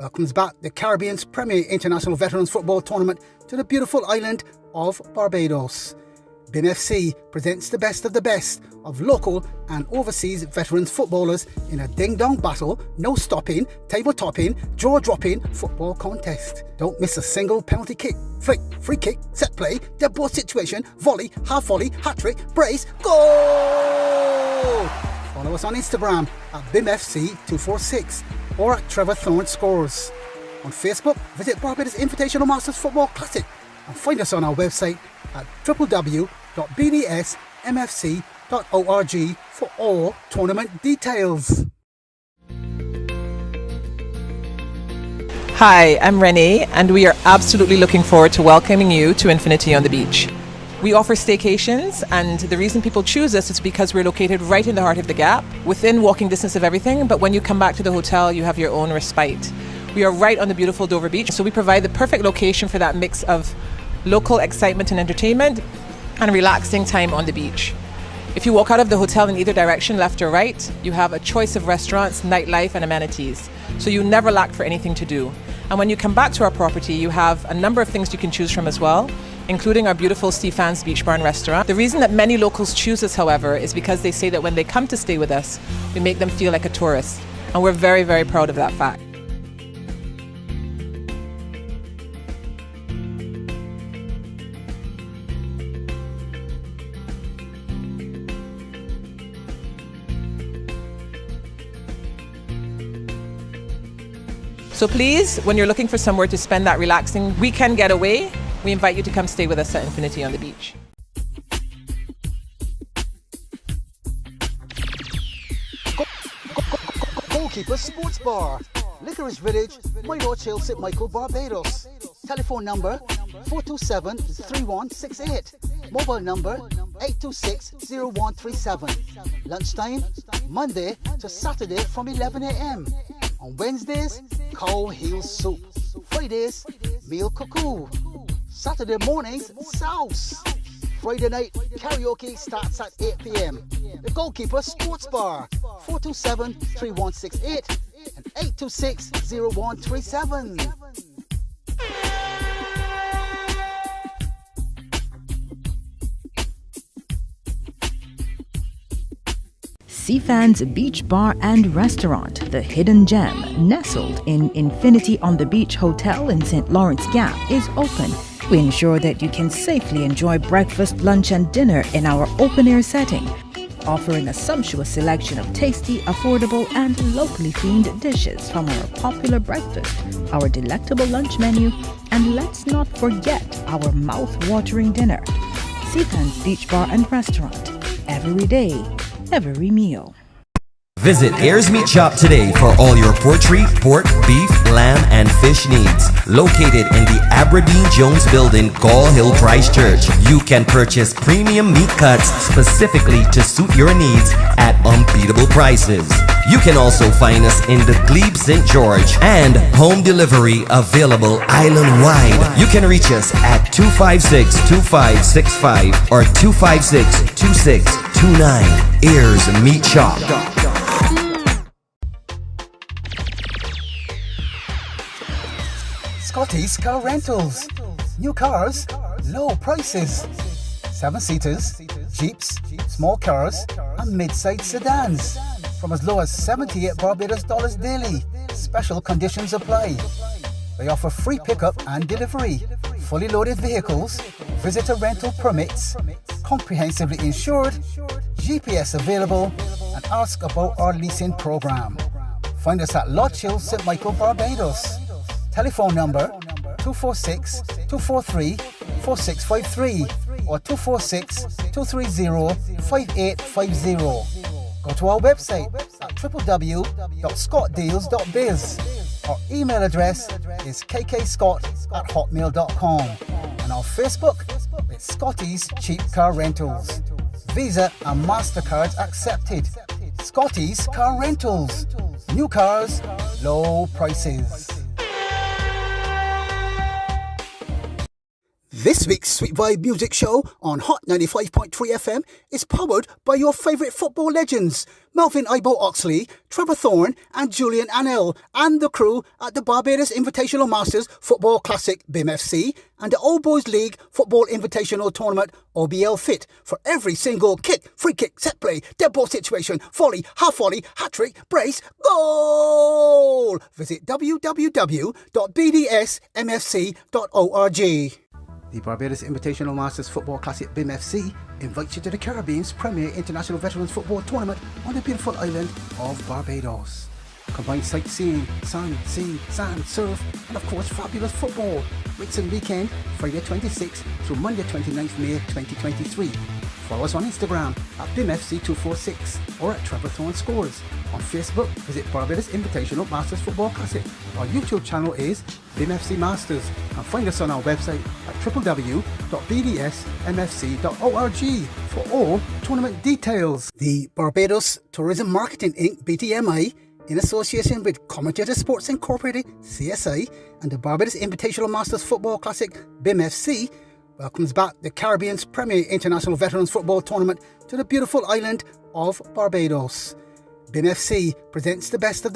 welcomes back the Caribbean's premier international veterans football tournament to the beautiful island of Barbados. BIMFC presents the best of local and overseas veterans footballers in a ding-dong battle, no-stopping, table-topping, jaw-dropping football contest. Don't miss a single penalty kick, flick, free kick, set play, dead ball situation, volley, half volley, hat-trick, brace, goal! Follow us on Instagram at BIMFC246 or at Trevor Thorne Scores. On Facebook, visit Barbados Invitational Masters Football Classic and find us on our website at www.bdsmfc.org for all tournament details. Hi, I'm Renee, and we are absolutely looking forward to welcoming you to Infinity on the Beach. We offer staycations, and the reason people choose us is because we're located right in the heart of the Gap, within walking distance of everything, but when you come back to the hotel, you have your own respite. We are right on the beautiful Dover Beach, so we provide the perfect location for that mix of local excitement and entertainment and relaxing time on the beach. If you walk out of the hotel in either direction, left or right, you have a choice of restaurants, nightlife and amenities. So you never lack for anything to do. And when you come back to our property, you have a number of things you can choose from as well, including our beautiful Stefan's Beach Bar and Restaurant. The reason that many locals choose us, however, is because they say that when they come to stay with us, we make them feel like a tourist. And we're very, very proud of that fact. So please, when you're looking for somewhere to spend that relaxing weekend getaway, we invite you to come stay with us at Infinity on the Beach. Goalkeeper Sports Bar, Licorice Village, Minot Hill, St. Michael, Barbados. Telephone number 427-3168. Mobile number 826-0137. Lunchtime, Monday to Saturday from 11 a.m. On Wednesdays, cow heel soup. Fridays, meal cuckoo. Saturday mornings, sauce. Friday night, karaoke starts at 8 p.m. The Goalkeeper Sports Bar, 427-3168 and 826-0137. Stefan's Beach Bar and Restaurant, the hidden gem nestled in Infinity on the Beach Hotel in St. Lawrence Gap, is open. We ensure that you can safely enjoy breakfast, lunch and dinner in our open-air setting, offering a sumptuous selection of tasty, affordable and locally themed dishes from our popular breakfast, our delectable lunch menu, and let's not forget our mouth-watering dinner. Stefan's Beach Bar and Restaurant, every day, every meal. Visit Ayers Meat Shop today for all your poultry, pork, beef, lamb, and fish needs. Located in the Aberdeen Jones Building, Gall Hill, Christchurch, you can purchase premium meat cuts specifically to suit your needs at unbeatable prices. You can also find us in the Glebe St. George and home delivery available island-wide. You can reach us at 256-2565 or 256-2629. Ayers Meat Shop. Scotty's Car Rentals. New cars, low prices. 7-seaters, Jeeps, small cars, and mid-sized sedans. From as low as 78 Barbados dollars daily. Special conditions apply. They offer free pickup and delivery. Fully loaded vehicles, visitor rental permits, comprehensively insured, GPS available, and ask about our leasing program. Find us at Lodge Hill, St. Michael, Barbados. Telephone number 246-243-4653 or 246-230-5850. Go to our website at www.scottdeals.biz. Our email address is kkscott@hotmail.com and our Facebook is Scotty's Cheap Car Rentals. Visa and MasterCards accepted. Scotty's Car Rentals. New cars, low prices. This week's Sweet Vibe Music Show on Hot 95.3 FM is powered by your favourite football legends, Melvin Ibo Oxley, Trevor Thorne and Julian Annell, and the crew at the Barbados Invitational Masters Football Classic BIMFC and the Old Boys League Football Invitational Tournament OBL-FIT for every single kick, free kick, set play, dead ball situation, volley, half volley, hat-trick, brace, goal! Visit www.bdsmfc.org. The Barbados Invitational Masters Football Classic BIMFC invites you to the Caribbean's premier international veterans football tournament on the beautiful island of Barbados. Combine sightseeing, sun, sea, sand, surf, and of course fabulous football. Weeks and weekend, Friday 26th through Monday 29th May 2023. Follow us on Instagram at BIMFC246 or at Trevor Thorne Scores. On Facebook, visit Barbados Invitational Masters Football Classic. Our YouTube channel is BIMFC Masters and find us on our website at www.bdsmfc.org for all tournament details. The Barbados Tourism Marketing Inc. BTMI, in association with Commentator Sports Incorporated CSI and the Barbados Invitational Masters Football Classic BIMFC, welcomes back the Caribbean's premier international veterans football tournament to the beautiful island of Barbados. BIMFC presents the best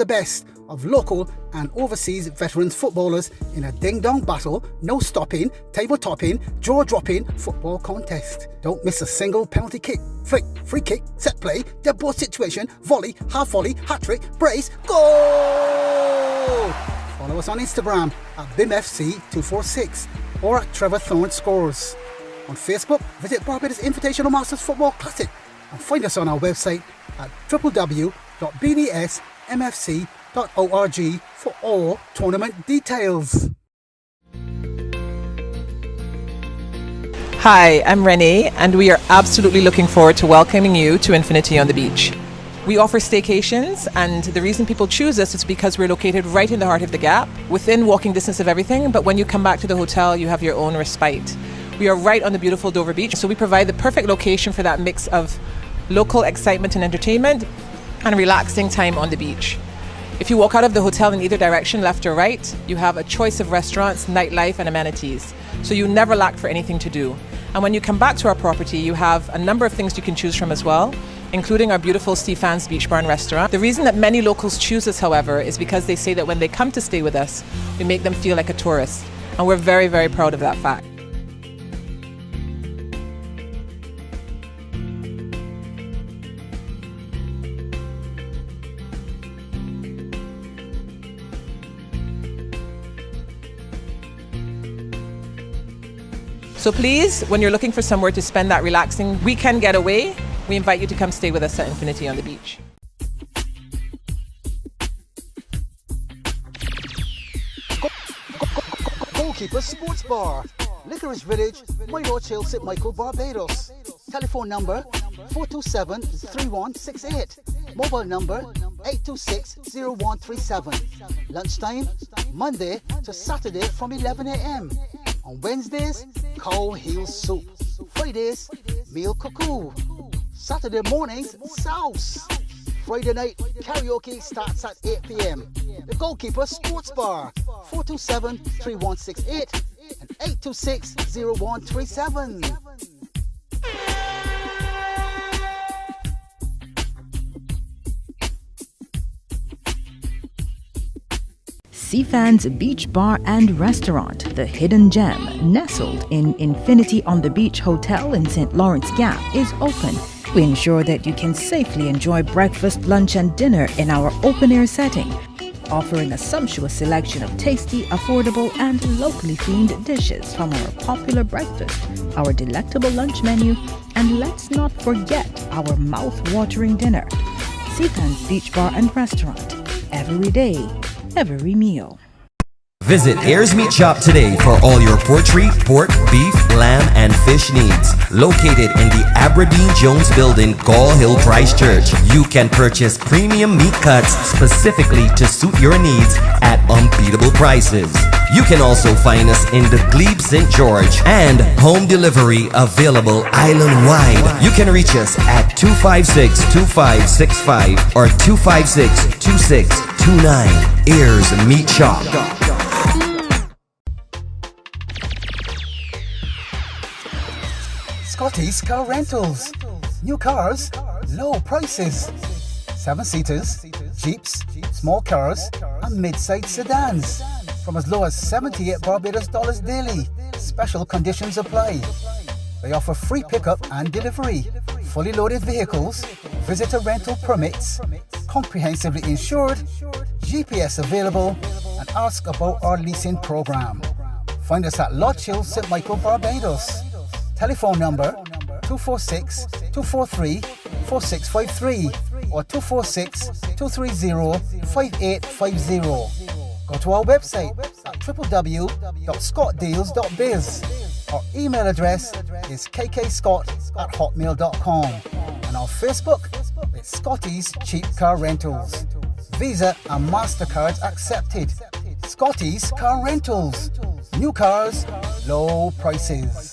of local and overseas veterans footballers in a ding-dong battle, no-stopping, table-topping, jaw-dropping football contest. Don't miss a single penalty kick, flick, free kick, set play, dead ball situation, volley, half volley, hat-trick, brace, goal! Follow us on Instagram at BIMFC246 or at Trevor Thorne Scores. On Facebook, visit Barbados Invitational Masters Football Classic and find us on our website at www.bdsmfc.org for all tournament details. Hi, I'm Renee, and we are absolutely looking forward to welcoming you to Infinity on the Beach. We offer staycations, and the reason people choose us is because we're located right in the heart of the Gap, within walking distance of everything, but when you come back to the hotel, you have your own respite. We are right on the beautiful Dover Beach, so we provide the perfect location for that mix of local excitement and entertainment and relaxing time on the beach. If you walk out of the hotel in either direction, left or right, you have a choice of restaurants, nightlife and amenities. So you never lack for anything to do. And when you come back to our property, you have a number of things you can choose from as well, including our beautiful Stefan's Beach Bar and Restaurant. The reason that many locals choose us, however, is because they say that when they come to stay with us, we make them feel like a tourist. And we're very, very proud of that fact. So please, when you're looking for somewhere to spend that relaxing weekend getaway, we invite you to come stay with us at Infinity on the Beach. Goalkeeper Sports Bar, Licorice Village, Lord Hill, St Michael, Barbados. Telephone number 427-3168. Mobile number 826-0137. Lunchtime, Monday to Saturday from 11 a.m. On Wednesdays, cow heel soup. Fridays, meal cuckoo. Saturday mornings, sauce. Friday night, karaoke starts at 8 p.m. The Goalkeeper Sports Bar, 427-3168 and 826-0137. Seafans Beach Bar and Restaurant, the hidden gem nestled in Infinity on the Beach Hotel in St. Lawrence Gap, is open. We ensure that you can safely enjoy breakfast, lunch and dinner in our open-air setting, offering a sumptuous selection of tasty, affordable and locally themed dishes from our popular breakfast, our delectable lunch menu, and let's not forget our mouth-watering dinner. Seafans Beach Bar and Restaurant, every day, every meal. Visit Ayers Meat Shop today for all your poultry, pork, beef, lamb, and fish needs. Located in the Aberdeen Jones Building, Gall Hill, Christchurch, you can purchase premium meat cuts specifically to suit your needs at unbeatable prices. You can also find us in the Glebe St. George and home delivery available island-wide. You can reach us at 256-2565 or 256-2629. Ayers Meat Shop. Scotty's Car Rentals. New cars, low prices. 7-seaters, Jeeps, small cars, and mid-sized sedans. From as low as 78 Barbados dollars daily. Special conditions apply. They offer free pickup and delivery. Fully loaded vehicles, visitor rental permits, comprehensively insured, GPS available, and ask about our leasing program. Find us at Lodge Hill, St. Michael, Barbados. Telephone number 246-243-4653 or 246-230-5850. Go to our website at www.scottdeals.biz. Our email address is kkscott@hotmail.com, and our Facebook is Scotty's Cheap Car Rentals. Visa and MasterCards accepted. Scotty's Car Rentals. New cars, low prices.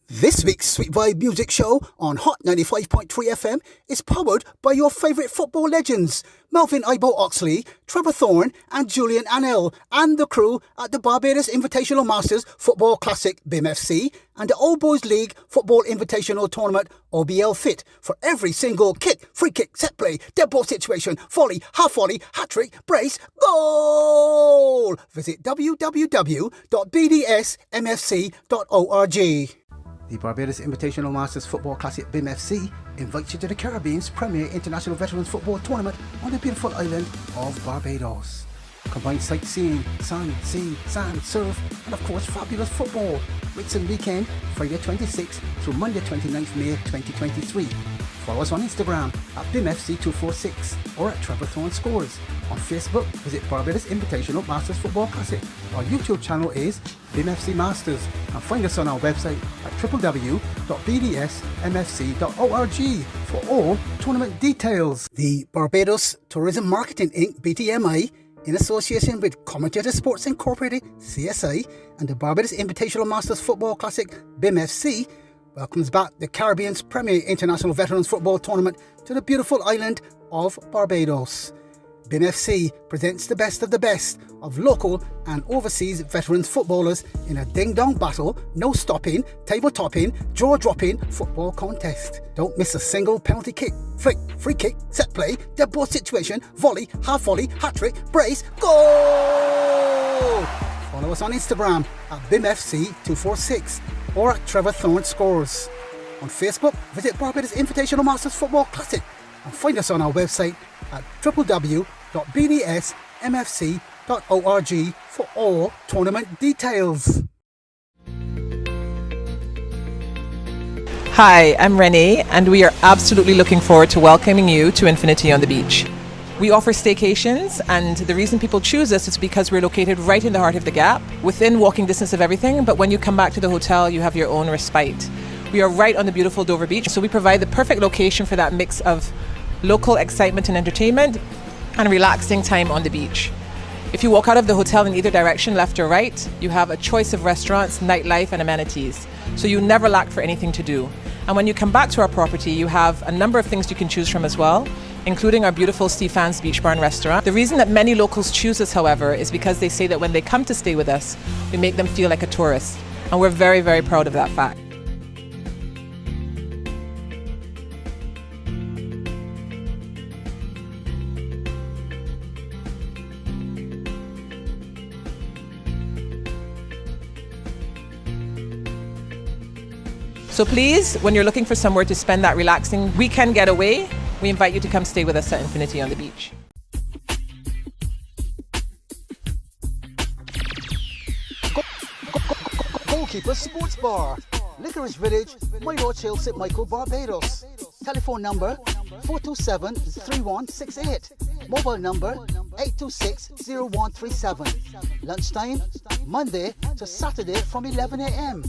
This week's Sweet Vibe Music Show on Hot 95.3 FM is powered by your favourite football legends, Melvin Ibo Oxley, Trevor Thorne and Julian Annell, and the crew at the Barbados Invitational Masters Football Classic BIMFC and the Old Boys League Football Invitational Tournament OBL-FIT for every single kick, free kick, set play, dead ball situation, volley, half volley, hat-trick, brace, goal! Visit www.bdsmfc.org. The Barbados Invitational Masters Football Classic BIMFC invites you to the Caribbean's premier international veterans football tournament on the beautiful island of Barbados. Combined sightseeing, sun, sea, sand, surf, and of course fabulous football. Whitsun weekend, Friday 26th through Monday 29th May 2023. Follow us on Instagram at BIMFC246 or at Trevor Thorne Scores. On Facebook, visit Barbados Invitational Masters Football Classic. Our YouTube channel is BIMFC Masters, and find us on our website at www.bdsmfc.org for all tournament details. The Barbados Tourism Marketing Inc. BTMI, in association with Commentator Sports Incorporated CSI and the Barbados Invitational Masters Football Classic BIMFC, welcomes back the Caribbean's premier international veterans football tournament to the beautiful island of Barbados. BIMFC presents the best of local and overseas veterans footballers in a ding-dong battle, no stopping, table-topping, jaw-dropping football contest. Don't miss a single penalty kick, flick, free kick, set play, dead ball situation, volley, half volley, hat-trick, brace, goal! Follow us on Instagram at BIMFC246 or at Trevor Thorne Scores. On Facebook, visit Barbados Invitational Masters Football Classic and find us on our website at www.bdsmfc.org for all tournament details. Hi, I'm Renee, and we are absolutely looking forward to welcoming you to Infinity on the Beach. We offer staycations, and the reason people choose us is because we're located right in the heart of the Gap, within walking distance of everything, but when you come back to the hotel, you have your own respite. We are right on the beautiful Dover Beach, so we provide the perfect location for that mix of local excitement and entertainment and relaxing time on the beach. If you walk out of the hotel in either direction, left or right, you have a choice of restaurants, nightlife and amenities. So you never lack for anything to do. And when you come back to our property, you have a number of things you can choose from as well, including our beautiful Stefan's Beach Bar and Restaurant. The reason that many locals choose us, however, is because they say that when they come to stay with us, we make them feel like a tourist. And we're very, very proud of that fact. So please, when you're looking for somewhere to spend that relaxing weekend getaway, we invite you to come stay with us at Infinity on the Beach. Goalkeeper Sports Bar, Licorice Village, Lodge Hill, St. Michael, Barbados. Telephone number 427-3168. Mobile number 826-0137. Lunchtime, Monday to Saturday from 11 a.m.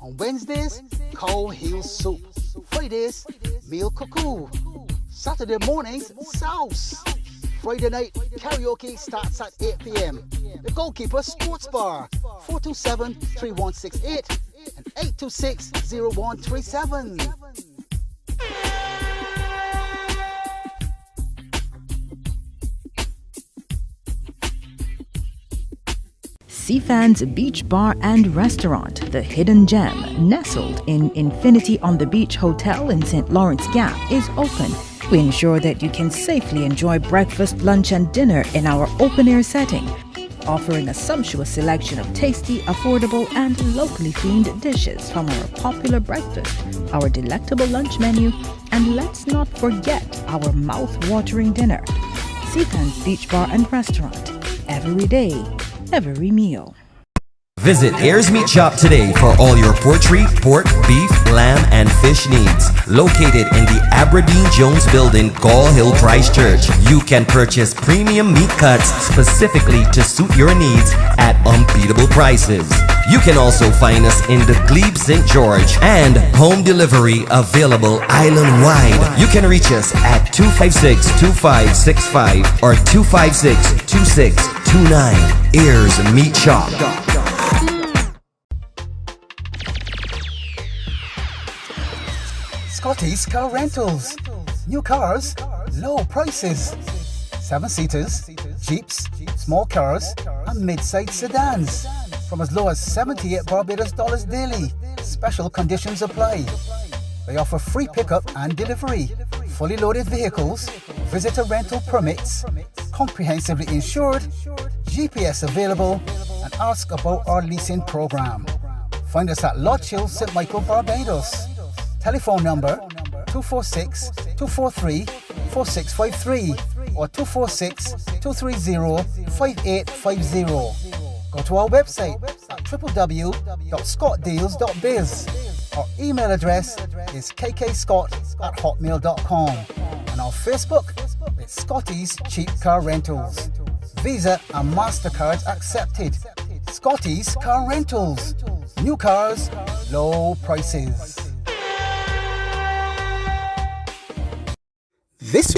On Wednesdays, cow heel soup. Fridays, meal cuckoo. Saturday mornings, sauce. Friday night, karaoke starts at 8 p.m. The Goalkeeper Sports Bar, 427-3168 and 826-0137. Seafans Beach Bar and Restaurant, the hidden gem, nestled in Infinity on the Beach Hotel in St. Lawrence Gap, is open. We ensure that you can safely enjoy breakfast, lunch and dinner in our open-air setting, offering a sumptuous selection of tasty, affordable and locally themed dishes from our popular breakfast, our delectable lunch menu, and let's not forget our mouth-watering dinner. Seafans Beach Bar and Restaurant. Every day, every meal. Visit Ayers Meat Shop today for all your poultry, pork, beef, lamb, and fish needs. Located in the Aberdeen Jones Building, Gall Hill, Christchurch, you can purchase premium meat cuts specifically to suit your needs at unbeatable prices. You can also find us in the Glebe St. George and home delivery available island-wide. You can reach us at 256-2565 or 256-2629. Ayers Meat Shop. Scotty's Car Rentals. New cars, low prices. 7-seaters, Jeeps, small cars, and mid-sized sedans. From as low as 78 Barbados dollars daily. Special conditions apply. They offer free pickup and delivery. Fully loaded vehicles, visitor rental permits, comprehensively insured, GPS available, and ask about our leasing program. Find us at Lodge Hill, St. Michael, Barbados. Telephone number 246-243-4653 or 246-230-5850. Go to our website at www.scottdeals.biz. Our email address is kkscott@hotmail.com and our Facebook is Scotty's Cheap Car Rentals. Visa and MasterCards accepted. Scotty's Car Rentals. New cars, low prices. This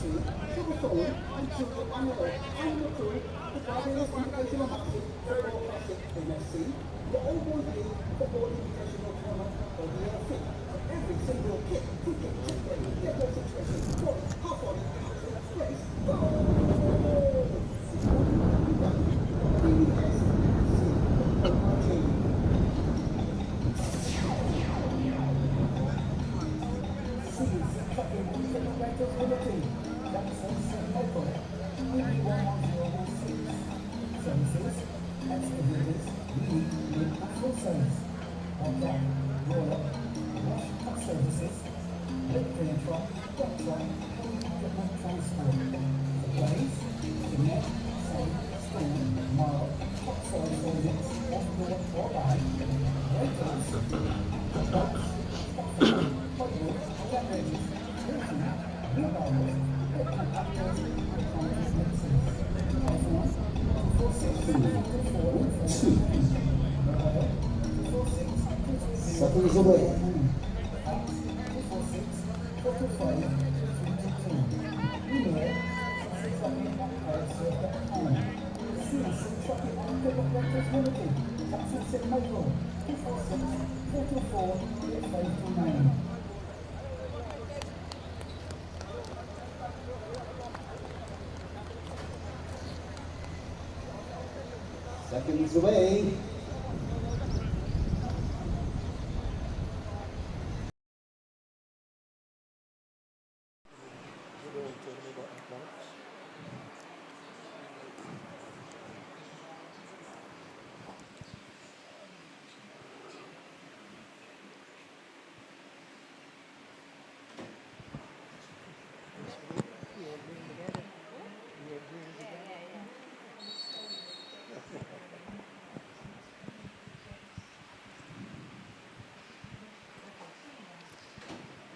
The OBL-FIT Football Invitational Tournament, OBL-FIT. Every single kit, cricket, cricket, table situation, court, half volley, place, seconds away. Seconds away.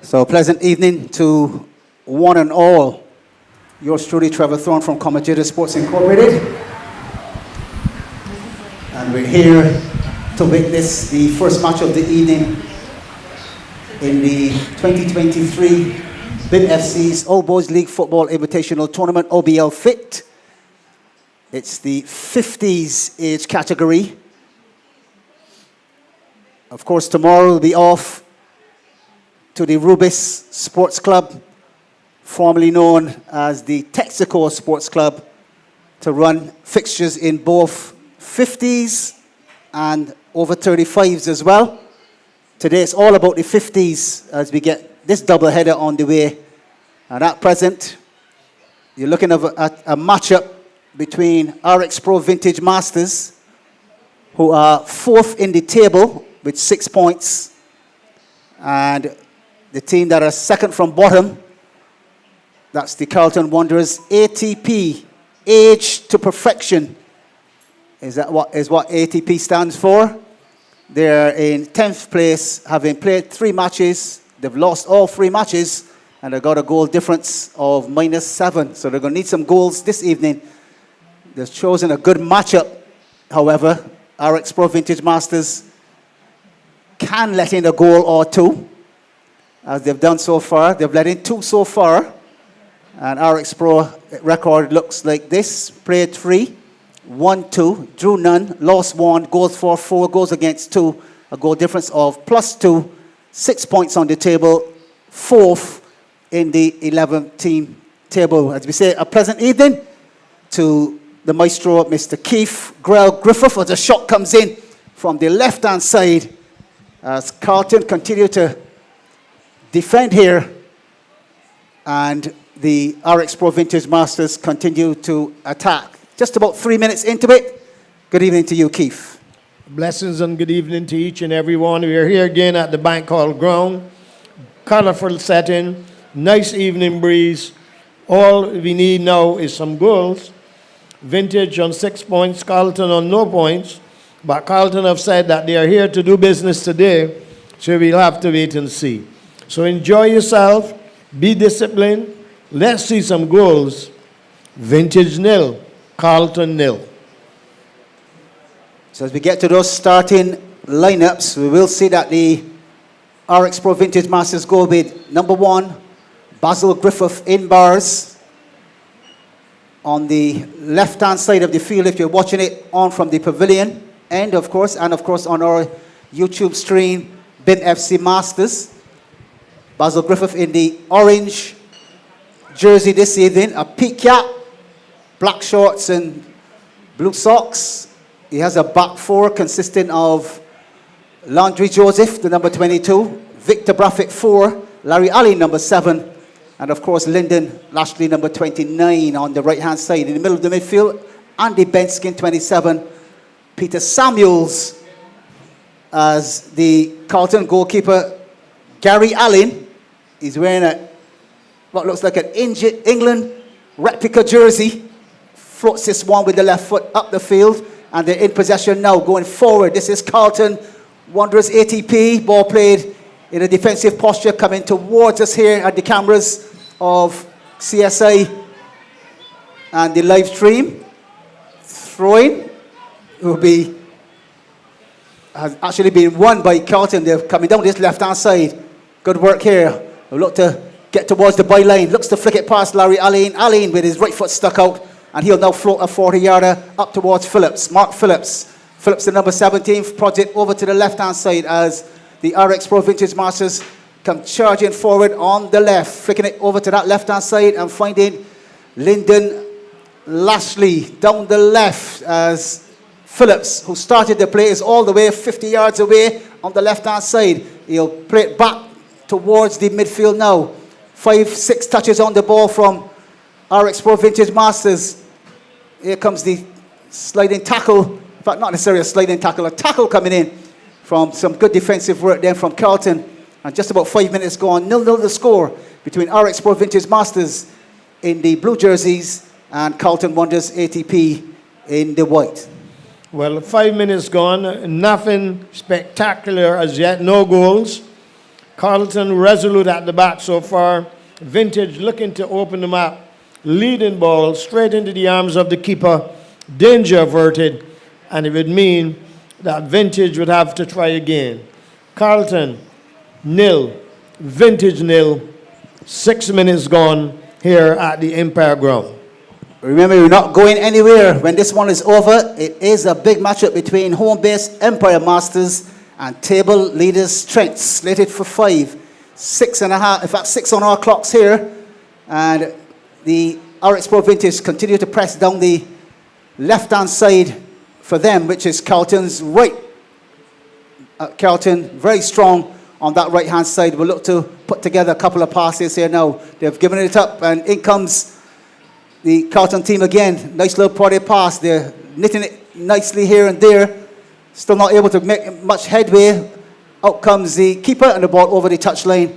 So pleasant evening to one and all. Yours truly, Trevor Thorne from Commentator Sports Incorporated. And we're here to witness the first match of the evening in the 2023 BIMFC's All Boys League Football Invitational Tournament, OBL-FIT. It's the 50s age category. Of course, tomorrow we'll be off to the Rubis Sports Club, formerly known as the Texaco Sports Club, to run fixtures in both 50s and over 35s as well. Today it's all about the 50s as we get this double header on the way. And at present, you're looking at a matchup between RxPro Vintage Masters, who are fourth in the table with 6 points, and the team that are second from bottom, that's the Carlton-Wanderers. ATP, Age to Perfection, is what ATP stands for. They're in 10th place, having played 3 matches. They've lost all 3 matches, and they've got a goal difference of -7. So they're going to need some goals this evening. They've chosen a good matchup. However, RxPro Vintage Masters can let in a goal or 2, as they've done so far. They've let in 2 so far. And RxPro record looks like this. Played 3, won 2, drew none, lost 1, goals for 4, goals against 2, a goal difference of +2, 6 points on the table, 4th in the 11th team table. As we say, a pleasant evening to the maestro, Mr. Keith Griffith, as the shot comes in from the left-hand side, as Carlton continue to defend here, and the RxPro Vintage Masters continue to attack. Just about 3 minutes into it. Good evening to you, Keith. Blessings and good evening to each and every one. We are here again at the Bank Hall ground. Colorful setting, nice evening breeze. All we need now is some goals. Vintage on 6 points, Carlton on no points. But Carlton have said that they are here to do business today, so we'll have to wait and see. So enjoy yourself, be disciplined. Let's see some goals. Vintage 0, Carlton 0. So as we get to those starting lineups, we will see that the RxPro Vintage Masters go with number 1, Basil Griffith in bars. on the left-hand side of the field if you're watching it on from the pavilion end, of course, and of course on our YouTube stream, BIMFC Masters. Basil Griffith in the orange jersey this evening, a peak cap, black shorts and blue socks. He has a back four consisting of Landry Joseph, the number 22, Victor Braffett 4, Larry Allen, number 7, and of course Lyndon Lashley, number 29 on the right-hand side. In the middle of the midfield, Andy Benskin, 27, Peter Samuels as the Carlton goalkeeper. Gary Allen is wearing what looks like an England replica jersey. Floats this one with the left foot up the field, and they're in possession now, going forward. This is Carlton-Wanderers ATP. Ball played in a defensive posture, coming towards us here at the cameras of CSI and the live stream. Throwing has actually been won by Carlton. They're coming down this left-hand side. Good work here. We'll look to get towards the byline. Looks to flick it past Larry Allen. Allen with his right foot stuck out. And he'll now float a 40-yarder up towards Phillips. Mark Phillips. Phillips, the number 17, project over to the left-hand side as the RxPro Vintage Masters come charging forward on the left. Flicking it over to that left-hand side and finding Lyndon Lashley down the left as Phillips, who started the play, is all the way 50 yards away on the left-hand side. He'll play it back towards the midfield now. 5-6 touches on the ball from RxPro Vintage Masters. Here comes the sliding tackle. In fact, not necessarily a sliding tackle, a tackle coming in from some good defensive work then from Carlton. And just about 5 minutes gone, 0-0 the score between RxPro Vintage Masters in the blue jerseys and Carlton-Wanderers ATP in the white. Well, 5 minutes gone, nothing spectacular as yet, no goals. Carlton resolute at the back so far. Vintage looking to open them up. Leading ball straight into the arms of the keeper. Danger averted. And it would mean that Vintage would have to try again. Carlton, 0. Vintage, 0. 6 minutes gone here at the Empire Ground. Remember, you're not going anywhere when this one is over. It is a big matchup between home-based Empire Masters and table leaders Trent, slated for 5. 6.5, in fact 6 on our clocks here. And the RxPro Vintage continue to press down the left-hand side for them, which is Carlton's right. Carlton very strong on that right-hand side. We'll look to put together a couple of passes here now. They've given it up, and in comes the Carlton team again. Nice little party pass. They're knitting it nicely here and there. Still not able to make much headway. Out comes the keeper and the ball over the touchline.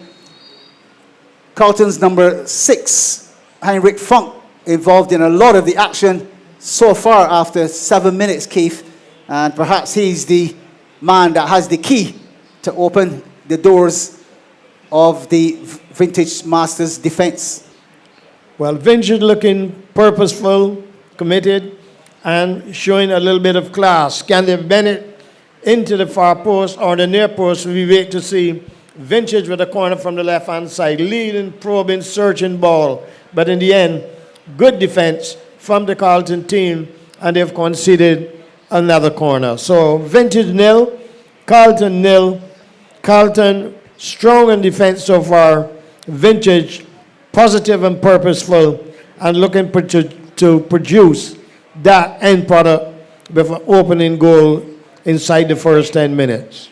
Carlton's number 6, Heinrich Funk, involved in a lot of the action so far after 7 minutes, Keith. And perhaps he's the man that has the key to open the doors of the Vintage Masters defense. Well, Vintage looking purposeful, committed, and showing a little bit of class. Can they bend it into the far post or the near post? We wait to see. Vintage with a corner from the left-hand side, leading, probing, searching ball. But in the end, good defense from the Carlton team, and they've conceded another corner. So Vintage 0, Carlton 0. Carlton strong in defense so far. Vintage positive and purposeful, and looking to produce that end product with an opening goal inside the first 10 minutes.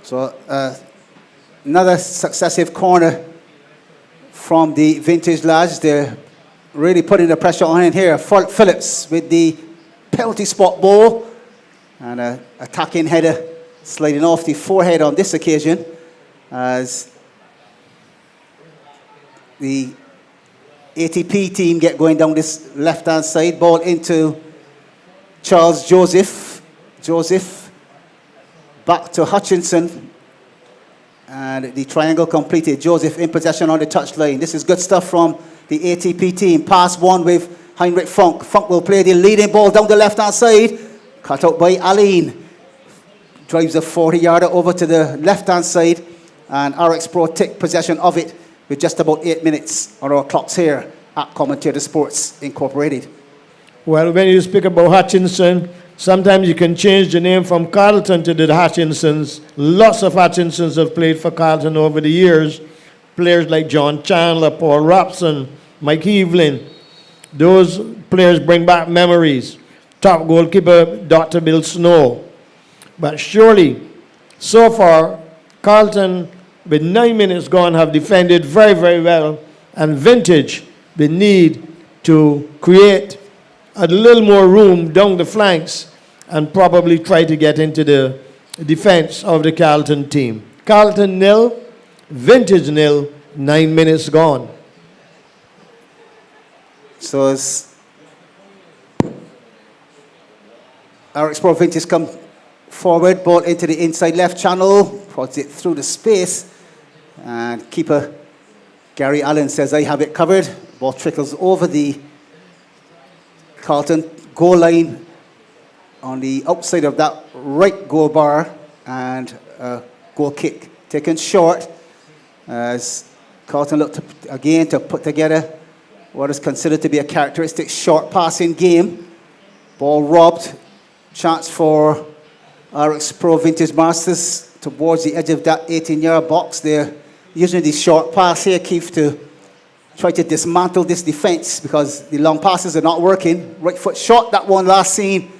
So another successive corner from the Vintage lads. They're really putting the pressure on in here. Phillips with the penalty spot ball and an attacking header sliding off the forehead on this occasion as the ATP team get going down this left-hand side. Ball into Charles Joseph. Joseph back to Hutchinson. And the triangle completed. Joseph in possession on the touchline. This is good stuff from the ATP team. Pass one with Heinrich Funk. Funk will play the leading ball down the left-hand side. Cut out by Aline. Drives a 40-yarder over to the left-hand side. And RxPro take possession of it with just about 8 minutes on our clocks here. at Commentator Sports Incorporated. Well, when you speak about Hutchinson, sometimes you can change the name from Carlton to the Hutchinsons. Lots of Hutchinsons have played for Carlton over the years. Players like John Chandler, Paul Robson, Mike Evelyn. Those players bring back memories. Top goalkeeper, Dr. Bill Snow. But surely, so far, Carlton, with 9 minutes gone, have defended very, very well. And Vintage, the need to create a little more room down the flanks and probably try to get into the defense of the Carlton team. Carlton 0, Vintage 0, 9 minutes gone. So as RxPro Vintage come forward, ball into the inside left channel, puts it through the space, and keeper Gary Allen says, I have it covered. Ball trickles over the Carlton goal line on the outside of that right goal bar, and a goal kick taken short as Carlton look again to put together what is considered to be a characteristic short passing game. Ball robbed, chance for RxPro Vintage Masters towards the edge of that 18-yard box. They're using the short pass here, Keith, to try to dismantle this defense because the long passes are not working. Right foot shot, that one last seen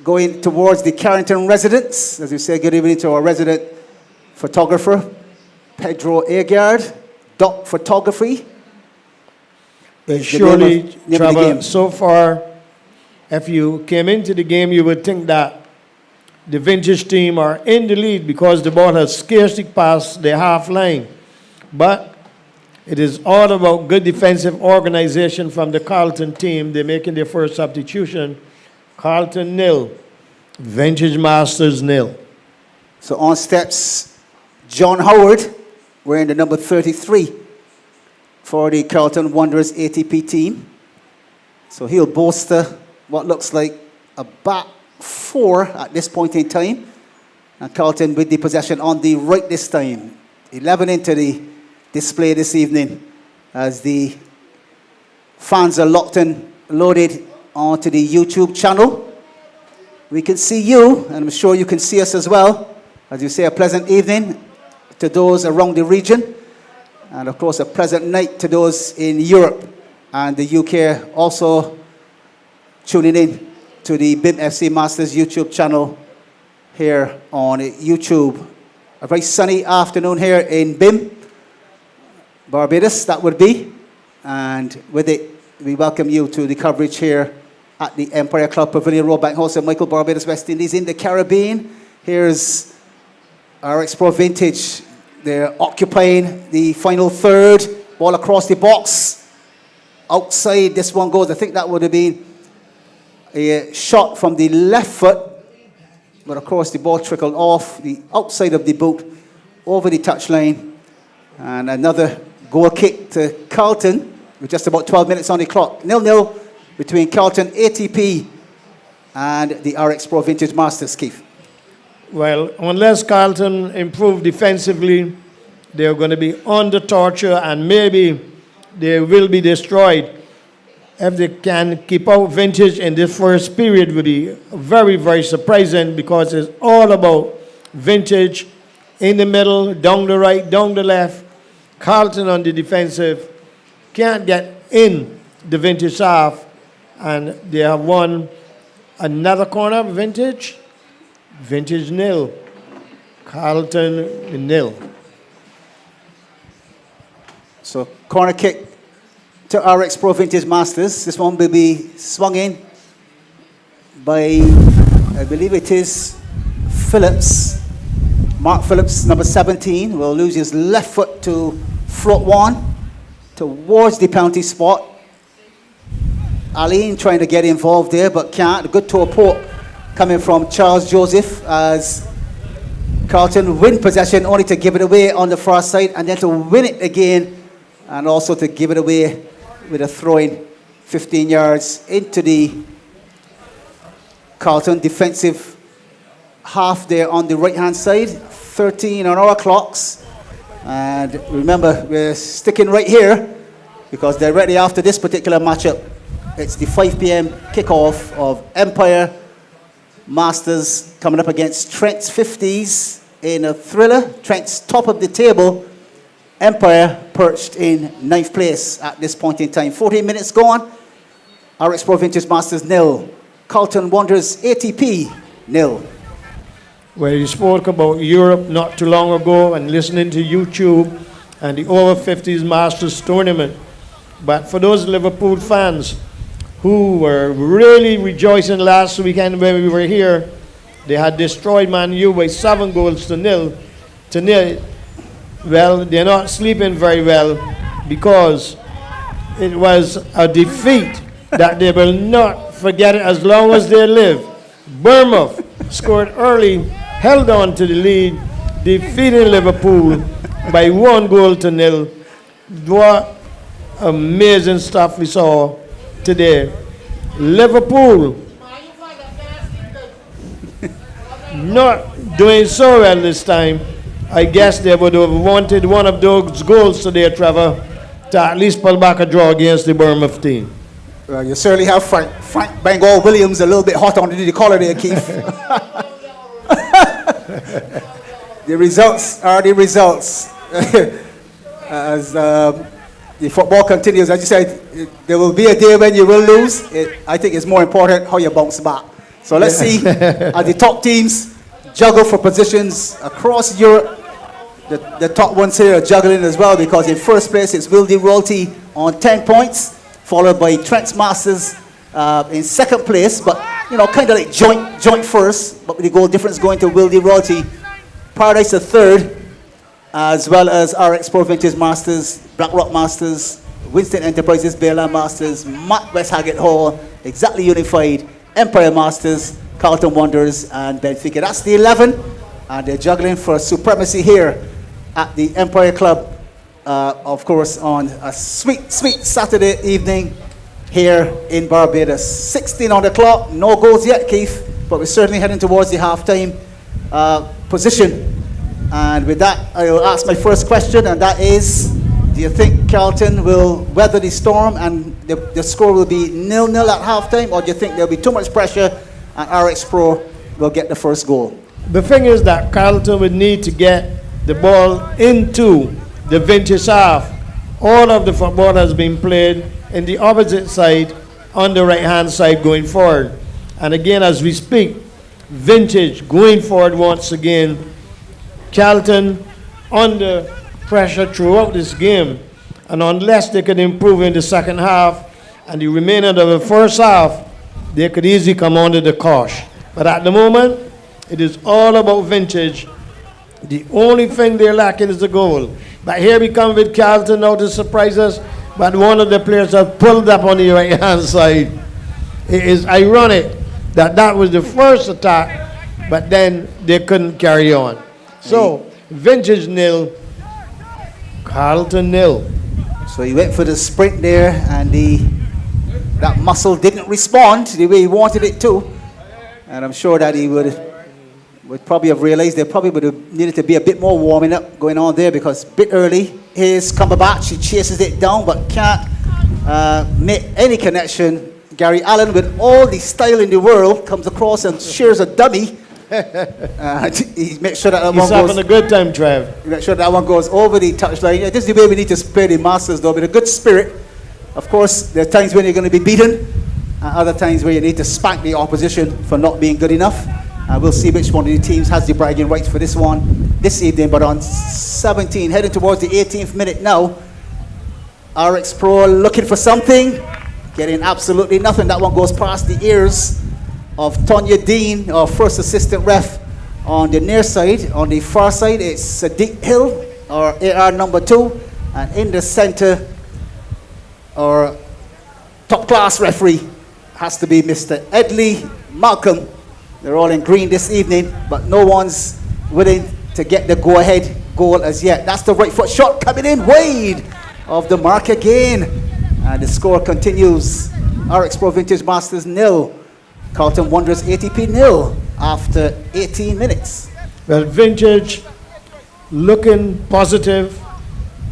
going towards the Carrington residence. As we say, good evening to our resident photographer, Pedro Agard, Doc Photography. Surely, Trevor, so far, if you came into the game, you would think that the Vintage team are in the lead because the ball has scarcely passed the half line. But it is all about good defensive organization from the Carlton team. They're making their first substitution. Carlton 0, Vintage Masters 0. So on steps, John Howard, wearing the number 33 for the Carlton-Wanderers ATP team. So he'll bolster what looks like a back four at this point in time. And Carlton with the possession on the right this time. 11 into the display this evening as the fans are locked and loaded onto the YouTube channel. We can see you, and I'm sure you can see us as well. As you say, a pleasant evening to those around the region. And of course, a pleasant night to those in Europe and the UK also tuning in to the BIMFC Masters YouTube channel here on YouTube. A very sunny afternoon here in BIM, Barbados, that would be. And with it, we welcome you to the coverage here at the Empire Club Pavilion, Roebank House in Michael, Barbados, West Indies in the Caribbean. Here's RxPro Vintage. They're occupying the final third. Ball across the box. Outside, this one goes. I think that would have been a shot from the left foot. But of course, the ball trickled off the outside of the boot, over the touchline. And another goal kick to Carlton with just about 12 minutes on the clock. 0-0 between Carlton ATP and the RxPro Vintage Masters, Keith. Well, unless Carlton improve defensively, they're going to be under torture and maybe they will be destroyed. If they can keep out Vintage in this first period, would be very, very surprising because it's all about Vintage in the middle, down the right, down the left. Carlton on the defensive can't get in the Vintage half, and they have won another corner, Vintage 0, Carlton 0. So corner kick to RxPro Vintage Masters. This one will be swung in by, I believe it is Phillips. Mark Phillips, number 17, will lose his left foot to float one towards the penalty spot. Aline trying to get involved there, but can't. A good toe poke coming from Charles Joseph as Carlton win possession, only to give it away on the far side and then to win it again and also to give it away with a throw-in 15 yards into the Carlton defensive half there on the right-hand side. 13 on our clocks. And remember, we're sticking right here because directly after this particular matchup, it's the 5 p.m. kickoff of Empire Masters coming up against Trent's 50s in a thriller. Trent's top of the table, Empire perched in 9th place at this point in time. 14 minutes gone. RxPro Vintage Masters 0. Carlton-Wanderers ATP 0. Where you spoke about Europe not too long ago and listening to YouTube and the over 50s Masters tournament. But for those Liverpool fans who were really rejoicing last weekend when we were here, they had destroyed Man U by 7 goals to nil. Well, they're not sleeping very well because it was a defeat that they will not forget it as long as they live. Bournemouth scored early, held on to the lead, defeating Liverpool by 1 goal to nil. What amazing stuff we saw today. Liverpool not doing so well this time. I guess they would have wanted one of those goals today, Trevor, to at least pull back a draw against the Bournemouth team. Well, you certainly have Frank Bengal Williams a little bit hot underneath the collar there, Keith. The results are the results. As the football continues, as you said, there will be a day when you will lose. I think it's more important how you bounce back. So let's see as the top teams juggle for positions across Europe. The top ones here are juggling as well, because in first place it's Wildy Royalty on 10 points, followed by Trent's Masters in second place, but kind of like joint first, but with the goal difference going to Wildy Royalty. Paradise the third, as well as RxPro Vintage Masters, BlackRock Masters, Winston Enterprises, Bayland Masters, Matt West Haggett Hall, Exactly Unified, Empire Masters, Carlton-Wanderers, and Benfica. That's the 11, and they're juggling for supremacy here at the Empire Club, of course, on a sweet Saturday evening here in Barbados. 16 on the clock, no goals yet, Keith, but we're certainly heading towards the half-time position. And with that, I will ask my first question, and that is, do you think Carlton will weather the storm and the score will be 0-0 at half-time, or do you think there'll be too much pressure and RxPro will get the first goal? The thing is that Carlton would need to get the ball into the Vintage half. All of the football has been played in the opposite side, on the right-hand side going forward. And again, as we speak, Vintage going forward once again. Carlton under pressure throughout this game, and unless they could improve in the second half and the remainder of the first half, they could easily come under the cosh. But at the moment, it is all about Vintage. The only thing they're lacking is the goal. But here we come with Carlton now to surprise us, but one of the players have pulled up on the right-hand side. It is ironic that that was the first attack, but then they couldn't carry on. So, Vintage 0, Carlton 0. So he went for the sprint there, and that muscle didn't respond the way he wanted it to. And I'm sure that he would probably have realized there probably would have needed to be a bit more warming up going on there, because a bit early, here's Cumberbatch, he chases it down but can't make any connection. Gary Allen, with all the style in the world, comes across and shears a dummy. He makes sure that one goes. He's having a good time, Trev. He makes sure that one goes over the touchline. Yeah, this is the way we need to play the Masters, though, with a good spirit. Of course, there are times when you're going to be beaten, and other times where you need to spank the opposition for not being good enough. We'll see which one of the teams has the bragging rights for this one this evening. But on 17, heading towards the 18th minute now, RxPro looking for something, getting absolutely nothing. That one goes past the ears of Tonya Dean, our first assistant ref on the near side. On the far side, it's Sadiq Hill, our AR number 2. And in the center, our top-class referee has to be Mr. Edley Malcolm. They're all in green this evening, but no one's willing to get the go-ahead goal as yet. That's the right foot shot coming in wide of the mark again. And the score continues. RxPro Vintage Masters 0. Carlton-Wanderers ATP 0 after 18 minutes. Well, Vintage looking positive,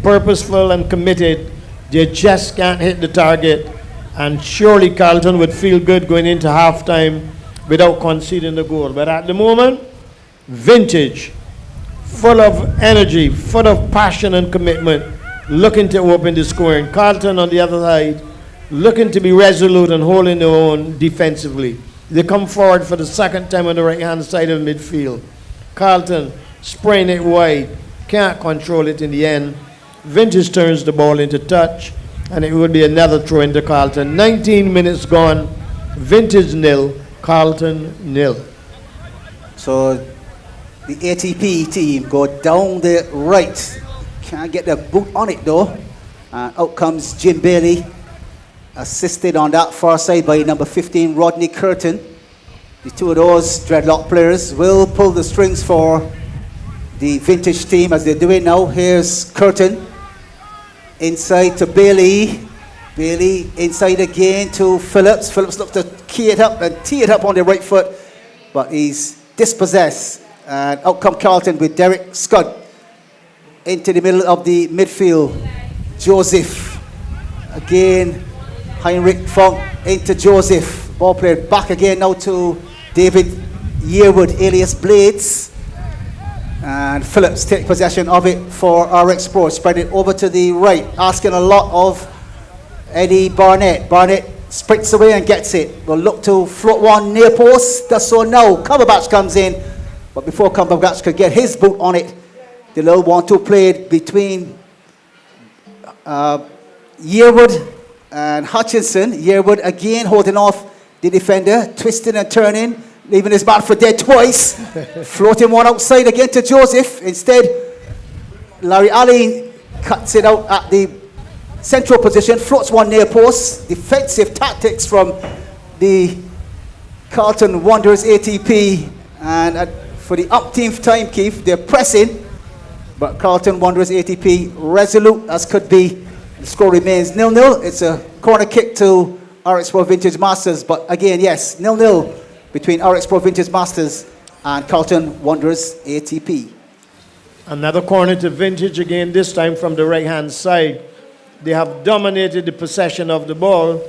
purposeful and committed, They just can't hit the target. And surely Carlton would feel good going into halftime without conceding the goal. But at the moment, Vintage, full of energy, full of passion and commitment, looking to open the scoring. Carlton on the other side, looking to be resolute and holding their own defensively. They come forward for the second time on the right-hand side of midfield. Carlton spraying it wide, can't control it in the end. Vintage turns the ball into touch, and it would be another throw into Carlton. 19 minutes gone, Vintage 0, Carlton 0. So the ATP team go down the right. Can't get the boot on it though. Out comes Jim Bailey, assisted on that far side by number 15, Rodney Curtin. The two of those dreadlock players will pull the strings for the Vintage team as they're doing now. Here's Curtin. Inside to Bailey. Bailey inside again to Phillips. Phillips looks to key it up and tee it up on the right foot, but he's dispossessed. And out come Carlton with Derek Scott into the middle of the midfield. Joseph. Again, Heinrich Funk into Joseph. Ball played back again now to David Yearwood, alias Blades. And Phillips take possession of it for RxPro. Spread it over to the right, asking a lot of Eddie Barnett. Barnett sprints away and gets it. Will look to float one near post. Does so now. Cumberbatch comes in. But before Cumberbatch could get his boot on it, the little 1-2 played between Yearwood and Hutchinson. Yearwood again holding off the defender, twisting and turning, leaving his man for dead twice. Floating one outside again to Joseph. Instead, Larry Allen cuts it out at the central position, floats one near post. Defensive tactics from the Carlton-Wanderers ATP. And for the umpteenth time, Keith, they're pressing, but Carlton-Wanderers ATP resolute as could be. The score remains 0-0. It's a corner kick to RxPro Vintage Masters, but again, yes, 0-0 between RxPro Vintage Masters and Carlton-Wanderers ATP. Another corner to Vintage again, this time from the right-hand side. They have dominated the possession of the ball,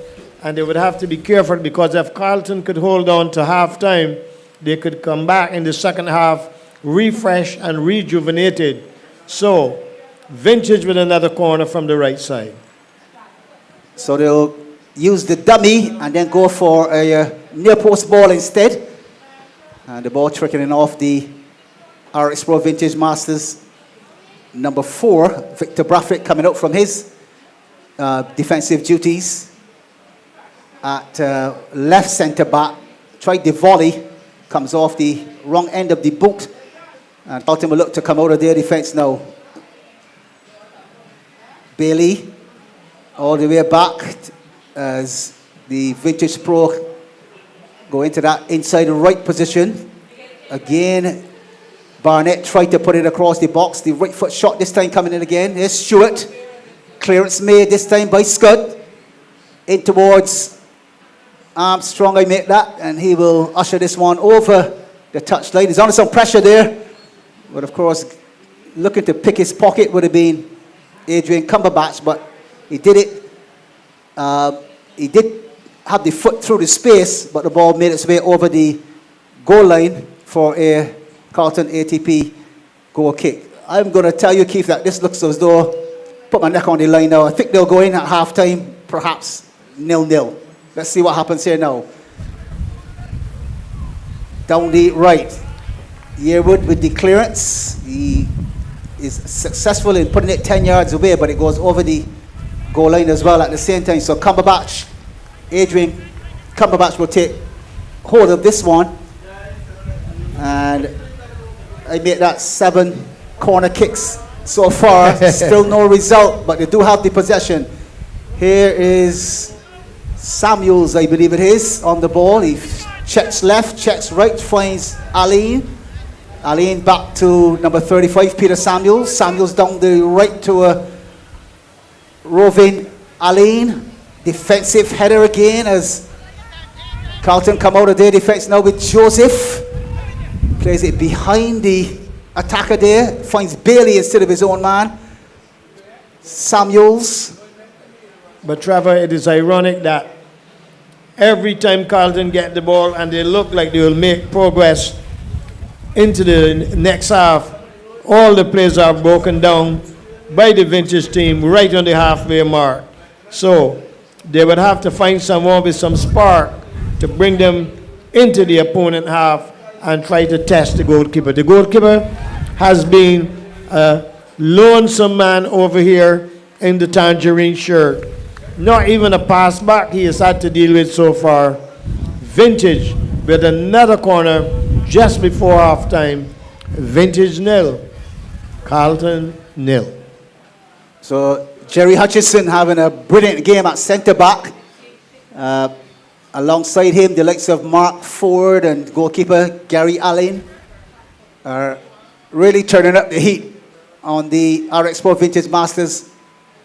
and they would have to be careful because if Carlton could hold on to half-time, they could come back in the second half, refreshed and rejuvenated. So, Vintage with another corner from the right side. So they'll use the dummy and then go for a near post ball instead. And the ball trickling off the RxPro Vintage Masters. Number 4, Victor Braffett, coming out from his defensive duties at left centre back. Tried the volley, comes off the wrong end of the boot. And Carlton will look to come out of their defence now. Bailey all the way back as the Vintage Pro go into that inside right position. Again, Barnett tried to put it across the box. The right foot shot this time coming in again. Here's Stewart. Clearance made this time by Scott. In towards Armstrong, I make that. And he will usher this one over the touchline. He's under some pressure there. But of course, looking to pick his pocket would have been Adrian Cumberbatch, but he did it. He did have the foot through the space, but the ball made its way over the goal line for a Carlton ATP goal kick. I'm going to tell you, Keith, that this looks as though, put my neck on the line now, I think they'll go in at half-time, perhaps 0-0. Let's see what happens here now. Down the right, Yearwood with the clearance. He is successful in putting it 10 yards away, but it goes over the goal line as well at the same time. So Cumberbatch, Adrian Cumberbatch will take hold of this one. And I made that 7 corner kicks so far. Still no result, but they do have the possession. Here is Samuels, I believe it is, on the ball. He checks left, checks right, finds Aline. Aline back to number 35, Peter Samuels. Samuels down the right to a roving Aline. Defensive header again as Carlton come out of their defense now with Joseph. Plays it behind the attacker there. Finds Bailey instead of his own man. Samuels But Trevor, it is ironic that every time Carlton get the ball and they look like they will make progress into the next half, all the plays are broken down by the Vintage team right on the halfway mark. So they would have to find someone with some spark to bring them into the opponent half and try to test the goalkeeper. The goalkeeper has been a lonesome man over here in the tangerine shirt. Not even a pass back he has had to deal with so far. Vintage with another corner just before halftime. Vintage 0, Carlton 0. So Jerry Hutchison having a brilliant game at centre back. Alongside him, the likes of Mark Ford and goalkeeper Gary Allen are really turning up the heat on the RxPro Vintage Masters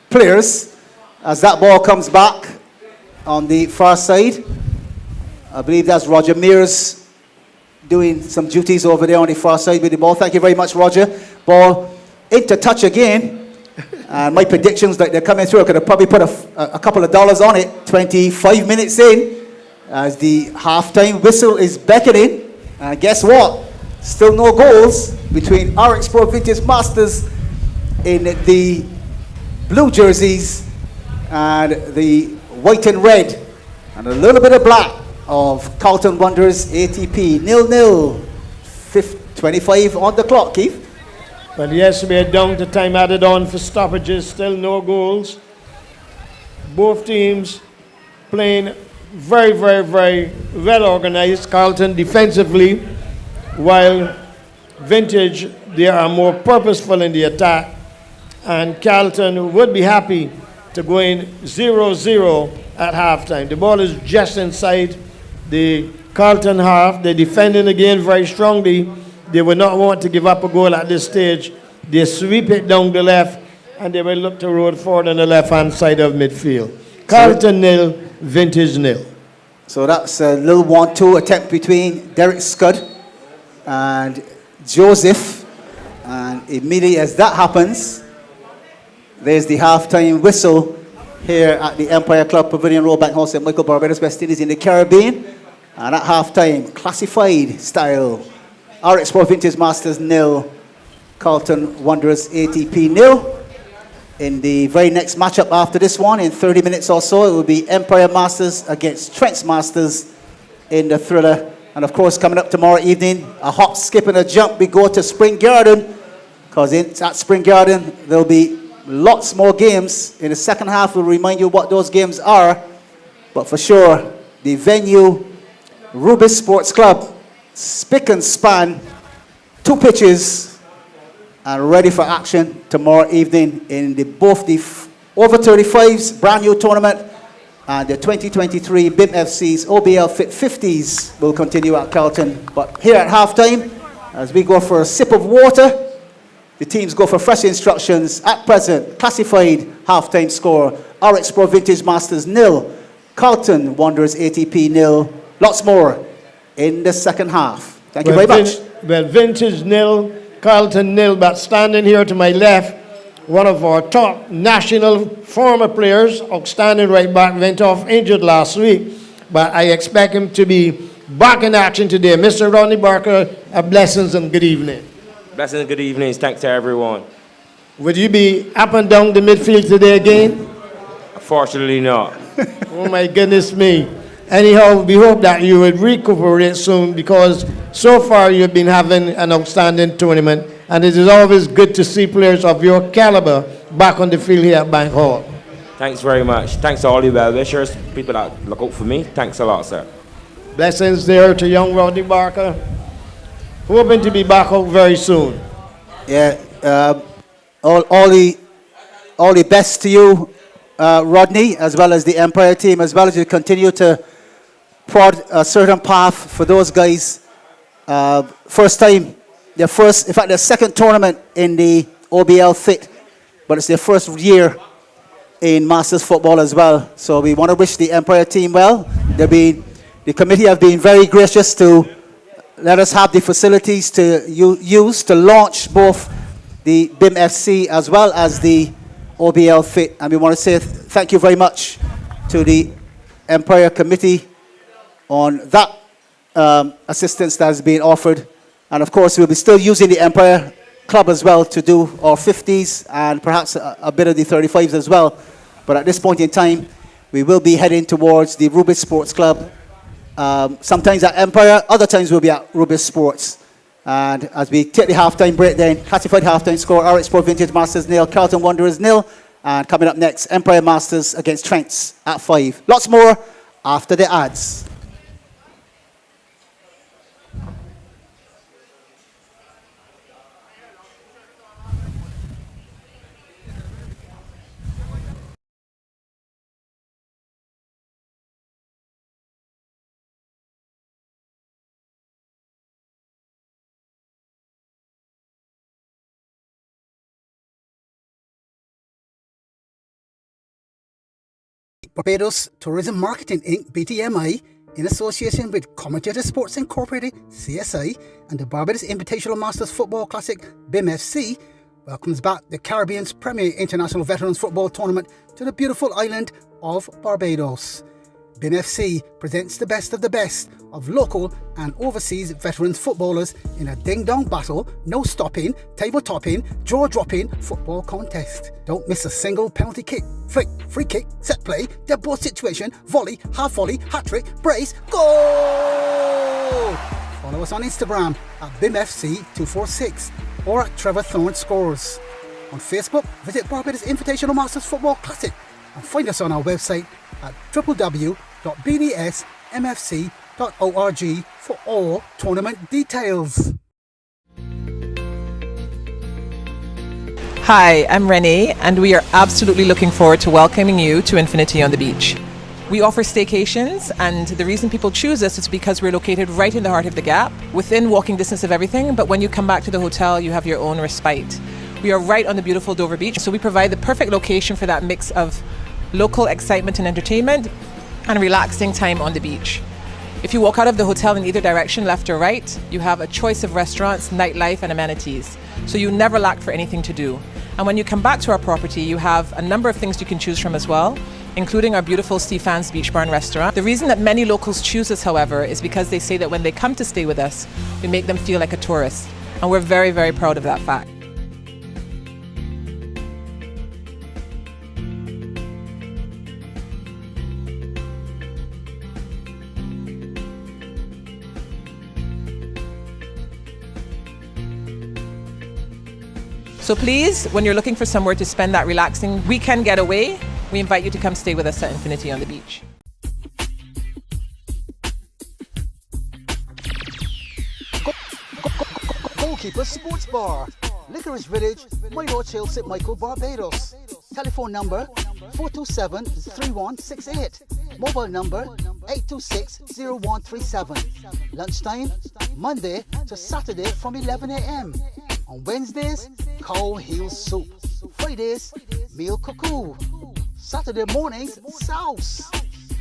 players as that ball comes back on the far side. I believe that's Roger Mears doing some duties over there on the far side with the ball. Thank you very much, Roger. Ball into touch again. And my predictions that they're coming through, I could have probably put a couple of dollars on it. 25 minutes in, as the halftime whistle is beckoning. And guess what? Still no goals between RxPro Vintage Masters in the blue jerseys and the white and red. And a little bit of black of Carlton-Wanderers ATP. 0-0. 25 on the clock, Keith. Well, yes, we are down to time added on for stoppages, still no goals. Both teams playing very, very, very well organized. Carlton defensively, while Vintage, they are more purposeful in the attack. And Carlton would be happy to go in 0-0 at halftime. The ball is just inside the Carlton half. They're defending again very strongly. They would not want to give up a goal at this stage. They sweep it down the left, and they will look to roll forward on the left-hand side of midfield. Carlton 0, Vintage 0. So that's a little 1-2 attempt between Derek Scud and Joseph. And immediately as that happens, there's the halftime whistle here at the Empire Club Pavilion Road, Bank House at Michael, Barbados, West Indies in the Caribbean. And at halftime, classified style. RxPro Vintage Masters 0, Carlton-Wanderers ATP 0. In the very next matchup after this one, in 30 minutes or so, it will be Empire Masters against Trent's Masters in the thriller. And of course, coming up tomorrow evening, a hop, skip and a jump, we go to Spring Garden, because at Spring Garden, there'll be lots more games. In the second half, we'll remind you what those games are. But for sure, the venue, Rubis Sports Club, spick and span, 2 pitches, and ready for action tomorrow evening in both the over 35s brand new tournament and the 2023 BIMFC's OBL-FIT 50s will continue at Carlton. But here at halftime, as we go for a sip of water, the teams go for fresh instructions. At present, classified halftime score, RxPro Vintage Masters 0, Carlton-Wanderers ATP 0. Lots more in the second half. Thank you very much. Well, Vintage 0, Carlton 0, but standing here to my left, one of our top national former players, outstanding right back, went off injured last week, but I expect him to be back in action today. Mr. Ronnie Barker, blessings and good evening. Blessings and good evenings. Thanks to everyone. Would you be up and down the midfield today again? Unfortunately not. Oh my goodness me. Anyhow, we hope that you will recuperate soon, because so far you've been having an outstanding tournament, and it is always good to see players of your caliber back on the field here at Bank Hall. Thanks very much. Thanks to all you well-wishers, people that look out for me. Thanks a lot, sir. Blessings there to young Rodney Barker. Hoping to be back out very soon. Yeah, all the best to you, Rodney, as well as the Empire team, as well as you continue to prod a certain path for those guys. First time, their second tournament in the OBL-FIT, but it's their first year in Masters football as well. So we want to wish the Empire team well. The committee have been very gracious to let us have the facilities to use to launch both the BIMFC as well as the OBL-FIT, and we want to say thank you very much to the Empire Committee on that assistance that has been offered. And of course, we'll be still using the Empire Club as well to do our 50s and perhaps a bit of the 35s as well. But at this point in time, we will be heading towards the Rubis Sports Club. Sometimes at Empire, other times we'll be at Rubis Sports. And as we take the halftime break then, classified halftime score, RxPro Vintage Masters 0, Carlton-Wanderers 0. And coming up next, Empire Masters against Trent at 5. Lots more after the ads. Barbados Tourism Marketing Inc. BTMI, in association with Commentator Sports Incorporated CSI and the Barbados Invitational Masters Football Classic BIMFC, welcomes back the Caribbean's premier international veterans football tournament to the beautiful island of Barbados. BIMFC presents the best of local and overseas veterans footballers in a ding-dong battle, no-stopping, table-topping, jaw-dropping football contest. Don't miss a single penalty kick, flick, free kick, set play, dead ball situation, volley, half volley, hat-trick, brace, goal! Follow us on Instagram at BIMFC246 or at Trevor Thorne Scores. On Facebook, visit Barbados Invitational Masters Football Classic and find us on our website at www.bdsmfc.org for all tournament details. Hi, I'm Renee, and we are absolutely looking forward to welcoming you to Infinity on the Beach. We offer staycations, and the reason people choose us is because we're located right in the heart of the Gap, within walking distance of everything, but when you come back to the hotel, you have your own respite. We are right on the beautiful Dover Beach, so we provide the perfect location for that mix of local excitement and entertainment and relaxing time on the beach. If you walk out of the hotel in either direction, left or right, you have a choice of restaurants, nightlife and amenities. So you never lack for anything to do. And when you come back to our property, you have a number of things you can choose from as well, including our beautiful Stefan's Beach Bar and Restaurant. The reason that many locals choose us, however, is because they say that when they come to stay with us, we make them feel like a tourist. And we're very, very proud of that fact. So please, when you're looking for somewhere to spend that relaxing weekend getaway, we invite you to come stay with us at Infinity on the Beach. Goalkeeper Sports Bar, Licorice Village, Maydorch Hill, St. Michael, Barbados. Telephone number 427-3168. Mobile number 826-0137. Lunchtime, Monday to Saturday from 11 a.m. On Wednesdays, cow heel soup. Fridays, meal cuckoo. Saturday mornings, sauce.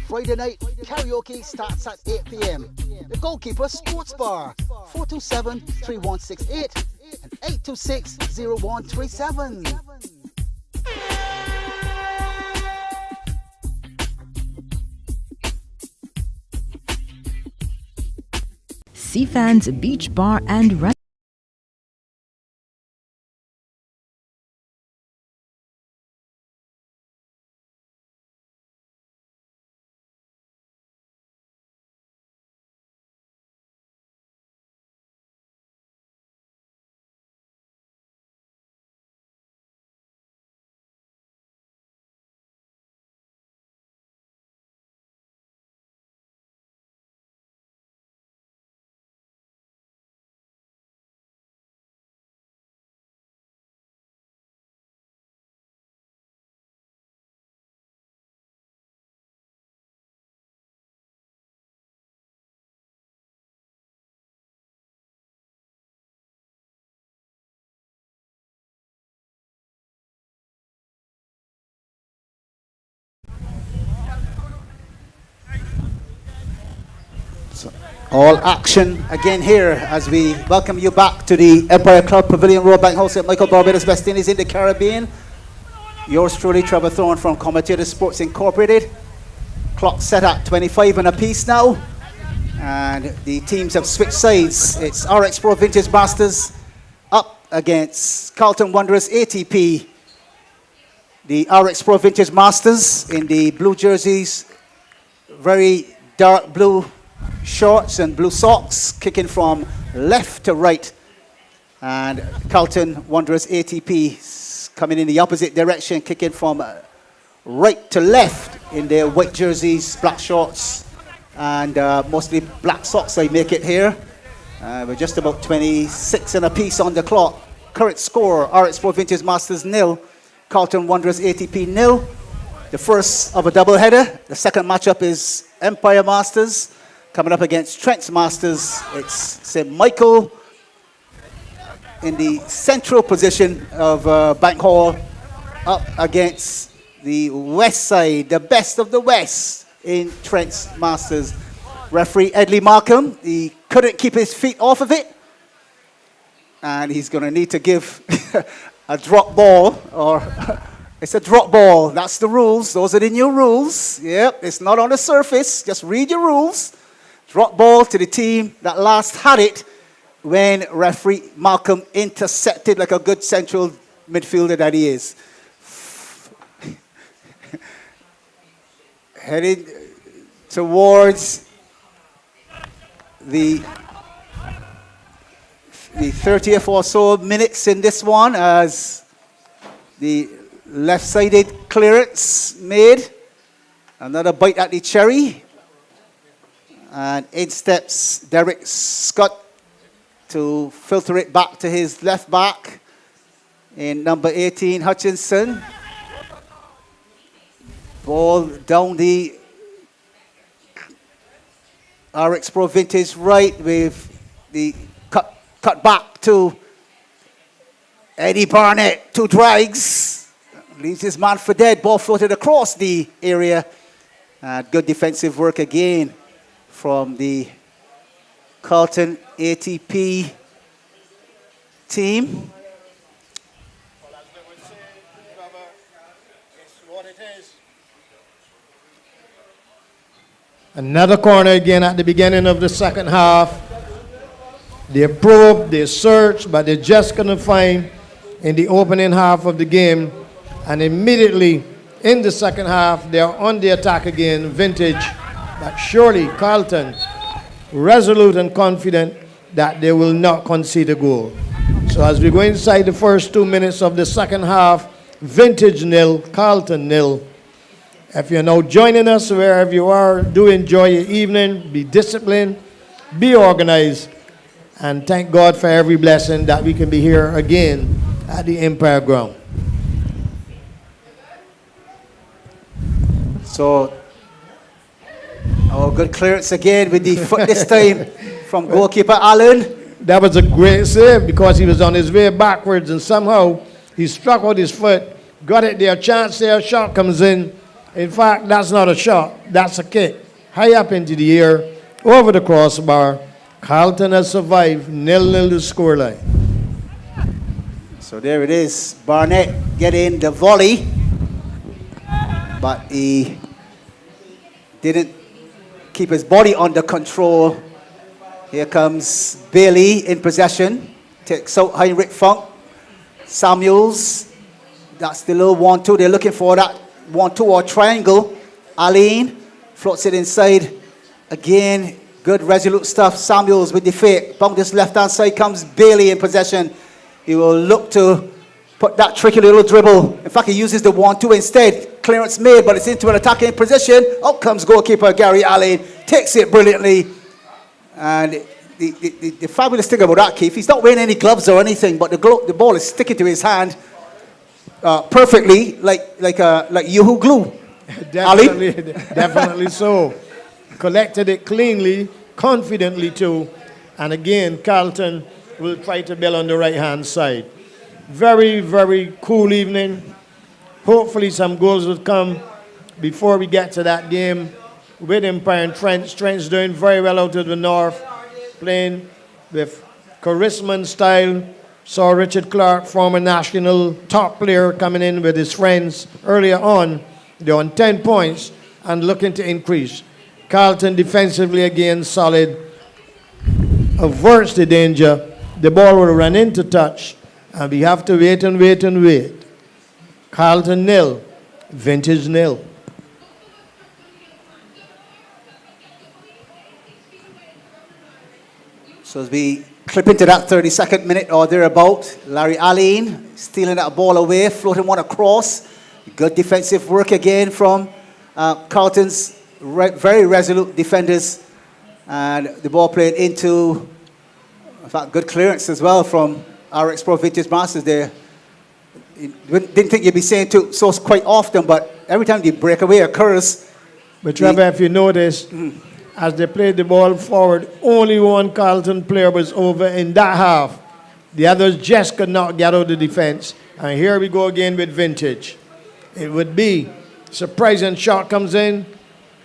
Friday night, karaoke starts at 8 p.m. The Goalkeeper Sports Bar, 427-3168 and 826-0137. Seafans Beach Bar and Restaurant. All action again here as we welcome you back to the Empire Club Pavilion, Royal Bank House at Michael, Barbados, West Indies in the Caribbean. Yours truly, Trevor Thorne from Commentator Sports Incorporated. Clock set at 25 and a piece now. And the teams have switched sides. It's RxPro Vintage Masters up against Carlton-Wanderers ATP. The RxPro Vintage Masters in the blue jerseys, very dark blue shorts and blue socks, kicking from left to right. And Carlton-Wanderers ATP coming in the opposite direction, kicking from right to left in their white jerseys, black shorts, and mostly black socks. I make it here. We're just about 26 and a piece on the clock. Current score, RxPro Vintage Masters 0, Carlton-Wanderers ATP 0. The first of a doubleheader. The second matchup is Empire Masters coming up against Trent's Masters. It's St. Michael in the central position of Bank Hall up against the west side, the best of the west in Trent's Masters. Referee Edley Markham, he couldn't keep his feet off of it, and he's going to need to give a drop ball, or it's a drop ball. That's the rules. Those are the new rules. Yep, it's not on the surface. Just read your rules. Drop ball to the team that last had it when referee Malcolm intercepted like a good central midfielder that he is. Heading towards the 30th or so minutes in this one as the left-sided clearance made. Another bite at the cherry. And in steps Derek Scott to filter it back to his left back in number 18, Hutchinson. Ball down the RxPro Vintage right with the cut back to Eddie Barnett. 2 drags. Leaves his man for dead. Ball floated across the area. Good defensive work again from the Carlton ATP team. Another corner again at the beginning of the second half. They probe, they search, but they just couldn't find in the opening half of the game. And immediately in the second half, they are on the attack again, Vintage. But surely Carlton, resolute and confident that they will not concede a goal. So as we go inside the first 2 minutes of the second half, Vintage 0, Carlton 0. If you're now joining us wherever you are, do enjoy your evening, be disciplined, be organized, and thank God for every blessing that we can be here again at the Empire Ground. So, good clearance again with the foot this time from goalkeeper Allen. That was a great save because he was on his way backwards and somehow he struck out his foot, got it there, chance there, shot comes in. In fact, that's not a shot, that's a kick. High up into the air, over the crossbar. Carlton has survived, 0-0 the scoreline. So there it is, Barnett getting the volley, but he didn't keep his body under control. Here comes Bailey in possession, takes out Heinrich Funk. Samuels, that's the little 1-2, they're looking for that 1-2 or triangle. Aline floats it inside. Again, good resolute stuff. Samuels with the fake. Down this left-hand side comes Bailey in possession. He will look to put that tricky little dribble. In fact, he uses the 1-2 instead. Clearance made, but it's into an attacking position. Out comes goalkeeper Gary Allen. Takes it brilliantly. And the fabulous thing about that, Keith, he's not wearing any gloves or anything, but the ball is sticking to his hand perfectly, like Yoo-hoo glue. Definitely, definitely so. Collected it cleanly, confidently too. And again, Carlton will try to build on the right-hand side. Very, very cool evening. Hopefully some goals will come before we get to that game with Empire and Trent. Trent's doing very well out of the north, playing with charisma and style. Saw Richard Clark, former national top player, coming in with his friends earlier on. They're on 10 points and looking to increase. Carlton defensively again solid. Averts the danger. The ball will run into touch. And we have to wait and wait and wait. Carlton 0, Vintage 0. So as we clip into that 32nd minute or thereabout, Larry Allen stealing that ball away, floating one across. Good defensive work again from Carlton's very resolute defenders. And the ball played into, in fact, good clearance as well from RxPro Vintage Masters there. Didn't think you'd be saying so quite often, but every time the breakaway occurs. But Trevor, if you notice, as they played the ball forward, only one Carlton player was over in that half. The others just could not get out of the defense. And here we go again with Vintage. It would be surprising shot comes in.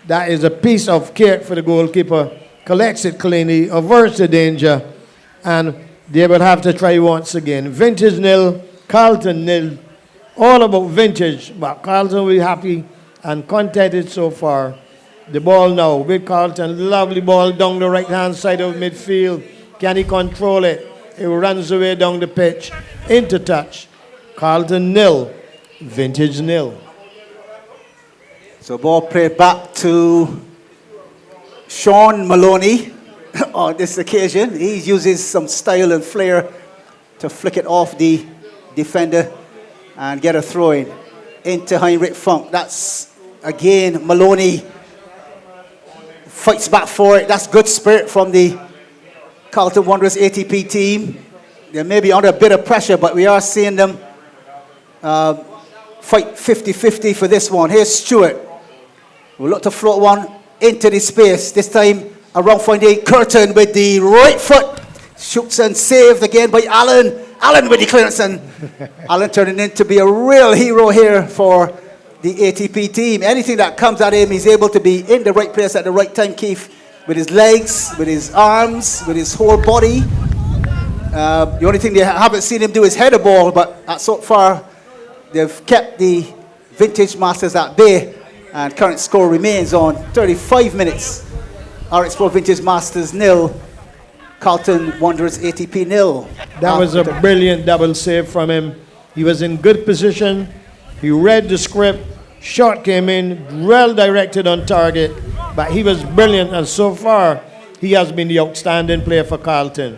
That is a piece of cake for the goalkeeper. Collects it cleanly, averts the danger, and they will have to try once again. Vintage 0, Carlton 0. All about Vintage, but Carlton will be happy and contented so far. The ball now with Carlton. Lovely ball down the right-hand side of midfield. Can he control it? It runs away down the pitch. Into touch. Carlton 0, Vintage 0. So ball played back to Sean Maloney on this occasion. He uses some style and flair to flick it off the defender and get a throw in into Heinrich Funk. That's again Maloney fights back for it. That's good spirit from the Carlton-Wanderers ATP team. They may be under a bit of pressure, but we are seeing them fight 50-50 for this one. Here's Stewart. We'll look to float one into the space. This time around finding Curtin with the right foot. Shoots and saved again by Allen. Allen with the clearance, and Allen turning in to be a real hero here for the ATP team. Anything that comes at him, he's able to be in the right place at the right time, Keith, with his legs, with his arms, with his whole body. The only thing they haven't seen him do is head a ball, but so far they've kept the Vintage Masters at bay, and current score remains on 35 minutes. RxPro Vintage Masters 0, Carlton-Wanderers ATP 0. That was a brilliant double save from him. He was in good position. He read the script. Shot came in, well directed on target, but he was brilliant, and so far he has been the outstanding player for Carlton.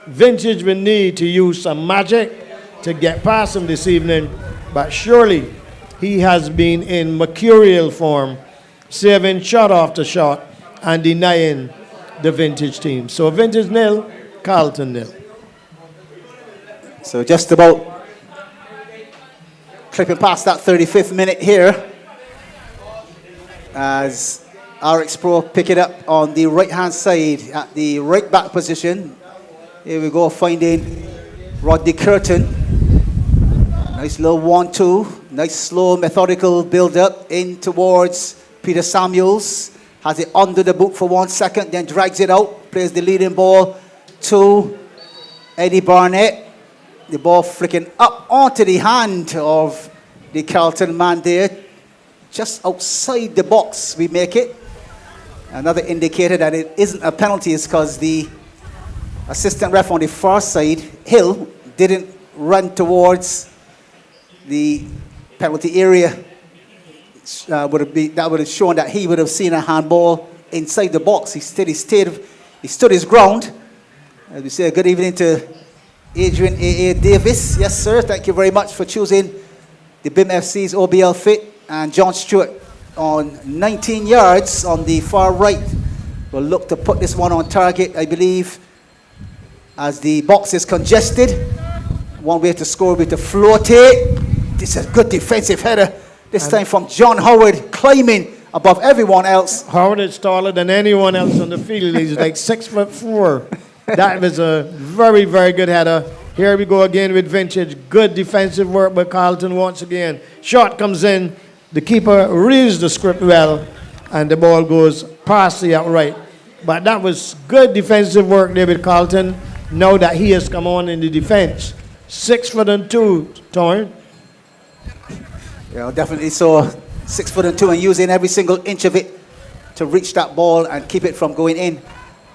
Vintage will need to use some magic to get past him this evening, but surely he has been in mercurial form, saving shot after shot and denying the Vintage team. So Vintage 0, Carlton 0. So just about clipping past that 35th minute here as RxPro pick it up on the right-hand side at the right back position. Here we go, finding Rodney Curtin. Nice little 1-2. Nice slow methodical build-up in towards Peter Samuels. Has it under the boot for 1 second, then drags it out. Plays the leading ball to Eddie Barnett. The ball flicking up onto the hand of the Carlton man there. Just outside the box we make it. Another indicator that it isn't a penalty is because the assistant ref on the far side, Hill, didn't run towards the penalty area. That would have shown that he would have seen a handball inside the box. He stood his ground. As we say, good evening to Adrian A.A. Davis. Yes, sir. Thank you very much for choosing the BIMFC's OBL-FIT. And John Stewart on 19 yards on the far right. We'll look to put this one on target, I believe, as the box is congested. One way to score with the float it. This is a good defensive header. This time from John Howard, climbing above everyone else. Howard is taller than anyone else on the field. He's like 6'4". That was a very, very good header. Here we go again with Vintage. Good defensive work by Carlton once again. Shot comes in. The keeper reads the script well, and the ball goes past the outright. But that was good defensive work there with Carlton. Now that he has come on in the defense, 6'2", Torn. Yeah, definitely so. 6'2" and using every single inch of it to reach that ball and keep it from going in.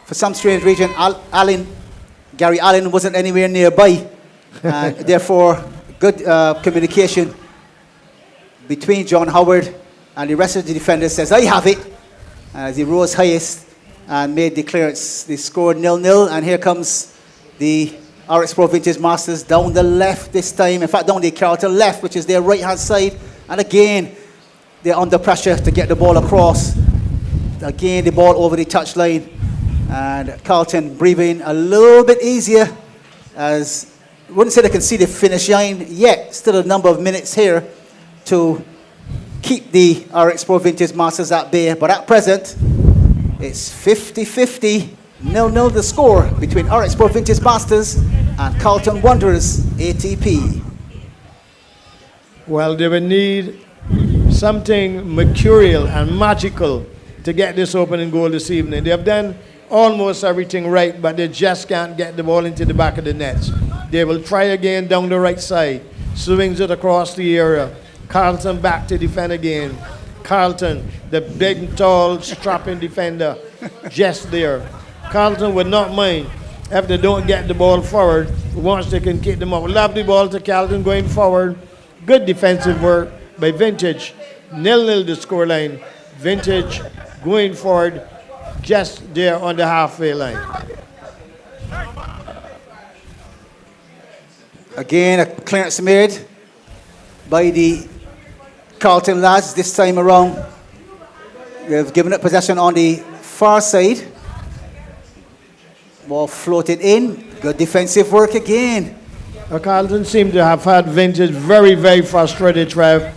For some strange reason, Gary Allen wasn't anywhere nearby. And therefore, good communication between John Howard and the rest of the defenders. Says, I have it. As he rose highest and made the clearance. They scored 0-0, and here comes the RxPro Vintage Masters down the left this time. In fact, down the Carlton left, which is their right-hand side. And again, they're under pressure to get the ball across. Again, the ball over the touchline. And Carlton breathing a little bit easier, as I wouldn't say they can see the finish line yet. Still a number of minutes here to keep the RxPro Vintage Masters at bay. But at present, it's 50-50, 0-0 the score between RxPro Vintage Masters and Carlton-Wanderers ATP. Well, they would need something mercurial and magical to get this opening goal this evening. They have done almost everything right, but they just can't get the ball into the back of the nets. They will try again down the right side, swings it across the area. Carlton back to defend again. Carlton, the big, tall, strapping defender, just there. Carlton would not mind if they don't get the ball forward once they can kick them out. Love the ball to Carlton going forward. Good defensive work by Vintage. 0-0 the scoreline. Vintage going forward just there on the halfway line. Again, a clearance made by the Carlton lads this time around. They've given up possession on the far side. Ball floated in. Good defensive work again. Carlton seem to have had Vintage very, very frustrated, Trev.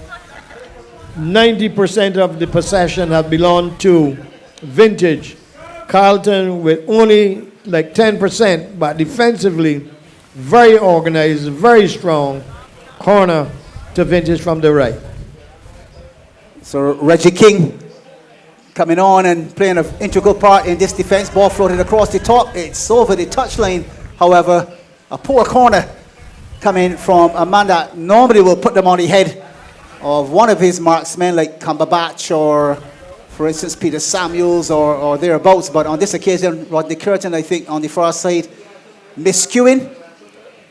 90% of the possession have belonged to Vintage. Carlton with only like 10%, but defensively very organized, very strong. Corner to Vintage from the right. So Reggie King coming on and playing an integral part in this defense. Ball floated across the top. It's over the touchline. However, a poor corner coming from a man that normally will put them on the head of one of his marksmen, like Cumberbatch or, for instance, Peter Samuels or thereabouts. But on this occasion, Rodney Curtin, I think, on the far side, miscuing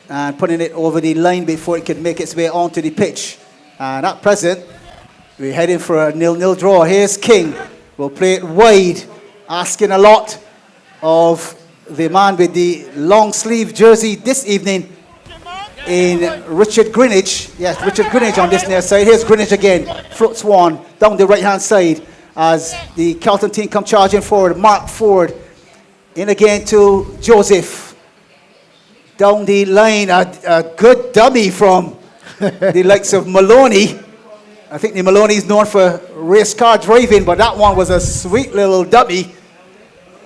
and putting it over the line before it could make its way onto the pitch. And at present, we're heading for a 0-0 draw. Here's King. We'll play it wide, asking a lot of the man with the long sleeve jersey this evening in Richard Greenwich. Yes, Richard Greenwich on this near side. Here's Greenwich again. Floats one down the right-hand side as the Carlton team come charging forward. Mark Ford in again to Joseph. Down the line, a good dummy from the likes of Maloney. I think the Maloney is known for race car driving, but that one was a sweet little dummy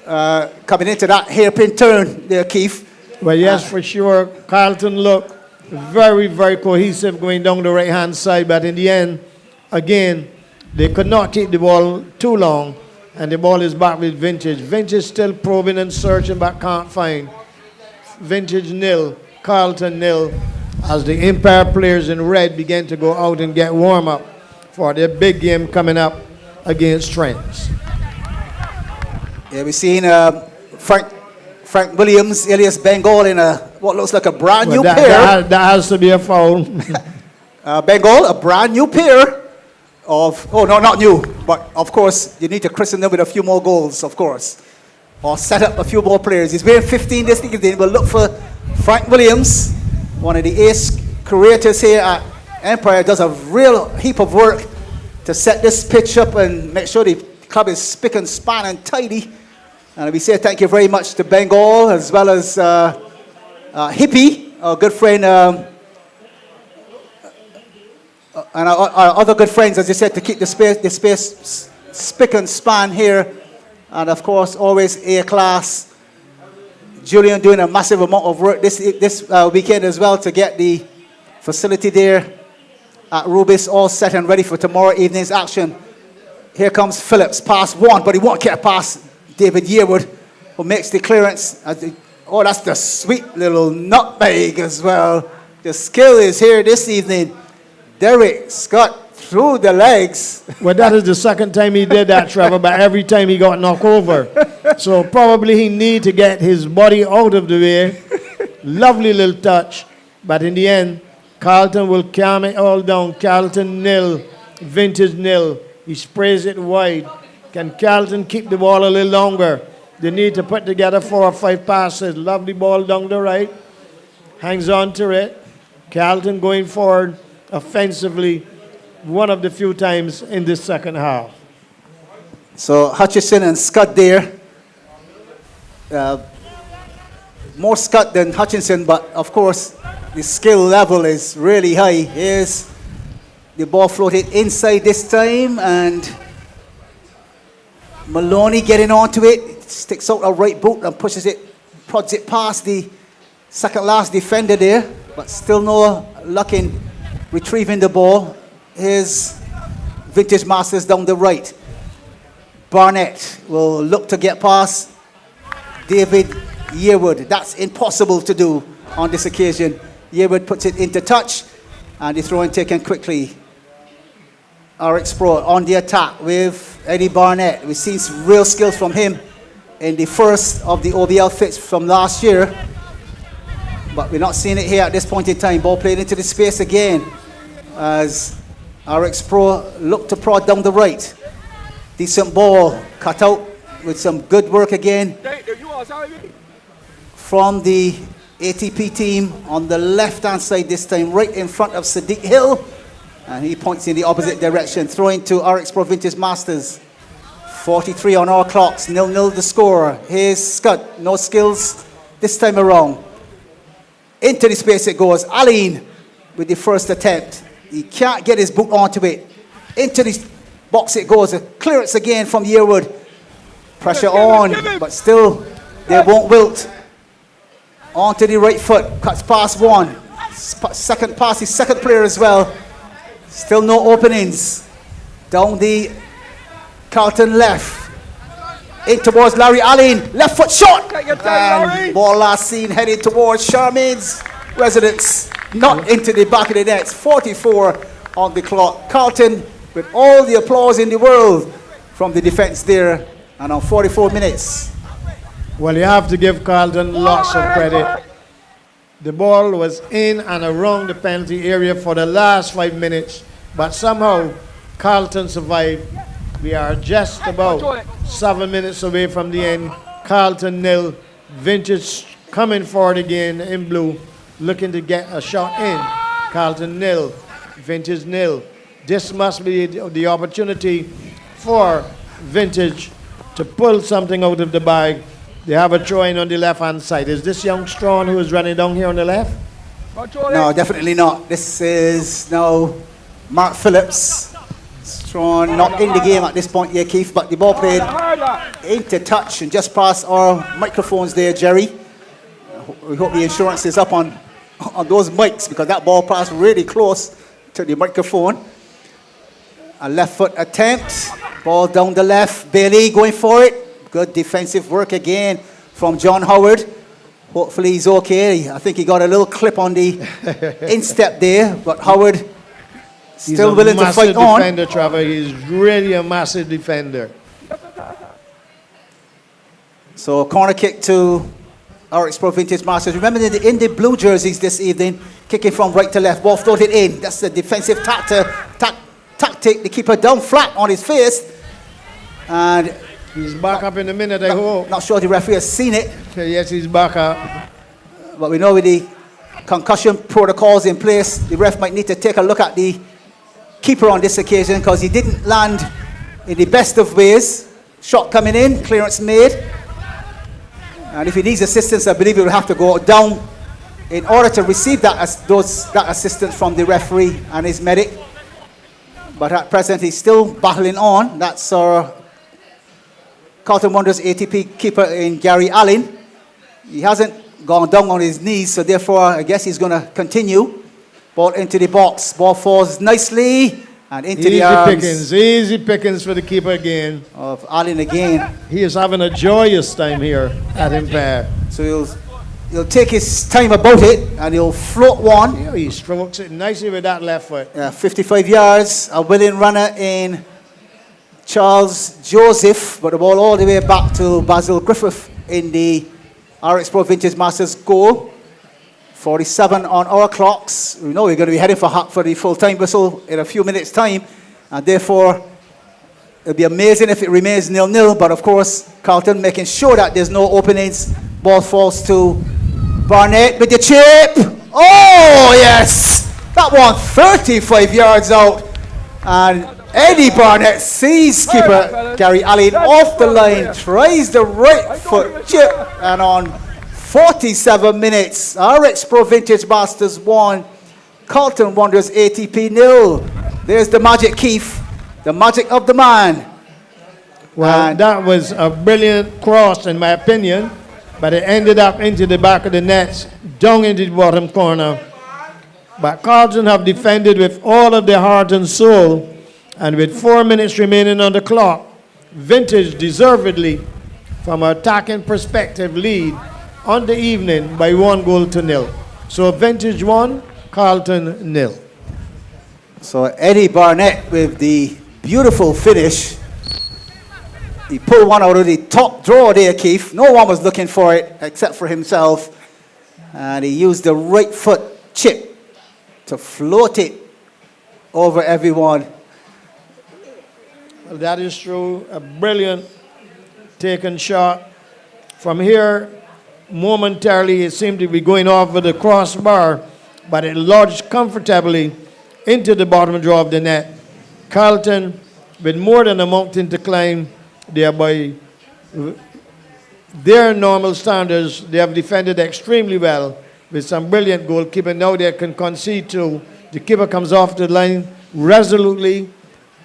coming into that hairpin turn there, Keith. Well, yes, for sure. Carlton look very, very cohesive going down the right-hand side, but in the end, again, they could not keep the ball too long, and the ball is back with Vintage. Vintage still probing and searching, but can't find. Vintage 0, Carlton 0, as the Empire players in red begin to go out and get warm up for their big game coming up against Trent. Yeah, we've seen Frank Williams, alias Bengal, in what looks like a brand new pair. That has to be a foul. Bengal, a brand new pair of, oh no, not new, but of course you need to christen them with a few more goals, of course, or set up a few more players. He's wearing 15 this evening. We'll look for Frank Williams, one of the ace creators here at Empire. Does a real heap of work to set this pitch up and make sure the club is spick and span and tidy. And we say thank you very much to Bengal, as well as Hippie, our good friend, and our other good friends, as I said, to keep the space spick and span here. And of course, always A-class. Julian doing a massive amount of work this weekend as well to get the facility there at Rubis all set and ready for tomorrow evening's action. Here comes Phillips, pass one, but he won't get past David Yearwood, who makes the clearance. Oh, that's the sweet little nutmeg as well The skill is here this evening. Derek Scott through the legs. Well, that is the second time he did that, Trevor, but every time he got knocked over. So probably he need to get his body out of the way. Lovely little touch. But in the end, Carlton will calm it all down. Carlton nil, Vintage nil. He sprays it wide. Can Carlton keep the ball a little longer? They need to put together 4 or 5 passes. Lovely ball down the right. Hangs on to it. Carlton going forward offensively one of the few times in this second half. So Hutchison and Scott there. More Scott than Hutchinson, but of course the skill level is really high. Here's the ball floated inside this time, and Maloney getting onto it. Sticks out a right boot and pushes it, prods it past the second last defender there, but still no luck in retrieving the ball. Here's Vintage Masters down the right. Barnett will look to get past David Yearwood. That's impossible to do on this occasion. Yearwood puts it into touch, and the throw-in taken quickly. RxPro on the attack with Eddie Barnett. We've seen some real skills from him in the first of the OBL-FITs from last year, but we're not seeing it here at this point in time. Ball played into the space again as RxPro look to prod down the right. Decent ball cut out with some good work again from the ATP team on the left-hand side this time, right in front of Sadiq Hill, and he points in the opposite direction, throwing to RxPro Vintage Masters. 43 on our clocks, 0-0 the score. Here's Scott, no skills this time around. Into the space it goes. Aline with the first attempt. He can't get his boot onto it. Into the box it goes. A clearance again from Yearwood. Pressure on, but still they won't wilt. Onto the right foot, cuts past one. Second pass, his second player as well. Still no openings. Down the Carlton left. In towards Larry Allen. Left foot shot. And ball last seen headed towards Charmaine's residence. Not into the back of the net. 44 on the clock. Carlton with all the applause in the world from the defense there. And on 44 minutes. Well, you have to give Carlton lots of credit. The ball was in and around the penalty area for the last 5 minutes, but somehow Carlton survived. We are just about 7 minutes away from the end. Carlton nil. Vintage coming forward again in blue, looking to get a shot in. Carlton nil. Vintage nil. This must be the opportunity for Vintage to pull something out of the bag. They have a throw in on the left-hand side. Is this young Strawn who is running down here on the left? No, definitely not. This is now Mark Phillips. Strawn not in the game at this point here, Keith, but the ball played into touch and just past our microphones there, Jerry. We hope the insurance is up on those mics because that ball passed really close to the microphone. A left foot attempt. Ball down the left. Bailey going for it. Good defensive work again from John Howard. Hopefully he's okay. I think he got a little clip on the instep there, but Howard still willing to fight on. Defender, Trevor. He's really a massive defender. So a corner kick to RxPro Vintage Masters. Remember in the blue jerseys this evening, kicking from right to left, ball floated in. That's the defensive tactic. The keeper down flat on his face, and he's back up in a minute, I hope. Not sure the referee has seen it. Yes, he's back up. But we know with the concussion protocols in place, the ref might need to take a look at the keeper on this occasion because he didn't land in the best of ways. Shot coming in, clearance made. And if he needs assistance, I believe he will have to go down in order to receive that assistance from the referee and his medic. But at present, he's still battling on. That's our Carlton-Wanderers ATP keeper in Gary Allen. He hasn't gone down on his knees, so therefore I guess he's going to continue. Ball into the box. Ball falls nicely and into the arms. Easy pickings for the keeper again. Of Allen again. He is having a joyous time here at Impact. So he'll He'll take his time about it and he'll float one. Yeah, he strokes it nicely with that left foot. 55 yards, a willing runner in Charles Joseph, but the ball all the way back to Basil Griffith in the RxPro Vintage Masters goal. 47 on our clocks. We know we're going to be heading for the full-time whistle in a few minutes' time, and therefore it'll be amazing if it remains 0-0, but of course Carlton making sure that there's no openings. Ball falls to Barnett with the chip. Oh yes, that one 35 yards out, and Eddie Barnett sees keeper Gary Allen off the line, tries the right foot chip, and on 47 minutes, RxPro Vintage Masters 1, Carlton-Wanderers ATP 0. There's the magic, Keith, the magic of the man. Well, that was a brilliant cross in my opinion, but it ended up into the back of the nets, down into the bottom corner. But Carlton have defended with all of their heart and soul, and with 4 minutes remaining on the clock, Vintage deservedly, from an attacking perspective, lead on the evening by 1-0. So Vintage 1, Carlton 0. So Eddie Barnett with the beautiful finish. He pulled one out of the top drawer there, Keith. No one was looking for it except for himself. And he used the right foot chip to float it over everyone. Well, that is true. A brilliant taken shot. From here, momentarily, it seemed to be going off with the crossbar, but it lodged comfortably into the bottom drawer of the net. Carlton, with more than a mountain to climb, thereby their normal standards, they have defended extremely well with some brilliant goalkeeping. Now they can concede to. The keeper comes off the line resolutely,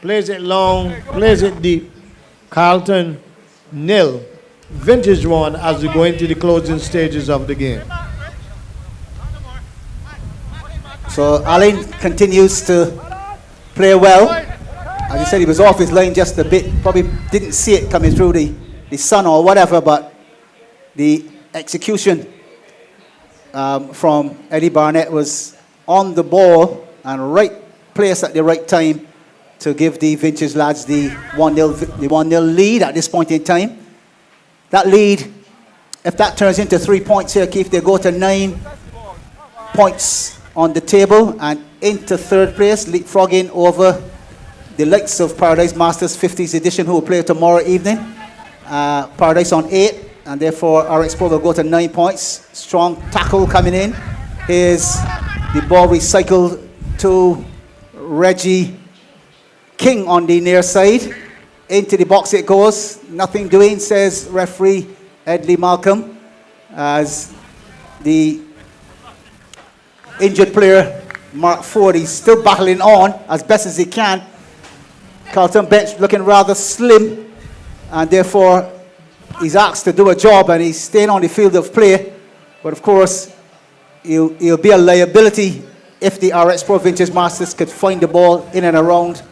plays it long, plays it deep. Carlton 0. Vintage 1 as we go into the closing stages of the game. So Allen continues to play well. As you said, he was off his line just a bit. Probably didn't see it coming through the sun or whatever, but the execution from Eddie Barnett was on the ball and right place at the right time to give the Vintage lads the 1-0 lead at this point in time. That lead, if that turns into 3 points here, Keith, they go to 9 points on the table and into third place, leapfrogging over the likes of Paradise Masters 50th edition, who will play tomorrow evening. Paradise on 8, and therefore RxPro will go to 9 points. Strong tackle coming in. Here's the ball recycled to Reggie King on the near side. Into the box it goes. Nothing doing, says referee Edley Malcolm, as the injured player Mark Ford, he's still battling on as best as he can. Carlton bench looking rather slim, and therefore he's asked to do a job and he's staying on the field of play. But of course, he'll be a liability if the RxPro Vintage Masters could find the ball in and around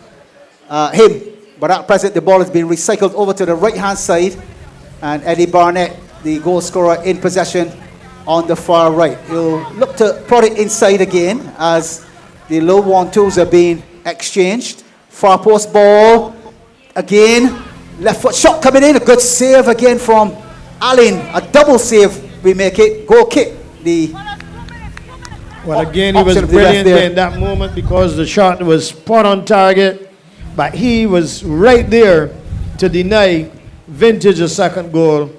him. But at present, the ball has been recycled over to the right-hand side, and Eddie Barnett, the goal scorer, in possession on the far right. He'll look to prod it inside again as the low 1-2s are being exchanged. Far post ball again. Left foot shot coming in. A good save again from Allen. A double save, we make it. Goal kick. Well, again, he was brilliant in that moment because the shot was spot on target. But he was right there to deny Vintage a second goal.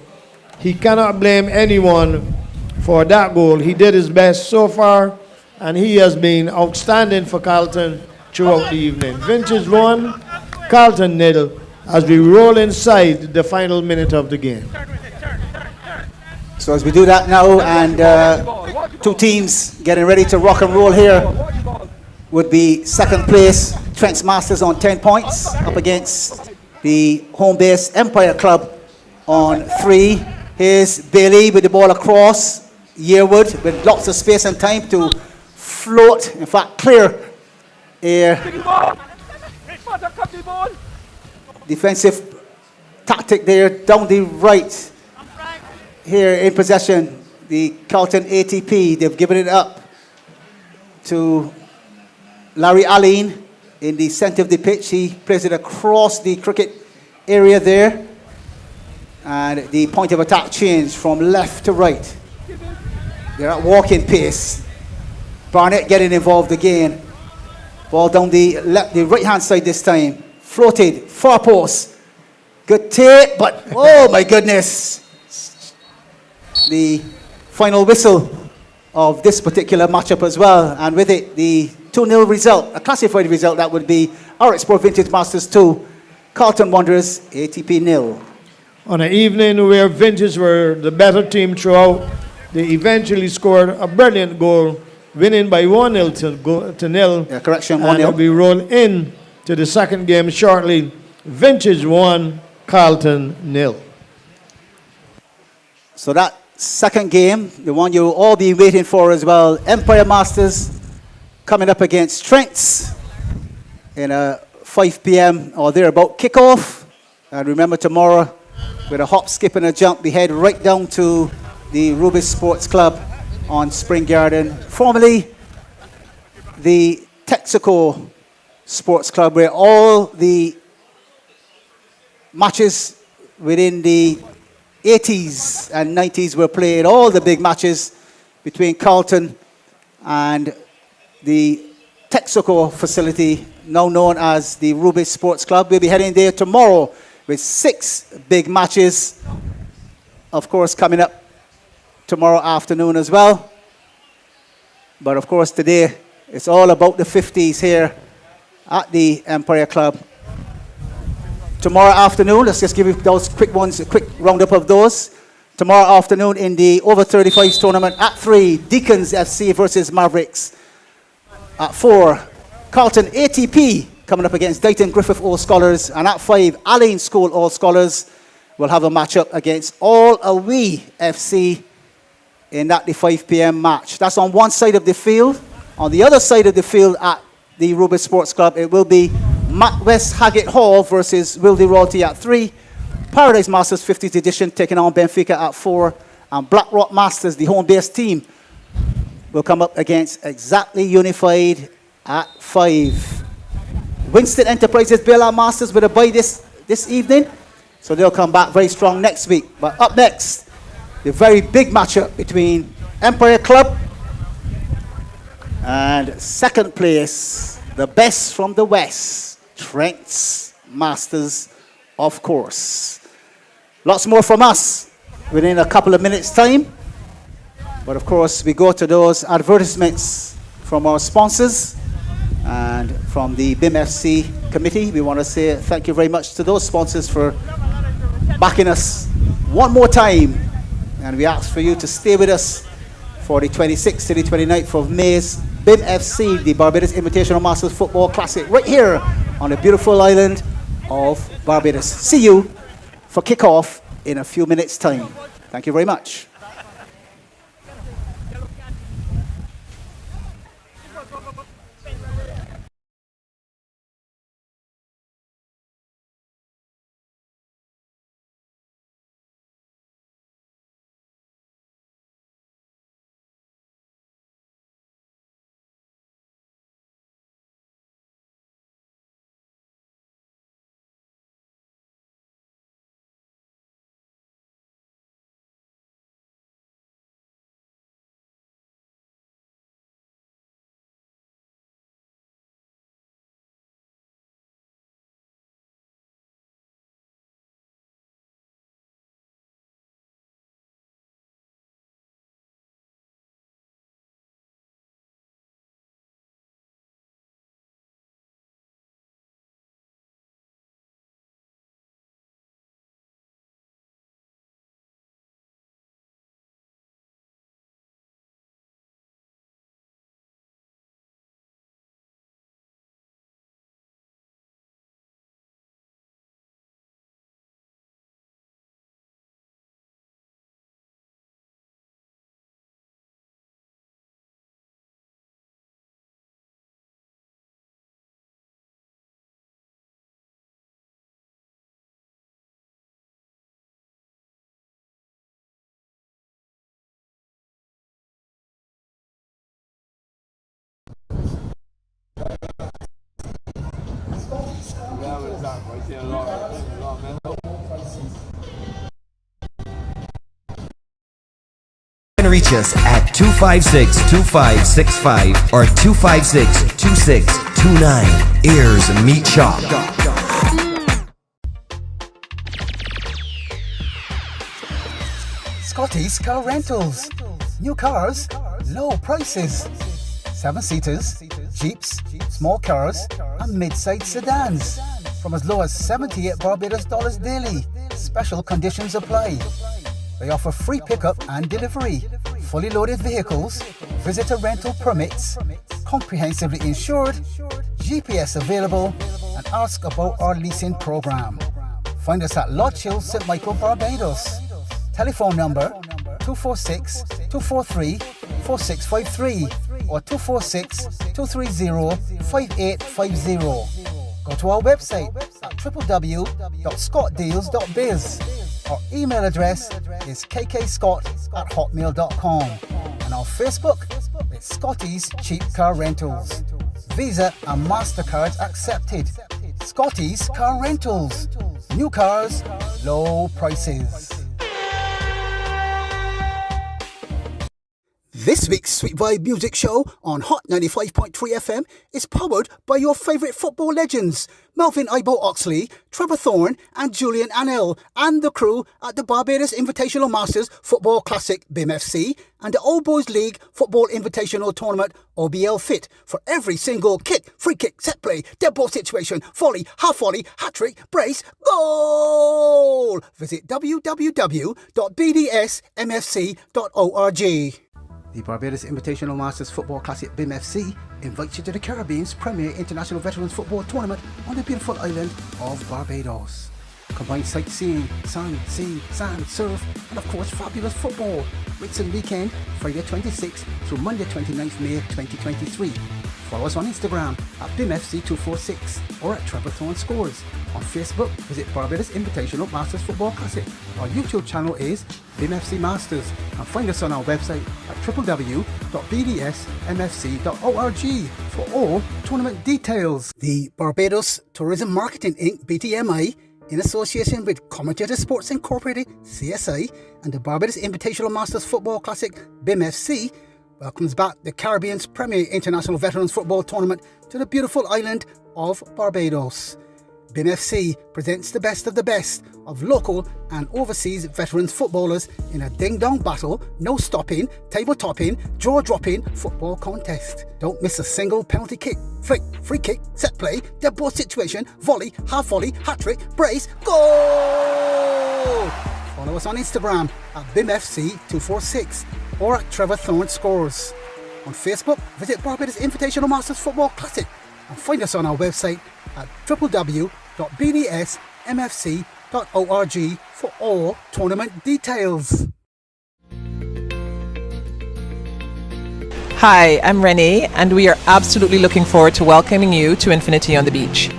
He cannot blame anyone for that goal. He did his best so far, and he has been outstanding for Carlton throughout the evening. Vintage 1, Carlton 0, as we roll inside the final minute of the game. So as we do that now, and two teams getting ready to rock and roll here, would be second place Trent Masters on 10 points up against the home base Empire Club on 3. Here's Bailey with the ball across. Yearwood with lots of space and time to float, in fact clear a defensive tactic there down the right. Here in possession the Carlton ATP. They've given it up to Larry Allen in the centre of the pitch. He plays it across the cricket area there. And the point of attack changed from left to right. They're at walking pace. Barnett getting involved again. Ball down the right-hand side this time. Floated, far post. Good take, but oh my goodness. The final whistle of this particular matchup as well. And with it, the 2-0 result, a classified result, that would be RxPro Vintage Masters 2, Carlton-Wanderers ATP 0. On an evening where Vintage were the better team throughout, they eventually scored a brilliant goal, winning by 1-0 to 0. Yeah, correction, and 1-0. we roll in to the second game shortly. Vintage 1, Carlton 0. So that second game, the one you'll all be waiting for as well, Empire Masters coming up against Trent in a 5 p.m. or thereabout kickoff. And remember, tomorrow, with a hop, skip, and a jump, we head right down to the Rubis Sports Club on Spring Garden, formerly the Texaco Sports Club, where all the matches within the 80s and 90s were played, all the big matches between Carlton and the Texaco facility, now known as the Rubis Sports Club. We'll be heading there tomorrow with 6 big matches, of course, coming up tomorrow afternoon as well. But of course, today, it's all about the 50s here at the Empire Club. Tomorrow afternoon, let's just give you those quick ones, a quick roundup of those. Tomorrow afternoon in the over 35s tournament at 3, Deacons FC versus Mavericks. At 4, Carlton ATP coming up against Dighton Griffith All Scholars. And at 5, Allen School All Scholars will have a matchup against All Away FC in that the 5 p.m. match. That's on one side of the field. On the other side of the field at the Rubis Sports Club, it will be West Haggett Hall versus Wildy Royalty at 3. Paradise Masters 50th edition taking on Benfica at 4. And Blackrock Masters, the home-based team, will come up against Exactly Unified at 5. Winston Enterprises Bailout Masters with a bye this evening, so they'll come back very strong next week. But up next, the very big matchup between Empire Club and second place, the best from the West, Trent's Masters, of course. Lots more from us within a couple of minutes' time. But of course, we go to those advertisements from our sponsors and from the BIMFC committee. We want to say thank you very much to those sponsors for backing us one more time. And we ask for you to stay with us for the 26th to the 29th of May's BIMFC, the Barbados Invitational Masters Football Classic, right here on the beautiful island of Barbados. See you for kickoff in a few minutes' time. Thank you very much. You can reach us at 256-2565 or 256-2629. Ears Meat Shop. Scotty's Car Rentals. New cars, low prices. 7-seaters, Jeeps, small cars, and mid-sized sedans. From as low as 78 Barbados dollars daily. Special conditions apply. They offer free pickup and delivery, fully loaded vehicles, visitor rental permits, comprehensively insured, GPS available, and ask about our leasing program. Find us at Lodge Hill, St. Michael, Barbados. Telephone number 246-243-4653 or 246-230-5850. Go to our website at www.scottdeals.biz. Our email address is kkscott@hotmail.com, and our Facebook is Scotty's Cheap Car Rentals. Visa and MasterCards accepted. Scotty's Car Rentals. New cars, low prices. This week's Sweet Vibe Music Show on Hot 95.3 FM is powered by your favourite football legends, Melvin Ibo Oxley, Trevor Thorne and Julian Annell, and the crew at the Barbados Invitational Masters Football Classic BIMFC and the Old Boys League Football Invitational Tournament OBL-FIT for every single kick, free kick, set play, dead ball situation, volley, half volley, hat-trick, brace, goal! Visit www.bdsmfc.org. The Barbados Invitational Masters Football Classic BIMFC invites you to the Caribbean's premier international veterans football tournament on the beautiful island of Barbados. Combined sightseeing, sun, sea, sand, surf, and of course fabulous football. Rates and weekend, Friday 26th through Monday 29th May 2023. Follow us on Instagram at BIMFC246 or at Trevor Thorne Scores. On Facebook, visit Barbados Invitational Masters Football Classic. Our YouTube channel is BIMFC Masters, and find us on our website at www.bdsmfc.org for all tournament details. The Barbados Tourism Marketing Inc. BTMI, in association with Commentator Sports Incorporated CSI and the Barbados Invitational Masters Football Classic BIMFC, welcomes back the Caribbean's premier international veterans football tournament to the beautiful island of Barbados. BIMFC presents the best of local and overseas veterans footballers in a ding-dong battle, no stopping, table topping, jaw dropping football contest. Don't miss a single penalty kick, flick, free kick, set play, dead ball situation, volley, half volley, hat-trick, brace, goal! Follow us on Instagram at BIMFC246 or at Trevor Thorne Scores. On Facebook, visit Barbados Invitational Masters Football Classic and find us on our website at www.bdsmfc.org for all tournament details. Hi, I'm Renee, and we are absolutely looking forward to welcoming you to Infinity on the Beach.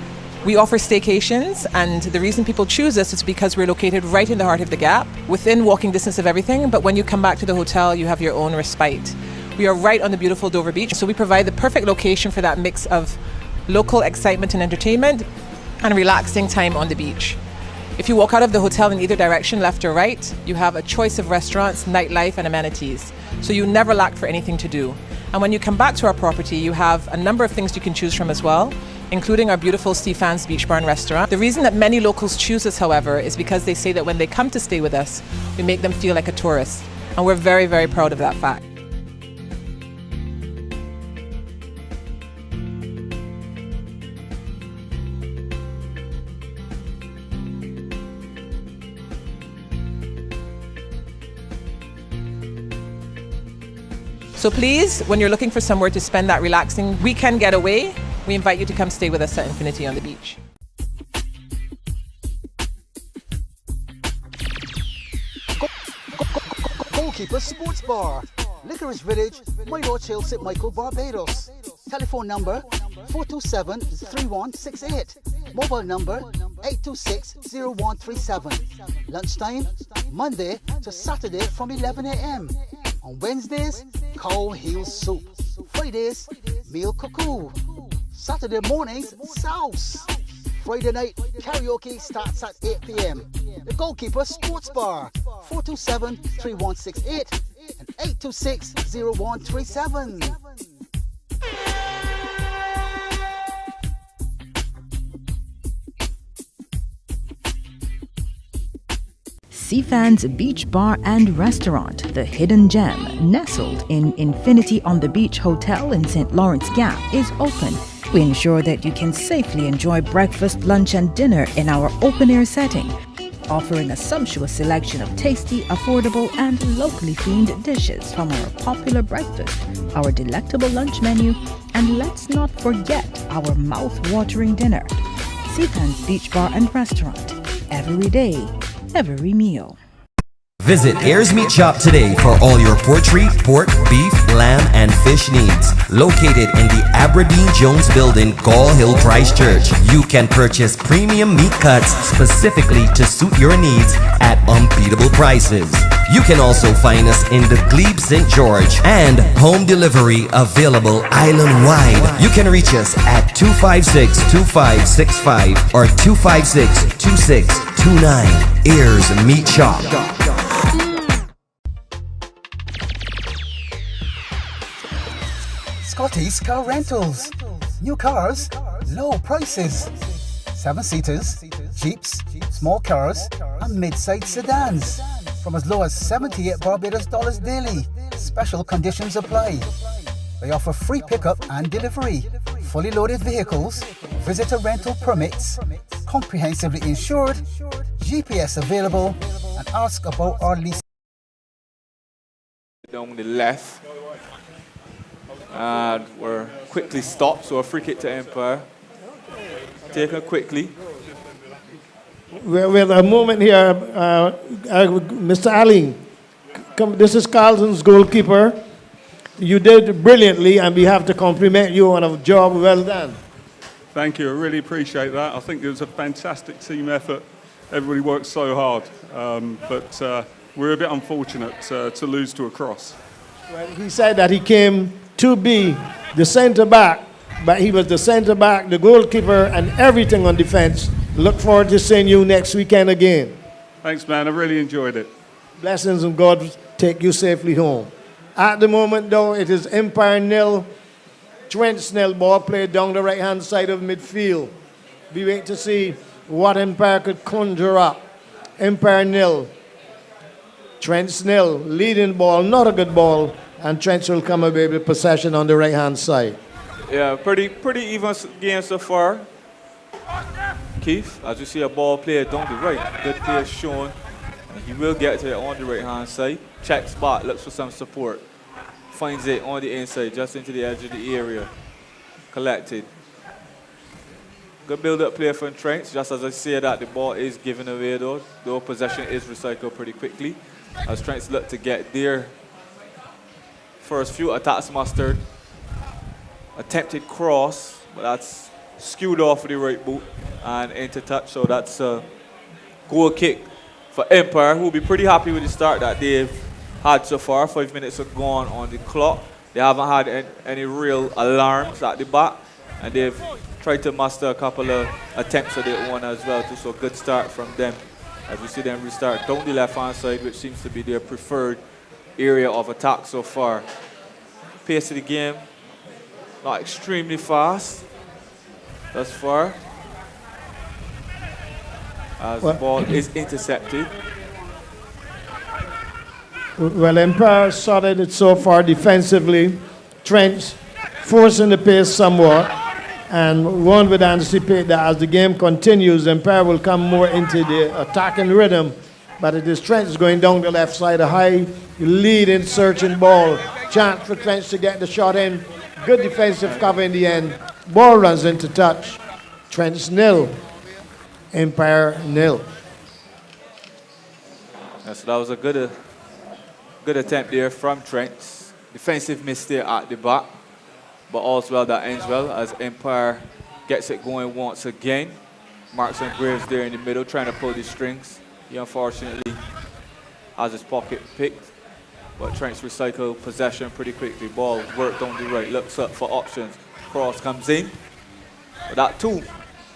We offer staycations, and the reason people choose us is because we're located right in the heart of the Gap, within walking distance of everything, but when you come back to the hotel, you have your own respite. We are right on the beautiful Dover Beach, so we provide the perfect location for that mix of local excitement and entertainment and relaxing time on the beach. If you walk out of the hotel in either direction, left or right, you have a choice of restaurants, nightlife and amenities. So you never lack for anything to do. And when you come back to our property, you have a number of things you can choose from as well, including our beautiful Stefan's Beach Bar and Restaurant. The reason that many locals choose us, however, is because they say that when they come to stay with us, we make them feel like a tourist. And we're very, very proud of that fact. So please, when you're looking for somewhere to spend that relaxing weekend getaway, we invite you to come stay with us at Infinity on the Beach. Goalkeeper Sports Bar, Licorice Village, My Lodge Hill, St. Michael, Barbados. Telephone number 427-3168. Mobile number 826-0137. Lunchtime, Monday to Saturday from 11 a.m. On Wednesdays, cow heel soup. Fridays, meal cuckoo. Saturday mornings, sauce. Friday night karaoke starts at 8 p.m. The Goalkeeper Sports Bar, 427-3168 and 826-0137. Seafans Beach Bar and Restaurant, the hidden gem, nestled in Infinity on the Beach Hotel in St. Lawrence Gap, is open. We ensure that you can safely enjoy breakfast, lunch and dinner in our open-air setting, offering a sumptuous selection of tasty, affordable and locally themed dishes from our popular breakfast, our delectable lunch menu, and let's not forget our mouth-watering dinner. Seafans Beach Bar and Restaurant, every day, every meal. Visit Ayers Meat Shop today for all your poultry, pork, beef, lamb, and fish needs. Located in the Aberdeen Jones Building, Gall Hill, Christchurch, you can purchase premium meat cuts specifically to suit your needs at unbeatable prices. You can also find us in the Glebe St. George and home delivery available island-wide. You can reach us at 256-2565 or 256-2629. Ayers Meat Shop. Scotty's Car Rentals. New cars, low prices. 7-seaters, Jeeps, small cars, and mid-sized sedans. From as low as 78 Barbados dollars daily. Special conditions apply. They offer free pickup and delivery. Fully loaded vehicles, visitor rental permits, comprehensively insured, GPS available, and ask about our lease. Down the left. And we're quickly stopped, so a free kick to Empire. Taken quickly. With a moment here, Mr. Alling, this is Carlton's goalkeeper. You did brilliantly, and we have to compliment you on a job well done. Thank you, I really appreciate that. I think it was a fantastic team effort. Everybody worked so hard, but we're a bit unfortunate to lose to a cross. Well, he said that he came to be the centre-back, but he was the centre-back, the goalkeeper, and everything on defence. Look forward to seeing you next weekend again. Thanks, man. I really enjoyed it. Blessings and God take you safely home. At the moment, though, it is Empire 0, Trent 0, ball played down the right-hand side of midfield. We wait to see what Empire could conjure up. Empire 0, Trent 0, leading ball, not a good ball, and Trent will come away with possession on the right-hand side. Yeah, pretty even game so far. Keith, as you see a ball played down the right, good play shown. And he will get to it on the right-hand side. Check spot, looks for some support. Finds it on the inside, just into the edge of the area. Collected. Good build-up play from Trent. Just as I say that, the ball is given away though. The possession is recycled pretty quickly. As Trent's look to get their first few attacks mustered. Attempted cross, but that's skewed off with the right boot and into touch. So that's a goal kick for Empire, who will be pretty happy with the start that they've had so far. 5 minutes are gone on the clock. They haven't had any real alarms at the back, and they've tried to muster a couple of attempts of their own as well too. So a good start from them as we see them restart down the left-hand side, which seems to be their preferred area of attack so far. Pace of the game, not extremely fast thus far. As the ball is intercepted. Well, Empire sorted it so far defensively. Trent forcing the pace somewhat, and one would anticipate that as the game continues, Empire will come more into the attacking rhythm. But it is Trent going down the left side, a high leading, searching ball. Chance for Trent to get the shot in. Good defensive cover in the end. Ball runs into touch. Trent's 0, Empire 0. So that was a good attempt there from Trent. Defensive miss there at the back, but all's well that ends well as Empire gets it going once again. Marks and Graves there in the middle trying to pull the strings. He unfortunately has his pocket picked, but Trent's recycled possession pretty quickly. Ball worked on the right, looks up for options. Cross comes in, but that too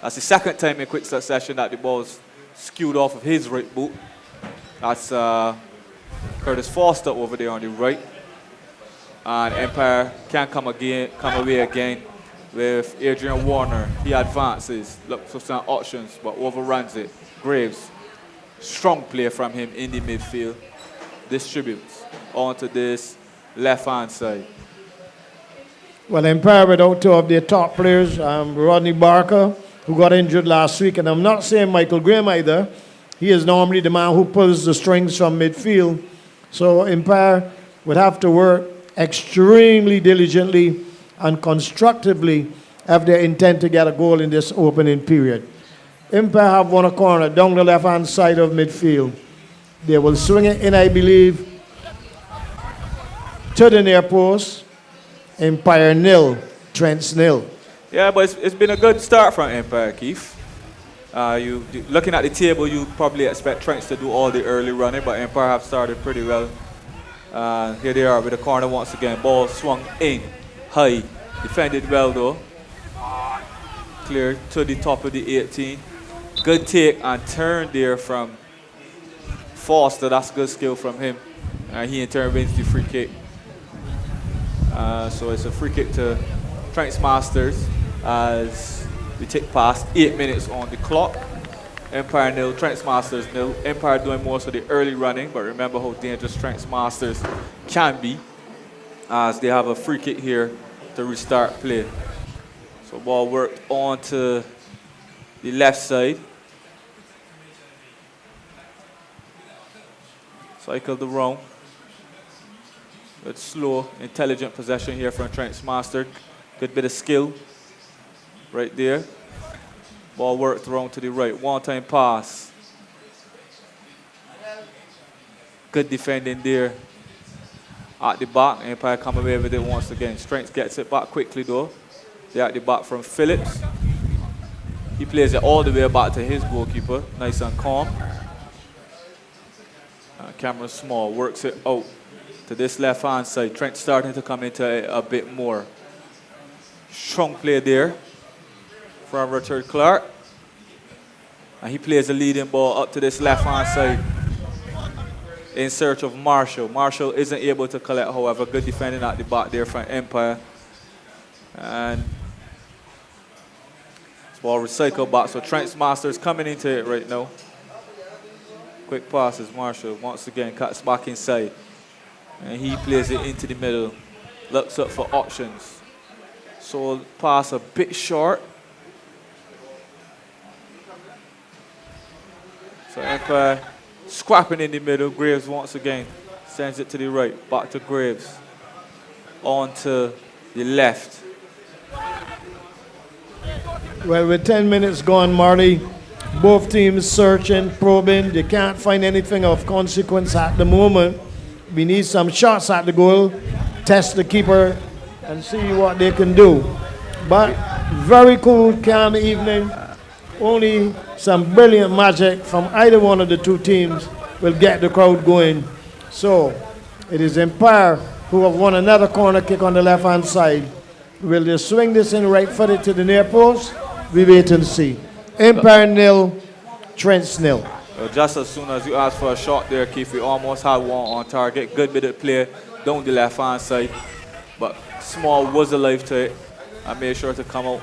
That's the second time in quick succession that the ball's skewed off of his right boot. That's Curtis Foster over there on the right. And Empire can come away again with Adrian Warner. He advances, looks for some options, but overruns it. Graves, strong play from him in the midfield. Distributes onto this left-hand side. Well, Empire without two of their top players, Rodney Barker, who got injured last week, and I'm not saying Michael Graham either. He is normally the man who pulls the strings from midfield. So Empire would have to work extremely diligently and constructively if they intend to get a goal in this opening period. Empire have won a corner down the left-hand side of midfield. They will swing it in, I believe, to the near post. Empire 0, Trent 0. Yeah, but it's been a good start from Empire, Keith. Looking at the table, you probably expect Trent to do all the early running, but Empire have started pretty well. Here they are with the corner once again. Ball swung in, high. Defended well though. Clear to the top of the 18. Good take and turn there from Foster. That's good skill from him. And he in turn wins the free kick. So it's a free kick to Trent Masters as we take past 8 minutes on the clock. Empire 0, Trent Masters 0. Empire doing most of the early running, but remember how dangerous Trent Masters can be as they have a free kick here to restart play. So ball worked onto the left side. Cycled around. With slow, intelligent possession here from Trent Masters. Good bit of skill right there. Ball worked around to the right. One-time pass. Good defending there at the back. Empire come away with it once again. Trent gets it back quickly though. They're at the back from Phillips. He plays it all the way back to his goalkeeper. Nice and calm. Camera small. Works it out to this left-hand side. Trent starting to come into it a bit more. Strong play there from Richard Clark. And he plays the leading ball up to this left-hand side in search of Marshall. Marshall isn't able to collect, however. Good defending at the back there from Empire. And this ball recycled back. So Trent Masters coming into it right now. Quick passes, Marshall once again cuts back inside. And he plays it into the middle. Looks up for options. So pass a bit short. So Empire scrapping in the middle. Graves once again sends it to the right. Back to Graves. On to the left. Well, with 10 minutes gone, Marty, both teams searching, probing. They can't find anything of consequence at the moment. We need some shots at the goal, test the keeper, and see what they can do. But very cool, calm evening. Only some brilliant magic from either one of the two teams will get the crowd going. So it is Empire who have won another corner kick on the left-hand side. Will they swing this in right-footed to the near post? We wait and see. Empire 0, Trent 0. Just as soon as you asked for a shot there, Keith, we almost had one on target. Good bit of play down the left-hand side. But Small was alive to it and made sure to come out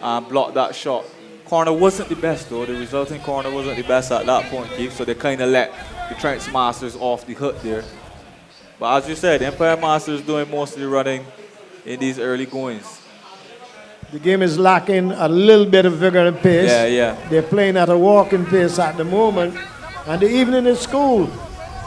and block that shot. Corner wasn't the best, though. The resulting corner wasn't the best at that point, Keith. So they kind of let the Trent Masters off the hook there. But as you said, Empire Masters doing most of the running in these early goings. The game is lacking a little bit of vigor and pace. Yeah. They're playing at a walking pace at the moment, and the evening is cool.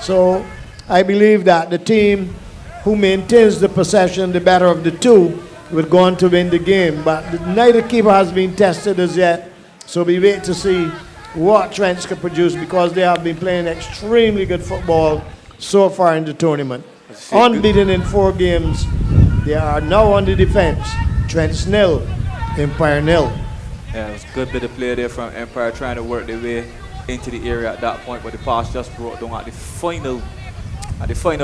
So I believe that the team who maintains the possession, the better of the two, will go on to win the game. But neither keeper has been tested as yet, so we wait to see what Trent can produce because they have been playing extremely good football so far in the tournament. Unbeaten in 4 games. They are now on the defense. Trent 0, Empire 0. Yeah, it was a good bit of play there from Empire trying to work their way into the area at that point, but the pass just broke down at the final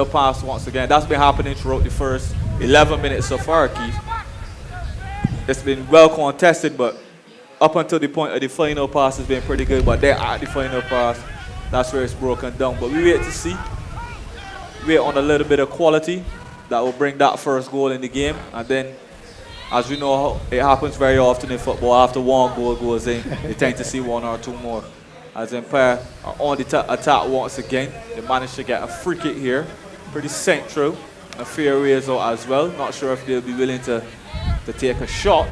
pass once again. That's been happening throughout the first 11 minutes so far, Keith. It's been well contested, but up until the point of the final pass has been pretty good, but then at the final pass, that's where it's broken down. But we wait to see. Wait on a little bit of quality that will bring that first goal in the game. And then, as we know, it happens very often in football. After one goal goes in, they tend to see one or two more. As Empire are on the attack once again. They managed to get a free kick here. Pretty central. A fair result as well. Not sure if they'll be willing to take a shot.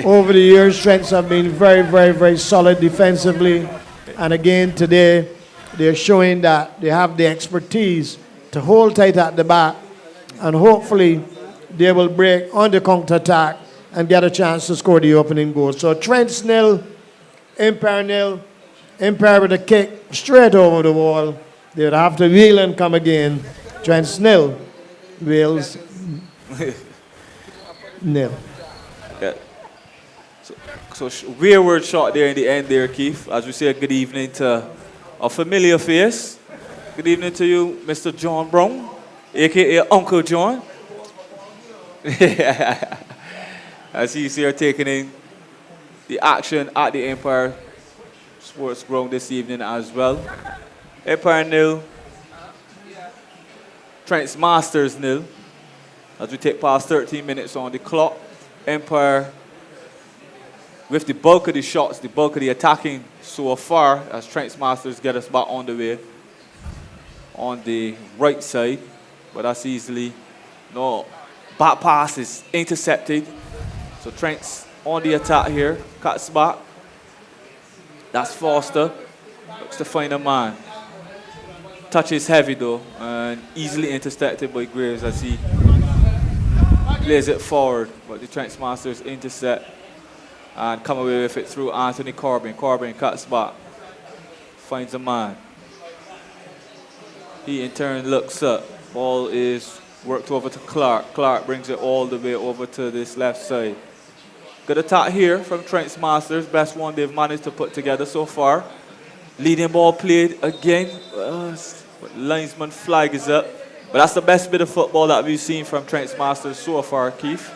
Over the years, Trents have been very, very, very solid defensively. And again, today, they're showing that they have the expertise to hold tight at the back. And hopefully, they will break on the counter-attack and get a chance to score the opening goal. So Trent's 0, Empire 0. Empire with a kick straight over the wall. They would have to wheel and come again. Trent's 0, Wales 0. Yeah. So wayward shot there in the end there, Keith. As we say, good evening to a familiar face. Good evening to you, Mr. John Brown, a.k.a. Uncle John. As he's here taking in the action at the Empire Sports Ground this evening as well. Empire 0, Trent's Masters 0. As we take past 13 minutes on the clock, Empire with the bulk of the shots, the bulk of the attacking so far, as Trent's Masters get us back on the way on the right side. But that's easily, no, back pass is intercepted. So Trent's on the attack here, cuts back. That's Foster, looks to find a man. Touch is heavy though, and easily intercepted by Graves as he plays it forward. But the Trent's Masters intercept and come away with it through Anthony Corbin. Corbin cuts back, finds a man. He in turn looks up. Ball is worked over to Clark. Clark brings it all the way over to this left side. Good attack here from Trent's Masters. Best one they've managed to put together so far. Leading ball played again. Linesman flag is up. But that's the best bit of football that we've seen from Trent's Masters so far, Keith.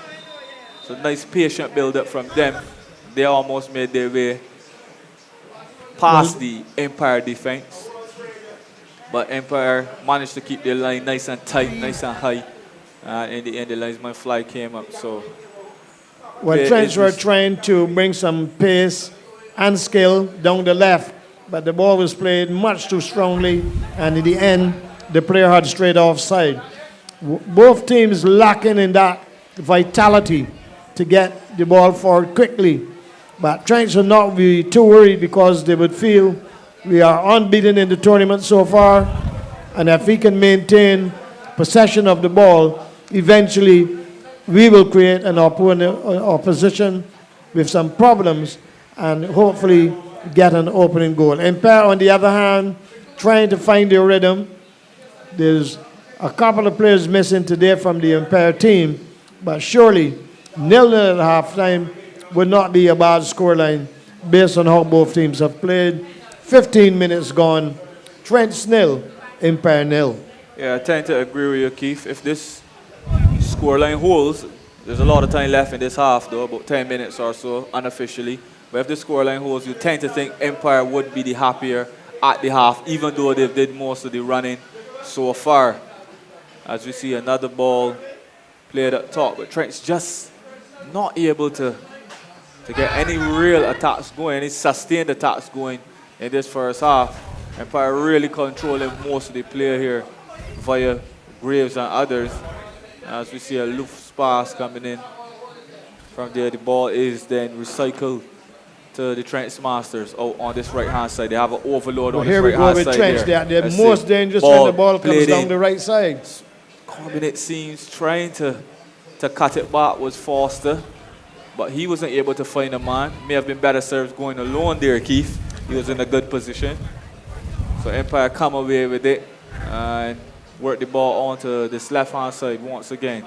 So nice patient build-up from them. They almost made their way past the Empire defense. But Empire managed to keep their line nice and tight, nice and high. In the end, the linesman flag came up. So, well, Trents were trying to bring some pace and skill down the left, but the ball was played much too strongly, and in the end, the player had straight offside. Both teams lacking in that vitality to get the ball forward quickly. But Trent should not be too worried because they would feel we are unbeaten in the tournament so far, and if we can maintain possession of the ball, eventually we will create an opposition with some problems and hopefully get an opening goal. Empire, on the other hand, trying to find their rhythm. There's a couple of players missing today from the Empire team, but surely 0-0 at halftime would not be a bad scoreline based on how both teams have played. 15 minutes gone. Trent's 0, Empire 0. Yeah, I tend to agree with you, Keith. If this scoreline holds, there's a lot of time left in this half, though, about 10 minutes or so, unofficially. But if the scoreline holds, you tend to think Empire would be the happier at the half, even though they did most of the running so far. As we see another ball played up top, but Trent's just not able to get any real attacks going, any sustained attacks going in this first half. Empire really controlling most of the play here via Graves and others. As we see a loose pass coming in from there, the ball is then recycled to the Trent's Masters out on this right-hand side. They have an overload on this right-hand side. Here we go with Trent. They're most dangerous when the ball comes down the right side. Corbin, it seems, trying to cut it back was Foster, but he wasn't able to find a man. May have been better served going alone there, Keith. He was in a good position. So Empire come away with it and work the ball onto this left-hand side once again.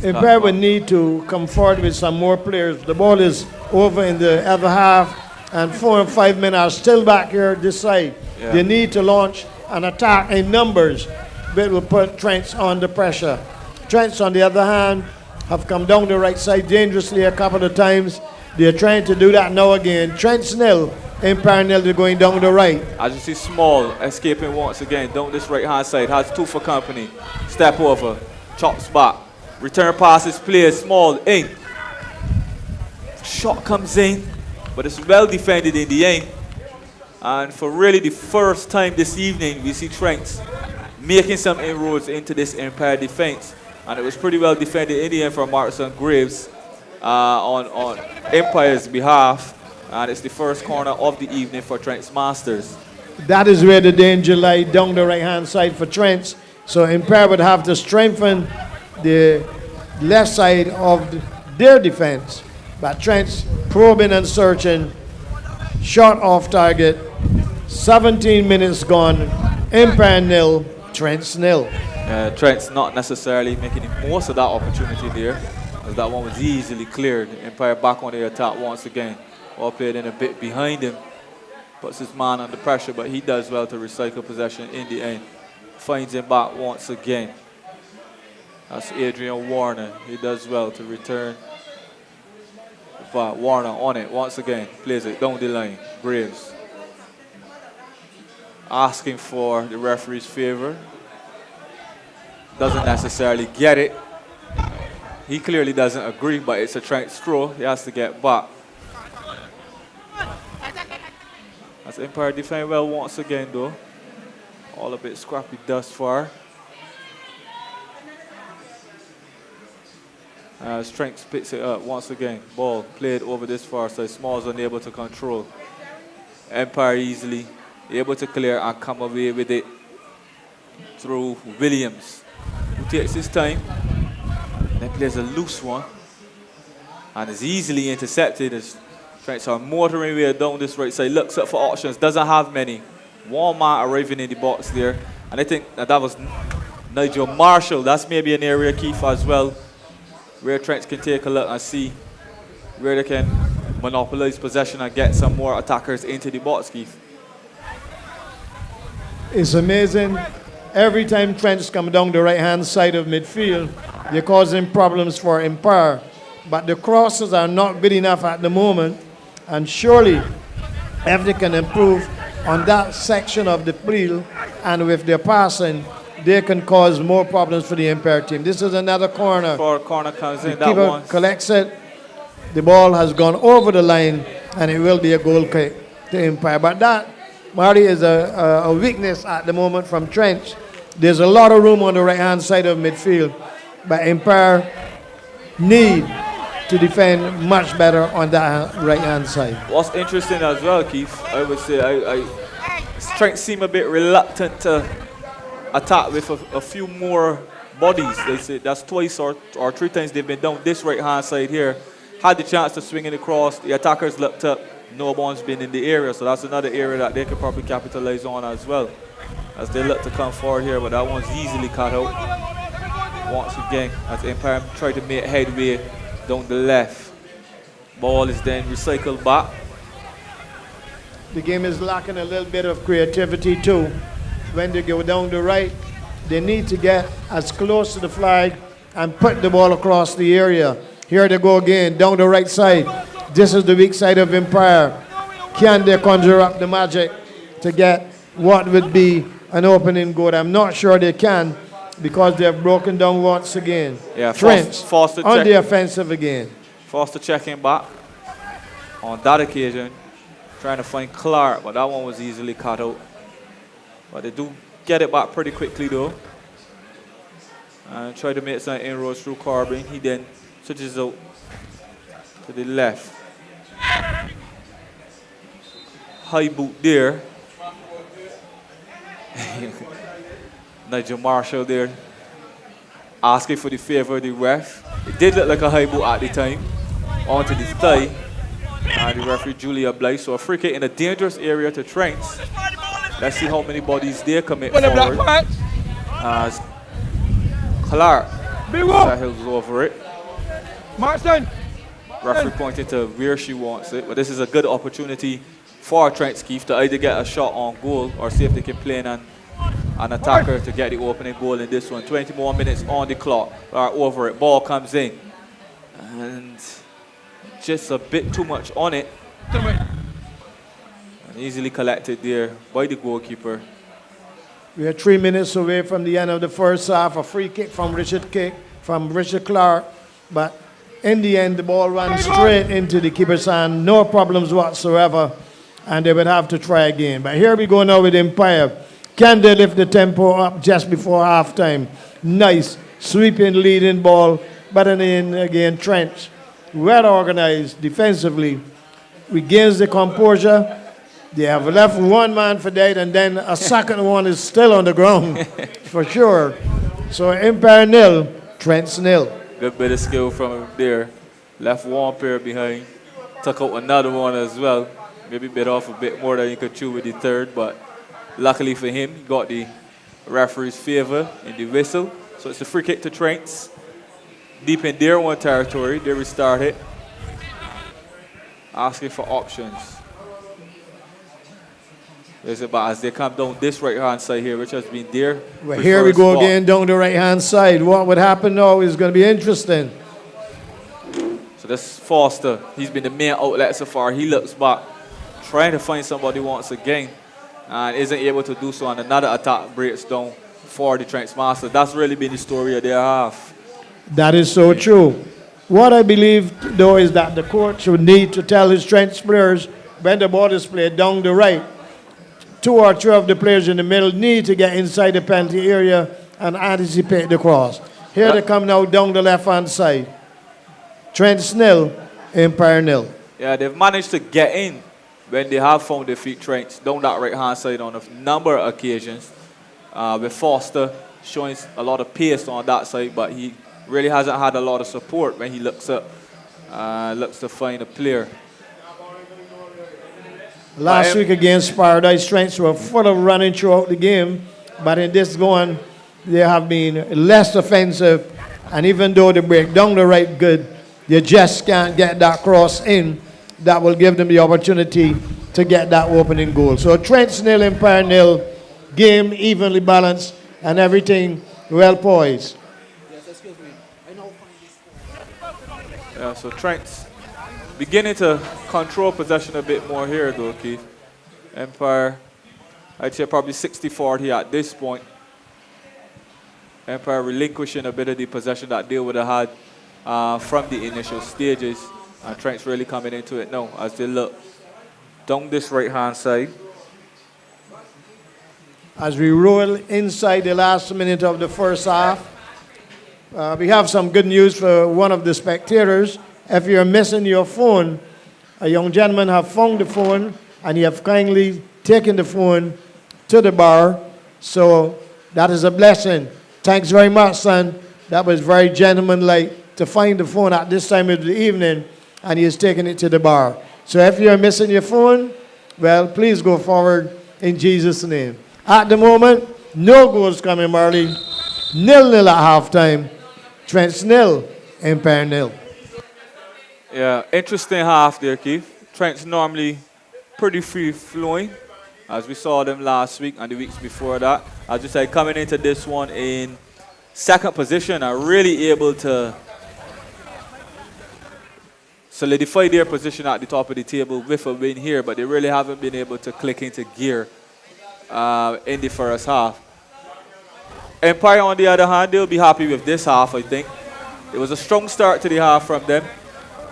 Empire would need to come forward with some more players. The ball is over in the other half, and 4 and 5 men are still back here this side. Yeah. They need to launch an attack in numbers that will put Trent under pressure. Trent, on the other hand, have come down the right side dangerously a couple of times. They're trying to do that now again. Trent's nil, Empire nil, they're going down the right. As you see, Small escaping once again. Down this right-hand side. Has 2 for company. Step over. Chops back. Return passes played. Small in. Shot comes in. But it's well defended in the end. And for really the first time this evening, we see Trent making some inroads into this Empire defense. And it was pretty well defended in the end from Martin Graves on Empire's behalf. And it's the first corner of the evening for Trent's Masters. That is where the danger lies, down the right-hand side for Trent. So Empire would have to strengthen the left side of their defense. But Trent's probing and searching, shot off target, 17 minutes gone, Empire nil, Trent's nil. Trent's not necessarily making the most of that opportunity there, as that one was easily cleared. Empire back on the attack once again. All played in a bit behind him, puts his man under pressure, but he does well to recycle possession in the end. Finds him back once again. That's Adrian Warner. He does well to return. But Warner on it once again, plays it down the line. Graves asking for the referee's favor. Doesn't necessarily get it. He clearly doesn't agree, but it's a Trent throw. He has to get back. As Empire defend well once again though. All a bit scrappy thus far. As Trent picks it up once again. Ball played over this far side. Smalls unable to control. Empire easily able to clear and come away with it through Williams, who takes his time. Then plays a loose one. And is easily intercepted as Trent's are motoring way down this right side. Looks up for options. Doesn't have many. One man arriving in the box there. And I think that was Nigel Marshall. That's maybe an area, Keith, as well, where Trent can take a look and see where they can monopolize possession and get some more attackers into the box, Keith. It's amazing. Every time Trent's come down the right-hand side of midfield, they're causing problems for Empire. But the crosses are not good enough at the moment. And surely, if they can improve on that section of the field and with their passing, they can cause more problems for the Empire team. This is another corner. Corner comes in. The That keeper one collects it. The ball has gone over the line, and it will be a goal kick to Empire. But that, Marty, is a weakness at the moment from Trent. There's a lot of room on the right-hand side of midfield, but Empire need to defend much better on that right-hand side. What's interesting as well, Keith, I would say, Trent seem a bit reluctant to attack with a few more bodies. They say that's twice or 3 times they've been down this right-hand side here. Had the chance to swing it across. The attackers looked up. No one's been in the area, so that's another area that they could probably capitalize on as well, as they look to come forward here, but that one's easily cut out. Once again, as Empire try to make headway down the left. Ball is then recycled back. The game is lacking a little bit of creativity too. When they go down the right, they need to get as close to the flag and put the ball across the area. Here they go again, down the right side. This is the weak side of Empire. Can they conjure up the magic to get what would be an opening goal? I'm not sure they can, because they have broken down once again. Yeah, Trent Foster on the offensive again. Foster checking back on that occasion, trying to find Clark, but that one was easily cut out. But they do get it back pretty quickly though, and try to make some inroads through Corbin. He then switches out to the left. High boot there. Nigel Marshall there asking for the favor of the ref. It did look like a high boot at the time. Onto the thigh. And the referee Julia Blythe. So a free kick in a dangerous area to Trent. Let's see how many bodies they commit forward. As Clark settles over it. Referee pointing to where she wants it. But this is a good opportunity for Trent Keefe to either get a shot on goal or see if they can play in an attacker to get the opening goal in this one. 20 more minutes on the clock, or over it. Ball comes in. And just a bit too much on it. And easily collected there by the goalkeeper. We are 3 minutes away from the end of the first half. A free kick from Richard Clark. But in the end, the ball ran straight into the keeper's hand. No problems whatsoever. And they would have to try again. But here we go now with Empire. Can they lift the tempo up just before halftime? Nice, sweeping, leading ball. But then again, Trent, well organized defensively, regains the composure. They have left one man for dead, and then a second one is still on the ground, for sure. So Empire 0, Trent's 0. Good bit of skill from him there. Left one pair behind. Took out another one as well. Maybe bit off a bit more than he could chew with the third, but luckily for him, he got the referee's favor in the whistle. So it's a free kick to Trent. Deep in their own territory, they restart it. Asking for options. But as they come down this right-hand side here, which has been there. Well, here we go again down the right-hand side. What would happen now is going to be interesting. So this Foster, he's been the main outlet so far. He looks back, trying to find somebody once again, and isn't able to do so. And another attack breaks down for the Trent's Master. That's really been the story of their half. That is so true. What I believe, though, is that the coach would need to tell his Trent's players when the ball is played down the right, 2 or 3 of the players in the middle need to get inside the penalty area and anticipate the cross. Here they come now down the left-hand side. Trent's 0, Empire 0. Yeah, they've managed to get in when they have found their feet Trent down that right-hand side on a number of occasions. With Foster showing a lot of pace on that side, but he really hasn't had a lot of support when he looks up, looks to find a player. Last week against Paradise, Trents were full of running throughout the game, but in this one, they have been less offensive, and even though they break down the right good, you just can't get that cross in that will give them the opportunity to get that opening goal. So Trent's 0, Empire 0, game evenly balanced, and everything well poised. Yeah, so Trent's beginning to control possession a bit more here, though, Keith. Empire, I'd say probably 60-40 at this point. Empire relinquishing a bit of the possession that they would have had from the initial stages. And Trent's really coming into it now as they look down this right-hand side. As we roll inside the last minute of the first half, we have some good news for one of the spectators. If you're missing your phone, a young gentleman have found the phone and he have kindly taken the phone to the bar. So that is a blessing. Thanks very much, son. That was very gentlemanlike to find the phone at this time of the evening, and he has taken it to the bar. So if you're missing your phone, well, please go forward in Jesus' name. At the moment, no goals coming, Marley. 0-0 at halftime. Trent's 0, Empire 0. Yeah, interesting half there, Keith. Trent's normally pretty free-flowing, as we saw them last week and the weeks before that. As you said, coming into this one in second position are really able to solidify their position at the top of the table with a win here, but they really haven't been able to click into gear in the first half. Empire, on the other hand, they'll be happy with this half, I think. It was a strong start to the half from them.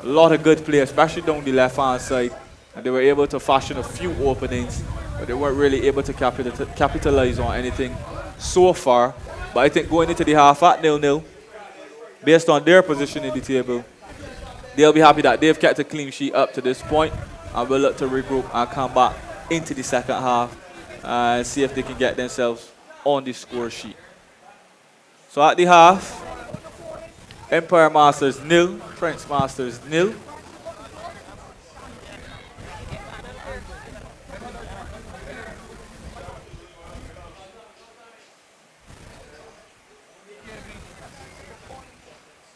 A lot of good play, especially down the left-hand side. And they were able to fashion a few openings, but they weren't really able to capitalize on anything so far. But I think going into the half at 0-0, based on their position in the table, they'll be happy that they've kept a clean sheet up to this point, and will look to regroup and come back into the second half and see if they can get themselves on the score sheet. So at the half, Empire Masters 0, Trent's Masters 0.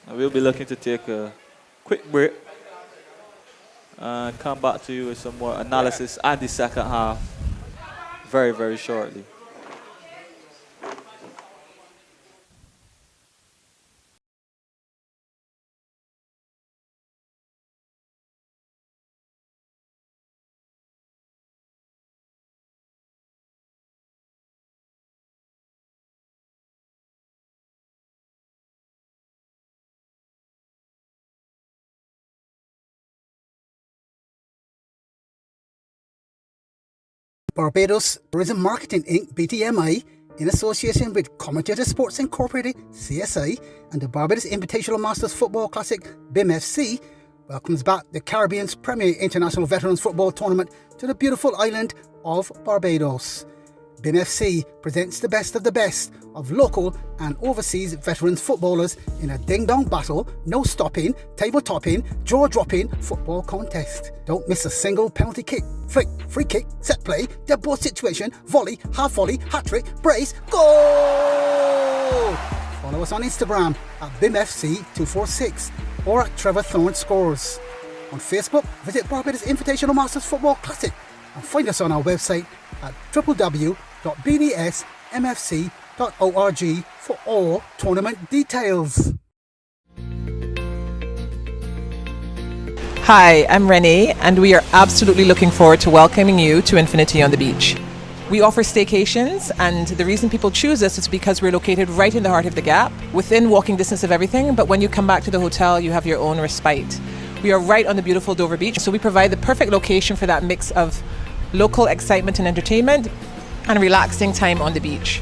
And we'll be looking to take a quick break and come back to you with some more analysis and the second half very, very shortly. Barbados Tourism Marketing Inc. BTMI, in association with Commentator Sports Incorporated CSI and the Barbados Invitational Masters Football Classic BIMFC, welcomes back the Caribbean's premier international veterans football tournament to the beautiful island of Barbados. BIMFC presents the best of local and overseas veterans footballers in a ding-dong battle, no stopping, table topping, jaw dropping football contest. Don't miss a single penalty kick, flick, free kick, set play, dead ball situation, volley, half volley, hat trick, brace, goal! Follow us on Instagram at BIMFC246 or at Trevor Thorne Scores. On Facebook, visit Barbados Invitational Masters Football Classic and find us on our website at www.bdsmfc.org for all tournament details. Hi, I'm Renee, and we are absolutely looking forward to welcoming you to Infinity on the Beach. We offer staycations, and the reason people choose us is because we're located right in the heart of the Gap, within walking distance of everything, but when you come back to the hotel, you have your own respite. We are right on the beautiful Dover Beach, so we provide the perfect location for that mix of local excitement and entertainment and relaxing time on the beach.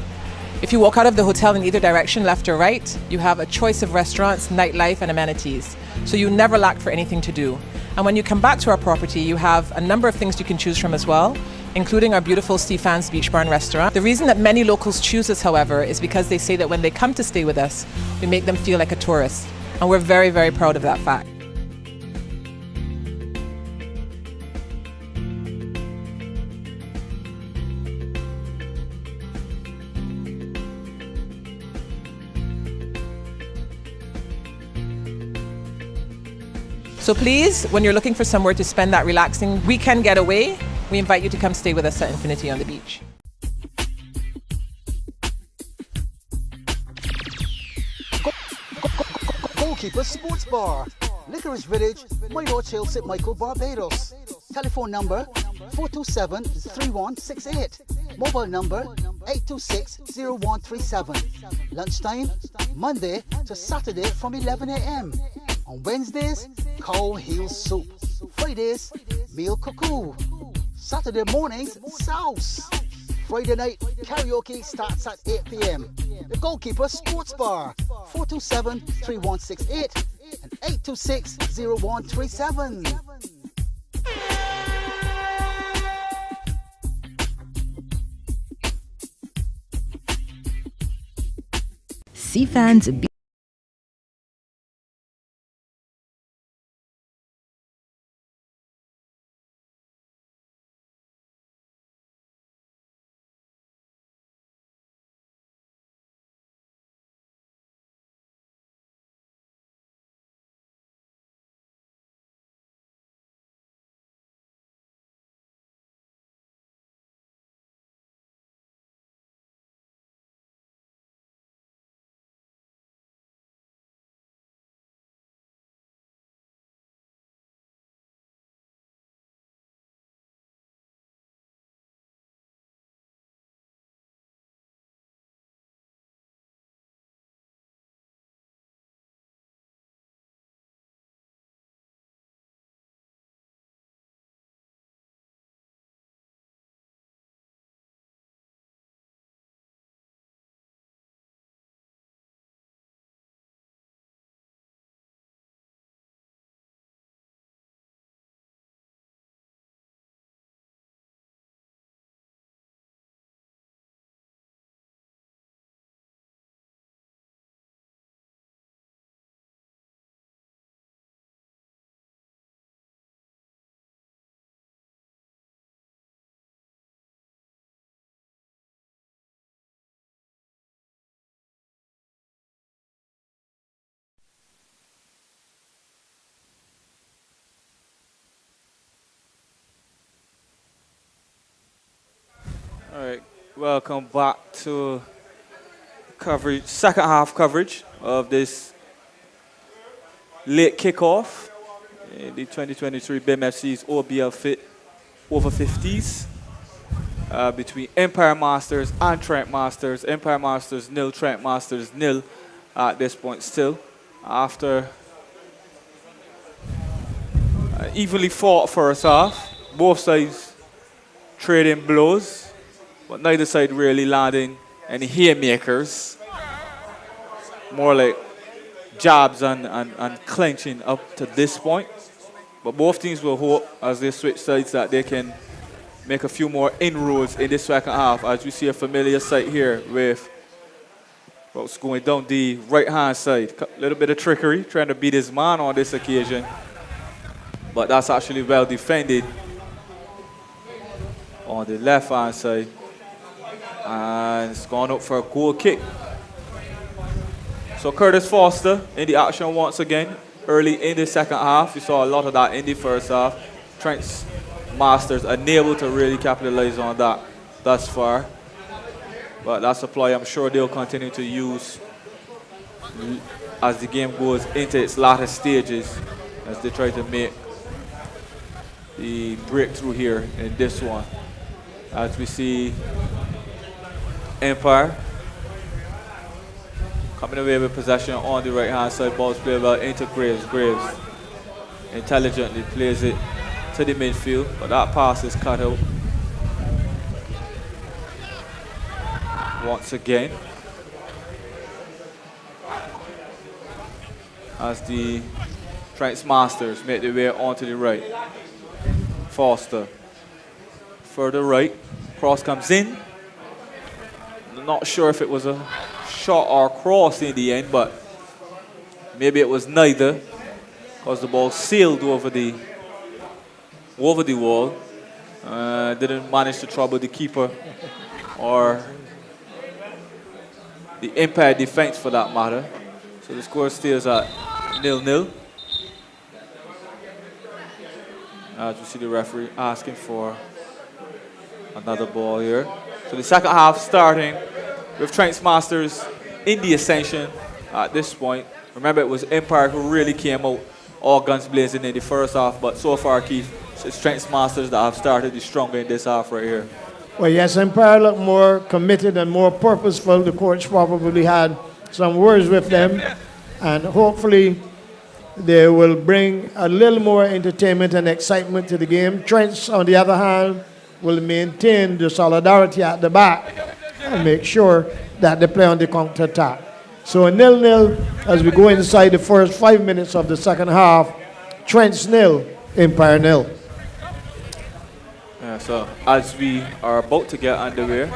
If you walk out of the hotel in either direction, left or right, you have a choice of restaurants, nightlife and amenities. So you never lack for anything to do. And when you come back to our property, you have a number of things you can choose from as well, including our beautiful Stefan's Beach Bar and Restaurant. The reason that many locals choose us, however, is because they say that when they come to stay with us, we make them feel like a tourist. And we're very, very proud of that fact. So please, when you're looking for somewhere to spend that relaxing weekend getaway, we invite you to come stay with us at Infinity on the Beach. Goalkeeper Sports Bar, Licorice Village, Minor Chill, St. Michael, Barbados. Telephone number 427-3168. Mobile number 826-0137. Lunchtime, Monday to Saturday from 11 a.m. On Wednesdays, cow heel soup. Fridays, meal cuckoo. Saturday mornings, sauce. Friday night, karaoke starts at 8 p.m. The Goalkeeper Sports Bar, 427-3168 and 826-0137. CFAN's Welcome back to coverage, second half coverage of this late kickoff in the 2023 BIMFC's OBL-FIT over 50s between Empire Masters and Trent Masters. Empire Masters 0, Trent Masters 0 at this point still. After evenly fought first half, both sides trading blows, but neither side really landing any haymakers. More like jabs and clenching up to this point. But both teams will hope, as they switch sides, that they can make a few more inroads in this second half, as we see a familiar sight here with what's going down the right-hand side. A little bit of trickery, trying to beat his man on this occasion. But that's actually well defended on the left-hand side. And it's gone up for a goal kick. So Curtis Foster in the action once again. Early in the second half, you saw a lot of that in the first half. Trent's Masters unable to really capitalize on that thus far. But that's a ploy I'm sure they'll continue to use as the game goes into its latter stages, as they try to make the breakthrough here in this one. As we see Empire coming away with possession on the right-hand side. Ball's played well into Graves. Graves intelligently plays it to the midfield, but that pass is cut out. Once again, as the Trent's Masters make their way onto the right. Foster, further right, cross comes in. Not sure if it was a shot or cross in the end, but maybe it was neither, because the ball sailed over the wall. Didn't manage to trouble the keeper or the Empire defense for that matter. So the score stays at 0-0. As we see the referee asking for another ball here. So the second half starting with Trent's Masters in the ascension at this point. Remember, it was Empire who really came out all guns blazing in the first half, but so far, Keith, it's Trent's Masters that have started the stronger in this half right here. Well, yes, Empire looked more committed and more purposeful. The coach probably had some words with them, and hopefully they will bring a little more entertainment and excitement to the game. Trent, on the other hand, will maintain the solidarity at the back and make sure that they play on the counter-attack. So 0-0 as we go inside the first 5 minutes of the second half. Trent's 0, Empire 0. Yeah, so as we are about to get underway,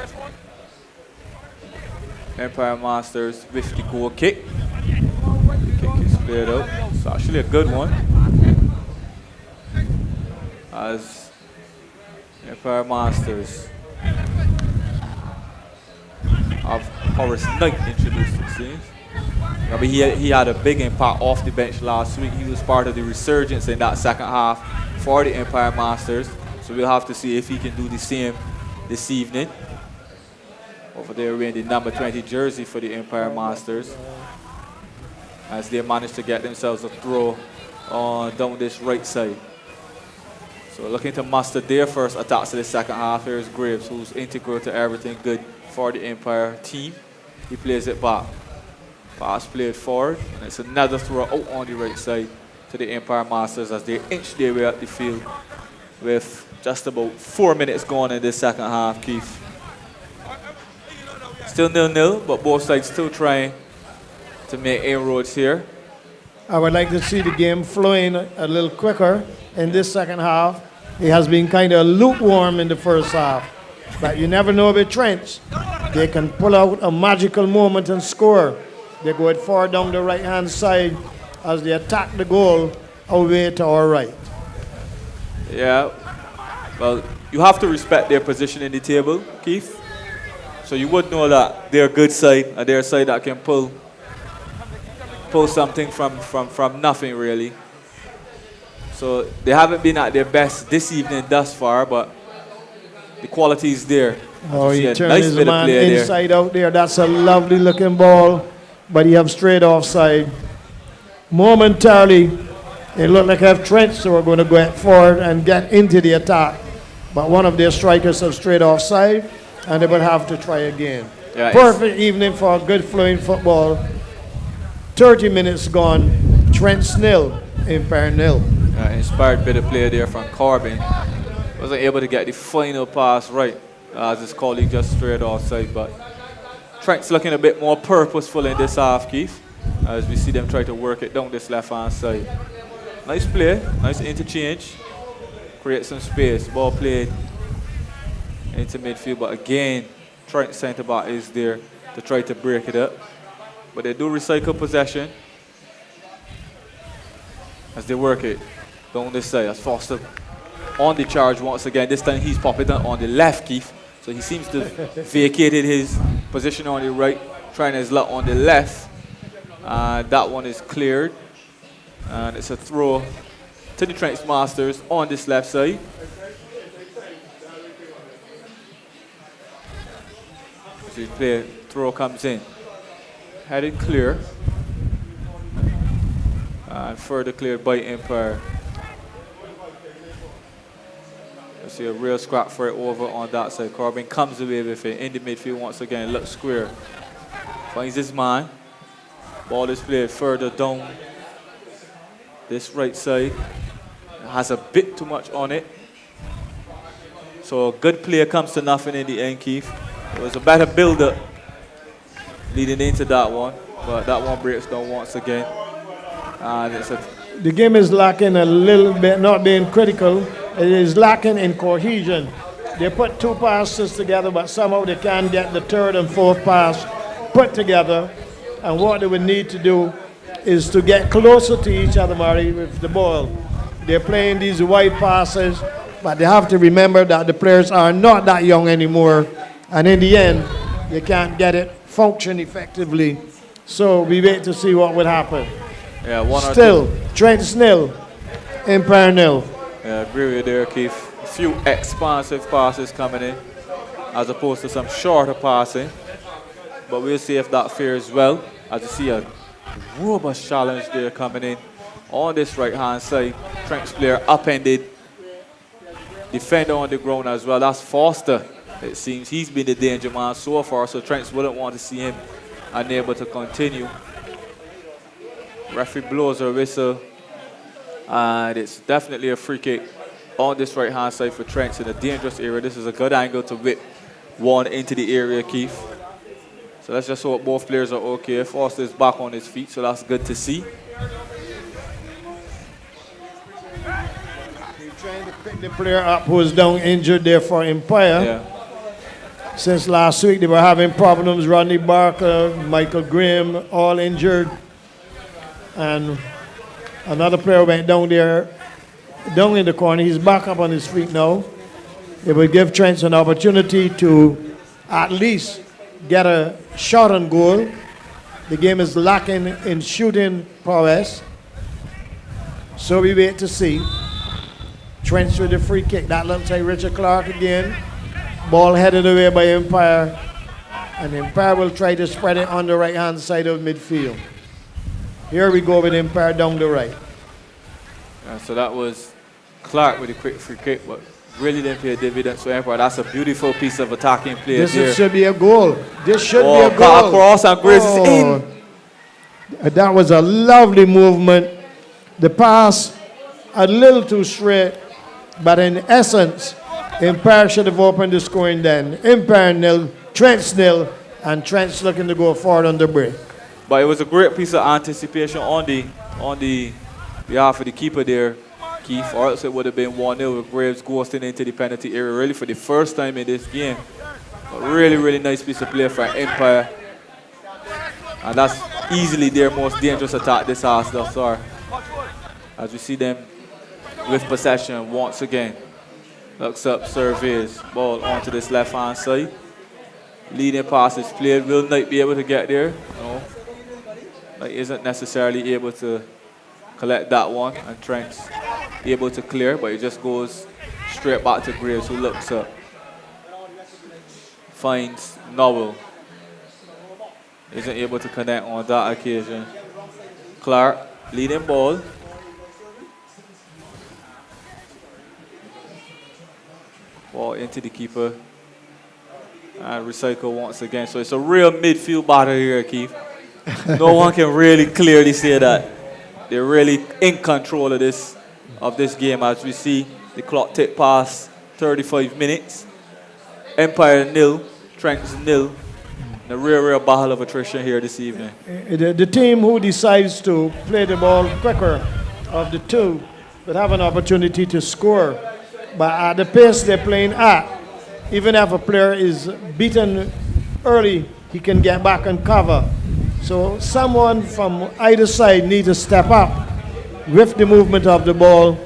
Empire Masters with the goal kick. The kick is played out. It's actually a good one. As Empire Masters have Horace Knight introduced, it seems. I mean, he had a big impact off the bench last week. He was part of the resurgence in that second half for the Empire Masters. So we'll have to see if he can do the same this evening. Over there wearing the number 20 jersey for the Empire Masters, as they managed to get themselves a throw on down this right side. So looking to muster their first attacks to the second half. Here's Graves, who's integral to everything good for the Empire team. He plays it back. Pass played forward, and it's another throw out on the right side to the Empire Masters as they inch their way up the field with just about 4 minutes gone in this second half, Keith. Still 0-0, but both sides still trying to make inroads here. I would like to see the game flowing a little quicker in this second half. It has been kind of lukewarm in the first half, but you never know with Trent. They can pull out a magical moment and score. They go it far down the right-hand side as they attack the goal away to our right. Yeah, well, you have to respect their position in the table, Keith. So you would know that they're a good side, and they're a side that can pull something from nothing, really. So they haven't been at their best this evening thus far, but the quality is there. Oh, See he a turned nice his bit of man play there. inside out there. That's a lovely looking ball, but he have straight offside. Momentarily, it looked like if Trent were going to go forward and get into the attack, but one of their strikers have straight offside, and they would have to try again. Yeah, Perfect evening for a good flowing football. 30 minutes gone. Trent nil, Empire nil. Inspired bit of play there from Corbin. Wasn't able to get the final pass right as his colleague just straight offside, but Trent's looking a bit more purposeful in this half, Keith, as we see them try to work it down this left-hand side. Nice play, nice interchange, create some space, ball played into midfield, but again, Trent centre-back is there to try to break it up, but they do recycle possession as they work it down this side as Foster on the charge once again. This time he's popping on the left, Keith. So he seems to have vacated his position on the right, trying his luck on the left. That one is cleared. And it's a throw to the Trent Masters on this left side. So the play, throw comes in. Headed clear. And further cleared by Empire. You see a real scrap for it over on that side. Corbin comes away with it in the midfield once again. Looks square. Finds his man. Ball is played further down this right side. It has a bit too much on it. So a good play comes to nothing in the end, Keith. It was a better build-up leading into that one. But that one breaks down once again. And it's the game is lacking a little bit, not being critical. It is lacking in cohesion. They put two passes together, but somehow they can't get the third and fourth pass put together. And what they would need to do is to get closer to each other, Murray, with the ball. They're playing these wide passes, but they have to remember that the players are not that young anymore. And in the end, they can't get it function effectively. So we wait to see what would happen. Yeah, one Still, Trent nil, Empire nil. Yeah, I agree with you there, Keith. A few expansive passes coming in, as opposed to some shorter passing. But we'll see if that fares well. As you see a robust challenge there coming in on this right-hand side. Trent's player upended. Defender on the ground as well. That's Foster. It seems he's been the danger man so far, so Trent wouldn't want to see him unable to continue. Referee blows a whistle. And it's definitely a free kick on this right-hand side for Trent in a dangerous area. This is a good angle to whip one into the area, Keith. So let's just hope both players are okay. Foster is back on his feet, so that's good to see. They're trying to pick the player up who is down injured there for Empire. Yeah. Since last week, they were having problems. Rodney Barker, Michael Graham, all injured. And another player went down there, down in the corner. He's back up on his feet now. It will give Trent an opportunity to at least get a shot on goal. The game is lacking in shooting prowess. So we wait to see. Trent with the free kick. That looks like Richard Clark again. Ball headed away by Empire. And Empire will try to spread it on the right-hand side of midfield. Here we go with Empire down the right. So that was Clark with a quick free kick, but really didn't pay dividends for Empire. That's a beautiful piece of attacking play there. This should be a goal. This should be a goal. Cut across and Grace is in. That was a lovely movement. The pass a little too straight, but in essence, Empire should have opened the scoring then. Empire nil, Trent nil, and Trent's looking to go forward on the break. But it was a great piece of anticipation on the behalf of the keeper there, Keith, or else it would have been 1-0 with Graves ghosting into the penalty area really for the first time in this game. But really, really nice piece of play for Empire. And that's easily their most dangerous attack this half thus far. As we see them with possession once again. Looks up, surveys, ball onto this left-hand side. Leading pass is played. Will Knight be able to get there? No. Knight isn't necessarily able to collect that one, and Trent's able to clear, but it just goes straight back to Graves, who looks up. finds Nowell. Isn't able to connect on that occasion. Clark, leading ball. Ball into the keeper. And recycle once again. So it's a real midfield battle here, Keith. No one can really clearly say that they're really in control of this game. As we see the clock tick past 35 minutes. Empire 0, Trent 0. A real battle of attrition here this evening. The team who decides to play the ball quicker of the two will have an opportunity to score. But at the pace they're playing at, even if a player is beaten early, he can get back and cover. So someone from either side needs to step up with the movement of the ball,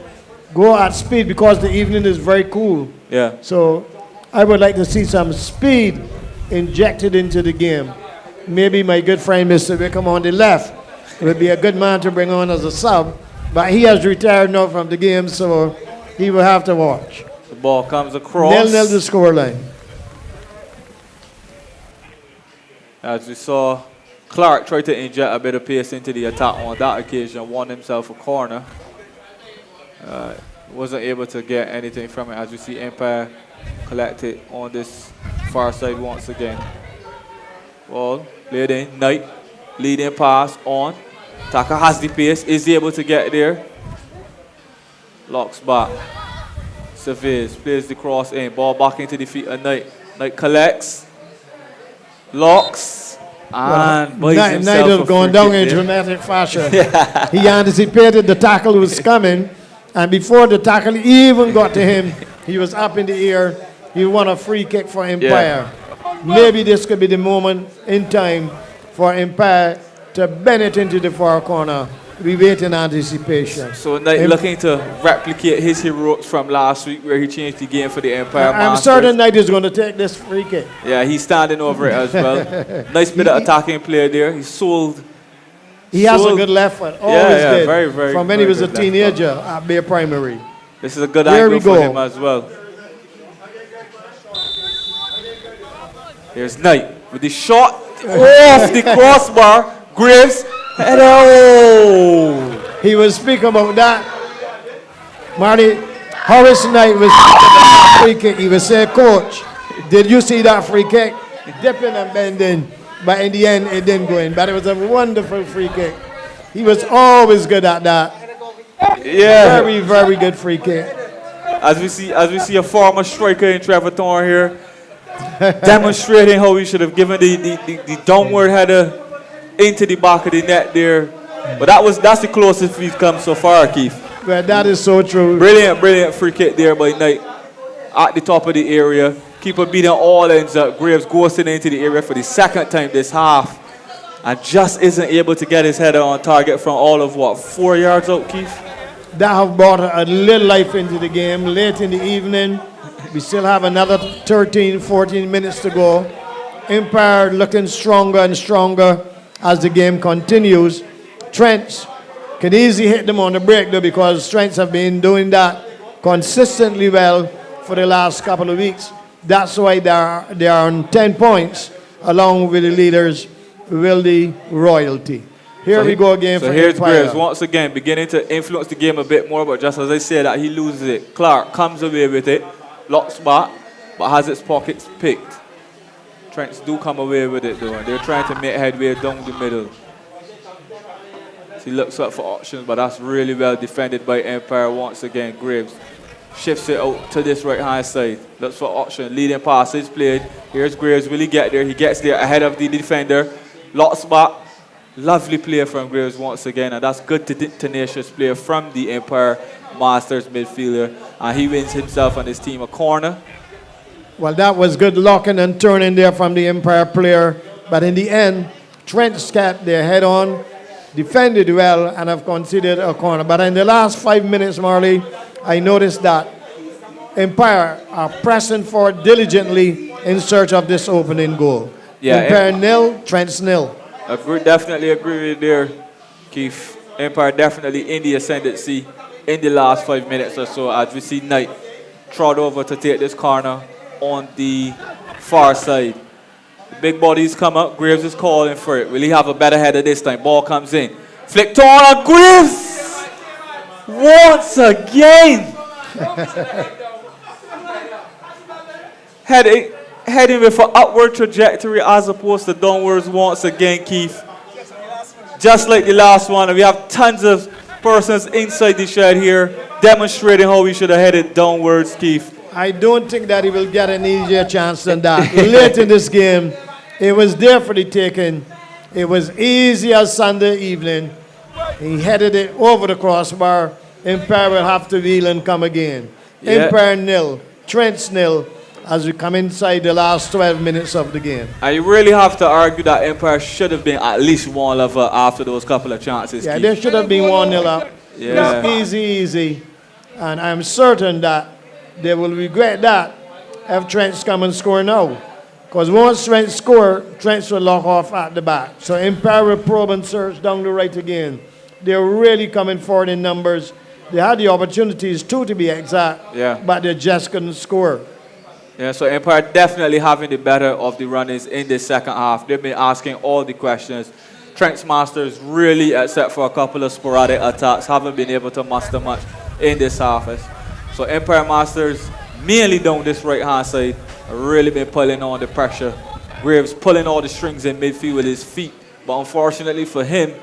go at speed because the evening is very cool. Yeah. So I would like to see some speed injected into the game. Maybe my good friend Mr. Wickham on the left would be a good man to bring on as a sub, but he has retired now from the game, so he will have to watch. The ball comes across. 0-0 the scoreline. As we saw, Clark tried to inject a bit of pace into the attack on that occasion, won himself a corner. Wasn't able to get anything from it. As we see Empire collect it on this far side once again. Ball played in, Knight leading pass on. Taka has the pace, is he able to get there? Locks back. Surveys, plays the cross in, ball back into the feet of Knight. Knight collects, locks, and buys himself Knight a has gone free down kick in there. dramatic fashion. He anticipated the tackle was coming, and before the tackle even got to him, he was up in the air. He won a free kick for Empire. Maybe this could be the moment in time for Empire to bend it into the far corner. We wait in anticipation. So Knight looking to replicate his heroics from last week where he changed the game for the Empire I'm Masters. certain Knight is going to take this free kick. Yeah, he's standing over it as well. Nice bit of attacking play there. He sold. He has a good left foot. Always did. Very, very from when he was a good left teenager at Bay Primary. This is a good Here angle we for go. him as well. Here's Knight with the shot off the crossbar. Graves. Hello. He was speaking about that. Marty, Horace Knight was speaking about free kick. He was saying, Coach, did you see that free kick? Dipping and bending. But in the end, it didn't go in. But it was a wonderful free kick. He was always good at that. Yeah. Very, very good free kick. As we see a former striker in Trevor Thorne here, demonstrating how he should have given the downward header into the back of the net there. But that's the closest we've come so far, Keith. Well, that is so true. Brilliant free kick there by Knight at the top of the area. Keeper beating all ends up. Graves ghosting into the area for the second time this half and just isn't able to get his header on target from all of 4 yards out, Keith? That have brought a little life into the game late in the evening. We still have another 13, 14 minutes to go. Empire looking stronger and stronger as the game continues. Trent can easily hit them on the break though, because Trents have been doing that consistently well for the last couple of weeks. That's why they are on 10 points along with the leaders, Wildy Royalty. Here we go again for here's Empire. Graves once again beginning to influence the game a bit more, but just as I said that he loses it. Clark comes away with it, locks back, but has its pockets picked. Trents do come away with it though, and they're trying to make headway down the middle. So he looks up for options, but that's really well defended by Empire once again. Graves shifts it out to this right hand side. Looks for option, leading pass is played. Here's Graves, will he get there? He gets there ahead of the defender. Locks back. Lovely play from Graves once again, and that's good tenacious play from the Empire Masters midfielder. And he wins himself and his team a corner. Well, that was good locking and turning there from the Empire player. But in the end, Trent kept their head on, defended well, and have considered a corner. But in the last 5 minutes, Marley, I noticed that Empire are pressing forward diligently in search of this opening goal. Yeah, Empire nil, Trent's nil. Definitely agree with you there, Keith. Empire definitely in the ascendancy in the last 5 minutes or so as we see Knight trot over to take this corner on the far side. The big bodies come up. Graves is calling for it. Will he have a better header this time? Ball comes in. Flicked on Graves! Once again! Heading with an upward trajectory as opposed to downwards once again, Keith. Just like the last one, we have tons of persons inside the shed here demonstrating how we should have headed downwards, Keith. I don't think that he will get an easier chance than that. Late in this game, it was there for the taking. It was easy as Sunday evening. He headed it over the crossbar. Empire will have to wheel and come again. Yeah. Empire nil, Trent nil, as we come inside the last 12 minutes of the game. And you really have to argue that Empire should have been at least 1-0 after those couple of chances. Yeah, Keith. they should have been 1-0 up. Yeah. It's easy. And I'm certain that they will regret that if Trent's come and score now. Because once Trent score, Trent will lock off at the back. So Empire will probe and search down the right again. They're really coming forward in numbers. They had the opportunities too, to be exact, but they just couldn't score. Yeah, so Empire definitely having the better of the runnings in the second half. They've been asking all the questions. Trent's Masters really, except for a couple of sporadic attacks, haven't been able to muster much in this half. So Empire Masters, mainly down this right-hand side, have really been pulling on the pressure. Graves pulling all the strings in midfield with his feet, but unfortunately for him,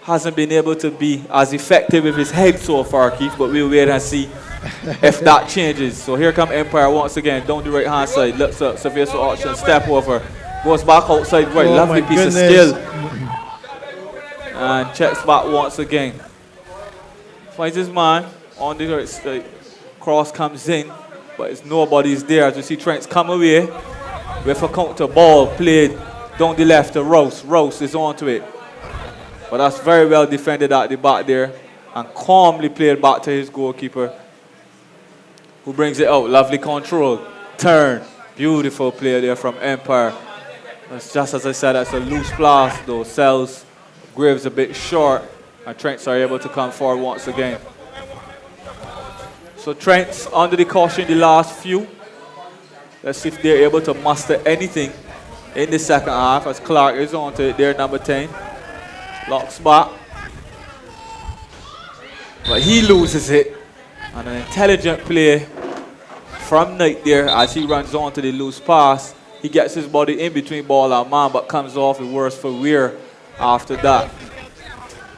hasn't been able to be as effective with his head so far, Keith, but we'll wait and see if that changes. So here come Empire once again, down the right-hand side, looks up, severe option, step over, goes back outside right, lovely piece of skill. And checks back once again. Finds his man on the right side, cross comes in, but it's nobody's there. As you see Trent's come away with a counter ball played down the left to Rouse. Rouse is onto it. But that's very well defended at the back there and calmly played back to his goalkeeper, who brings it out. Lovely control. Turn. Beautiful play there from Empire. That's just as I said, that's a loose pass though. Sells. Graves a bit short. And Trent's are able to come forward once again. So Trent's under the caution the last few. Let's see if they're able to muster anything in the second half, as Clark is onto it there, number 10. Locks back. But he loses it. And an intelligent play from Knight there as he runs on to the loose pass. He gets his body in between ball and man, but comes off the worse for wear after that.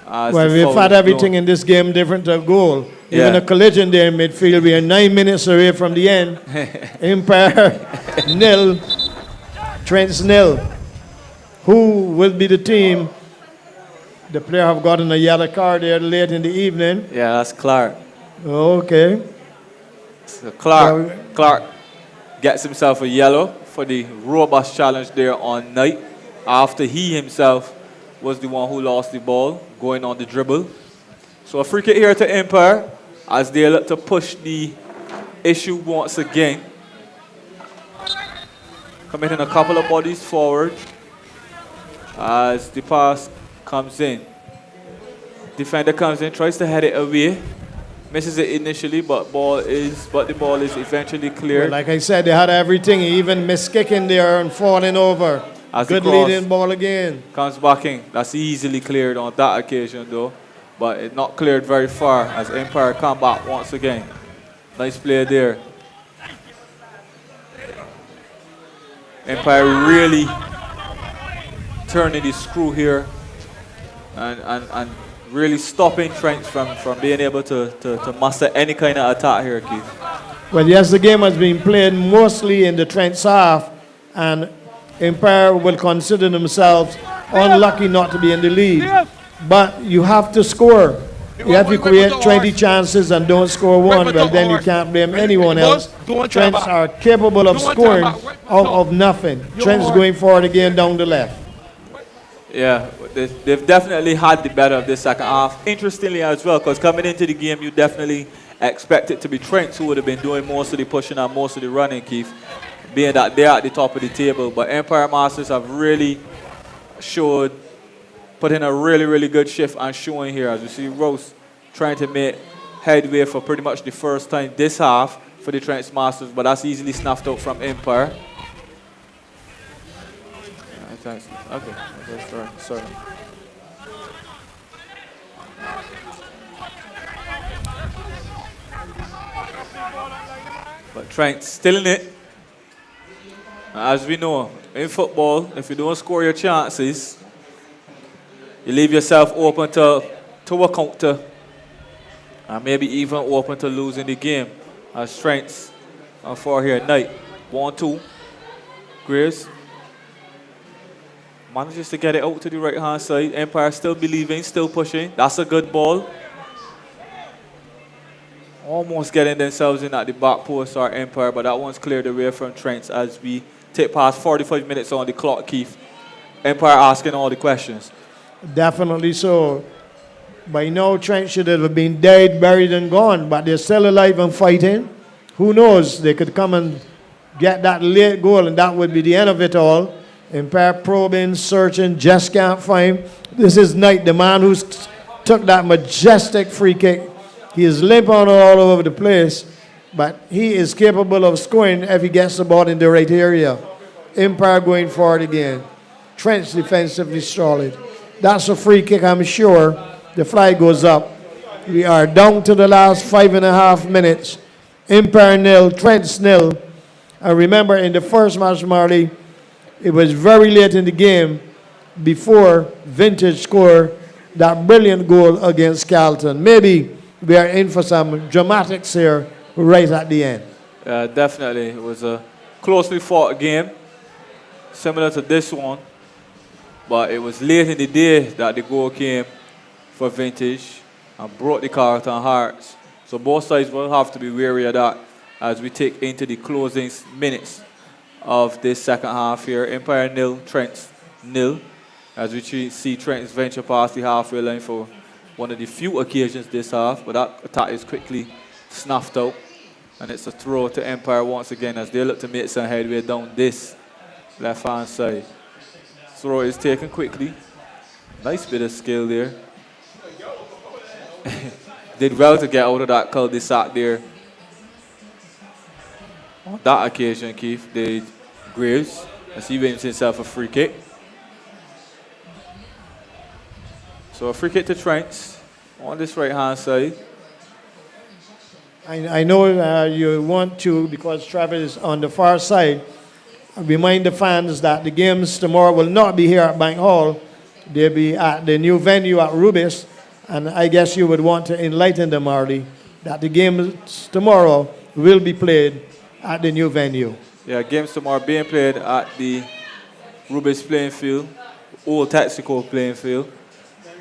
Well, we've had everything in this game different to a goal. Even a collision there in midfield. We are 9 minutes away from the end. Empire nil, Trent's nil. Who will be the team? The player have gotten a yellow card there late in the evening. Yeah, that's Clark. Okay. So Clark gets himself a yellow for the robust challenge there on Knight, after he himself was the one who lost the ball going on the dribble. So a free kick here to Empire as they look to push the issue once again. Committing a couple of bodies forward as the pass comes in. Defender comes in, tries to head it away. Misses it initially, but the ball is eventually cleared. Well, like I said, they had everything. He even missed kicking there and falling over. As good leading ball again. Comes back in. That's easily cleared on that occasion though. But it's not cleared very far as Empire come back once again. Nice play there. Empire really turning the screw here and really stopping Trent from being able to muster any kind of attack here, Keith. Well, yes, the game has been played mostly in the Trent's half, and Empire will consider themselves unlucky not to be in the lead. But you have to score. You have to create 20 chances and don't score one. Well, then you can't blame anyone else. Trents are capable of scoring out of nothing. Trent's going forward again down the left. Yeah, they've definitely had the better of this second half. Interestingly as well, because coming into the game, you definitely expect it to be Trent who would have been doing most of the pushing and most of the running, Keith, being that they're at the top of the table. But Empire Masters have really put in a really, really good shift and showing here. As you see, Rose trying to make headway for pretty much the first time this half for the Trent Masters, but that's easily snuffed out from Empire. Thanks. Okay. Sorry. But Trent still in it. As we know, in football, if you don't score your chances, you leave yourself open to a counter, and maybe even open to losing the game. As Trent's for here tonight. 1-2. Graves manages to get it out to the right-hand side. Empire still believing, still pushing. That's a good ball. Almost getting themselves in at the back post, our Empire, but that one's cleared away from Trent as we take past 45 minutes on the clock, Keith. Empire asking all the questions. Definitely so. By now, Trent should have been dead, buried, and gone, but they're still alive and fighting. Who knows? They could come and get that late goal, and that would be the end of it all. Empire probing, searching, just can't find. This is Knight, the man who took that majestic free kick. He is limping all over the place, but he is capable of scoring if he gets the ball in the right area. Empire going forward again. Trent's defensively solid. That's a free kick, I'm sure. The flag goes up. We are down to the last 5.5 minutes. Empire 0, Trent's 0. And remember, in the first match, Marley, it was very late in the game before Vintage scored that brilliant goal against Carlton. Maybe we are in for some dramatics here right at the end. Definitely. It was a closely fought game, similar to this one. But it was late in the day that the goal came for Vintage and broke the Carlton hearts. So both sides will have to be wary of that as we take into the closing minutes of this second half here. Empire 0, Trent 0. As we see Trent's venture past the halfway line for one of the few occasions this half, but that attack is quickly snuffed out. And it's a throw to Empire once again as they look to make some headway down this left-hand side. Throw is taken quickly. Nice bit of skill there. Did well to get out of that cul-de-sac there. On that occasion, Keith, did Graves, as he wins himself a free kick. So a free kick to Trent on this right-hand side. I know you want to, because Travis is on the far side, remind the fans that the games tomorrow will not be here at Bank Hall. They'll be at the new venue at Rubis. And I guess you would want to enlighten them, Marley, that the games tomorrow will be played at the new venue. Yeah, games tomorrow being played at the Rubis playing field, old Texaco playing field.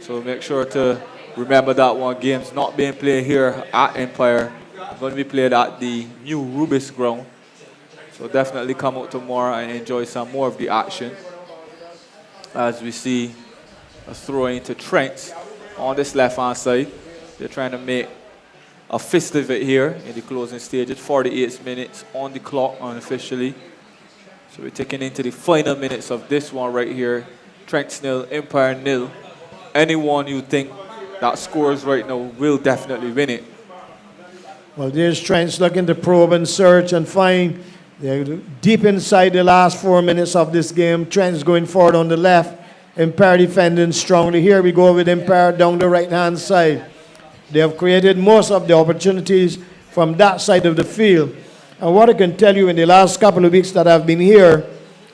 So make sure to remember that one. Games not being played here at Empire, going to be played at the new Rubis ground. So definitely come out tomorrow and enjoy some more of the action. As we see a throw into Trent on this left-hand side. They're trying to make a fist of it here in the closing stages. 48 minutes on the clock unofficially. So we're taking into the final minutes of this one right here. Trent 0, Empire 0. Anyone you think that scores right now will definitely win it. Well, there's Trent's looking to probe and search and find. They're deep inside the last 4 minutes of this game. Trent's going forward on the left. Empire defending strongly. Here we go with Empire down the right-hand side. They have created most of the opportunities from that side of the field. And what I can tell you in the last couple of weeks that I've been here,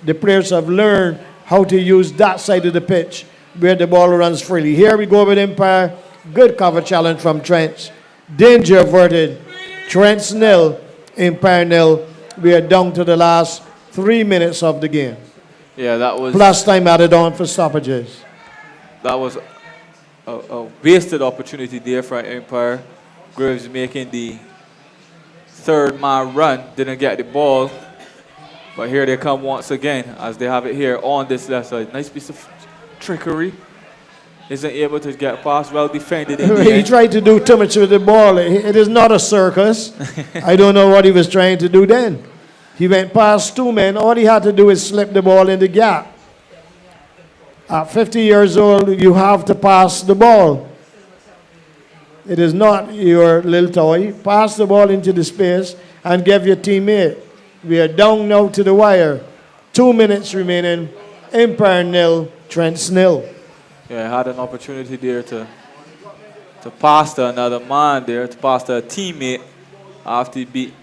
the players have learned how to use that side of the pitch where the ball runs freely. Here we go with Empire. Good cover challenge from Trent. Danger averted. Trent 0, Empire 0. We are down to the last 3 minutes of the game. Yeah, that was... Plus time added on for stoppages. That was a wasted opportunity there for Empire. Graves making the third man run. Didn't get the ball. But here they come once again as they have it here on this left side. Nice piece of trickery. Isn't able to get past. Well defended in the He end. tried to do too much with the ball. It is not a circus. I don't know what he was trying to do then. He went past two men. All he had to do is slip the ball in the gap. At 50 years old, you have to pass the ball. It is not your little toy. Pass the ball into the space and give your teammate. We are down now to the wire. 2 minutes remaining Empire nil, Trent nil. Yeah, I had an opportunity there to pass to another man there, to pass to a teammate after he beat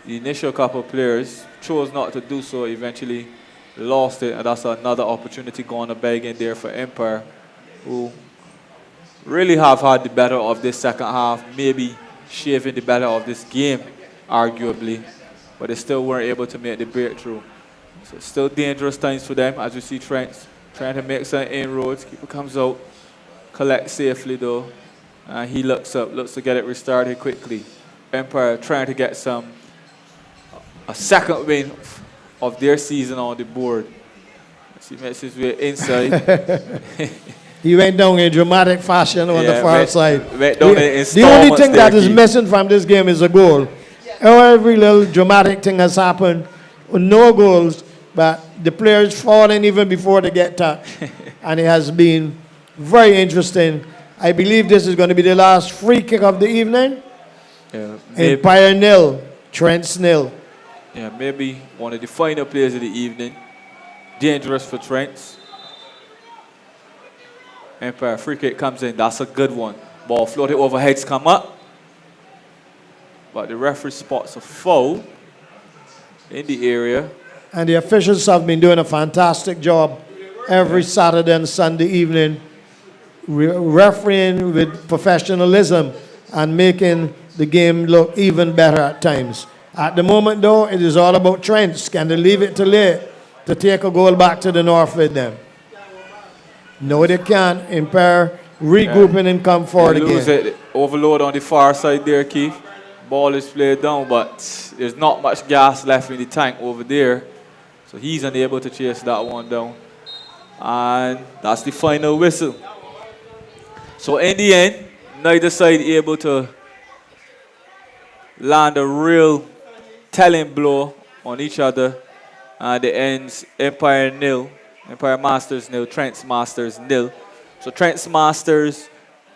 the initial couple of players. Chose not to do so, eventually lost it, and that's another opportunity going to beg in there for Empire, who really have had the better of this second half, maybe shaving the better of this game, arguably, but they still weren't able to make the breakthrough. So still dangerous times for them, as you see Trent trying to make some inroads. Keeper comes out, collects safely though, and he looks up, looks to get it restarted quickly. Empire trying to get a second win of their season on the board. As he makes his way inside. He went down in dramatic fashion on the far side. The only thing that is missing from this game is a goal. Every little dramatic thing has happened with no goals, but the players falling even before they get touched. And it has been very interesting. I believe this is going to be the last free kick of the evening. Yeah, Empire nil, Trent nil. Yeah, maybe one of the final players of the evening. Dangerous for Trent. Empire free kick comes in. That's a good one. Ball floated over, heads come up. But the referee spots a foul in the area. And the officials have been doing a fantastic job every Saturday and Sunday evening, refereeing with professionalism and making the game look even better at times. At the moment, though, it is all about Trent. Can they leave it too late to take a goal back to the north with them? No, they can't. Empire regrouping and come forward again. Lose it. Overload on the far side there, Keith. Ball is played down, but there's not much gas left in the tank over there. So he's unable to chase that one down. And that's the final whistle. So in the end, neither side able to land a real telling blow on each other. And it ends Empire nil. Empire Masters nil, Trent's Masters nil. So Trent's Masters,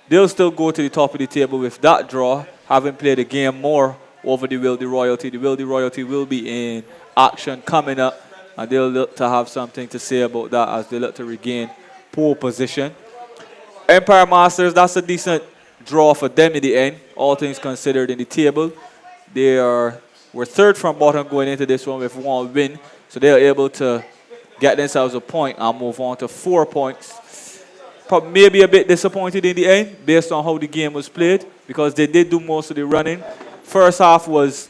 they'll still go to the top of the table with that draw, having played a game more over the Wildy Royalty. The Wildy Royalty will be in action coming up, and they'll look to have something to say about that as they look to regain pole position. Empire Masters, that's a decent draw for them in the end, all things considered in the table. They were third from bottom going into this one with one win, so they're able to get themselves a point and move on to 4 points. Probably maybe a bit disappointed in the end based on how the game was played, because they did do most of the running. First half was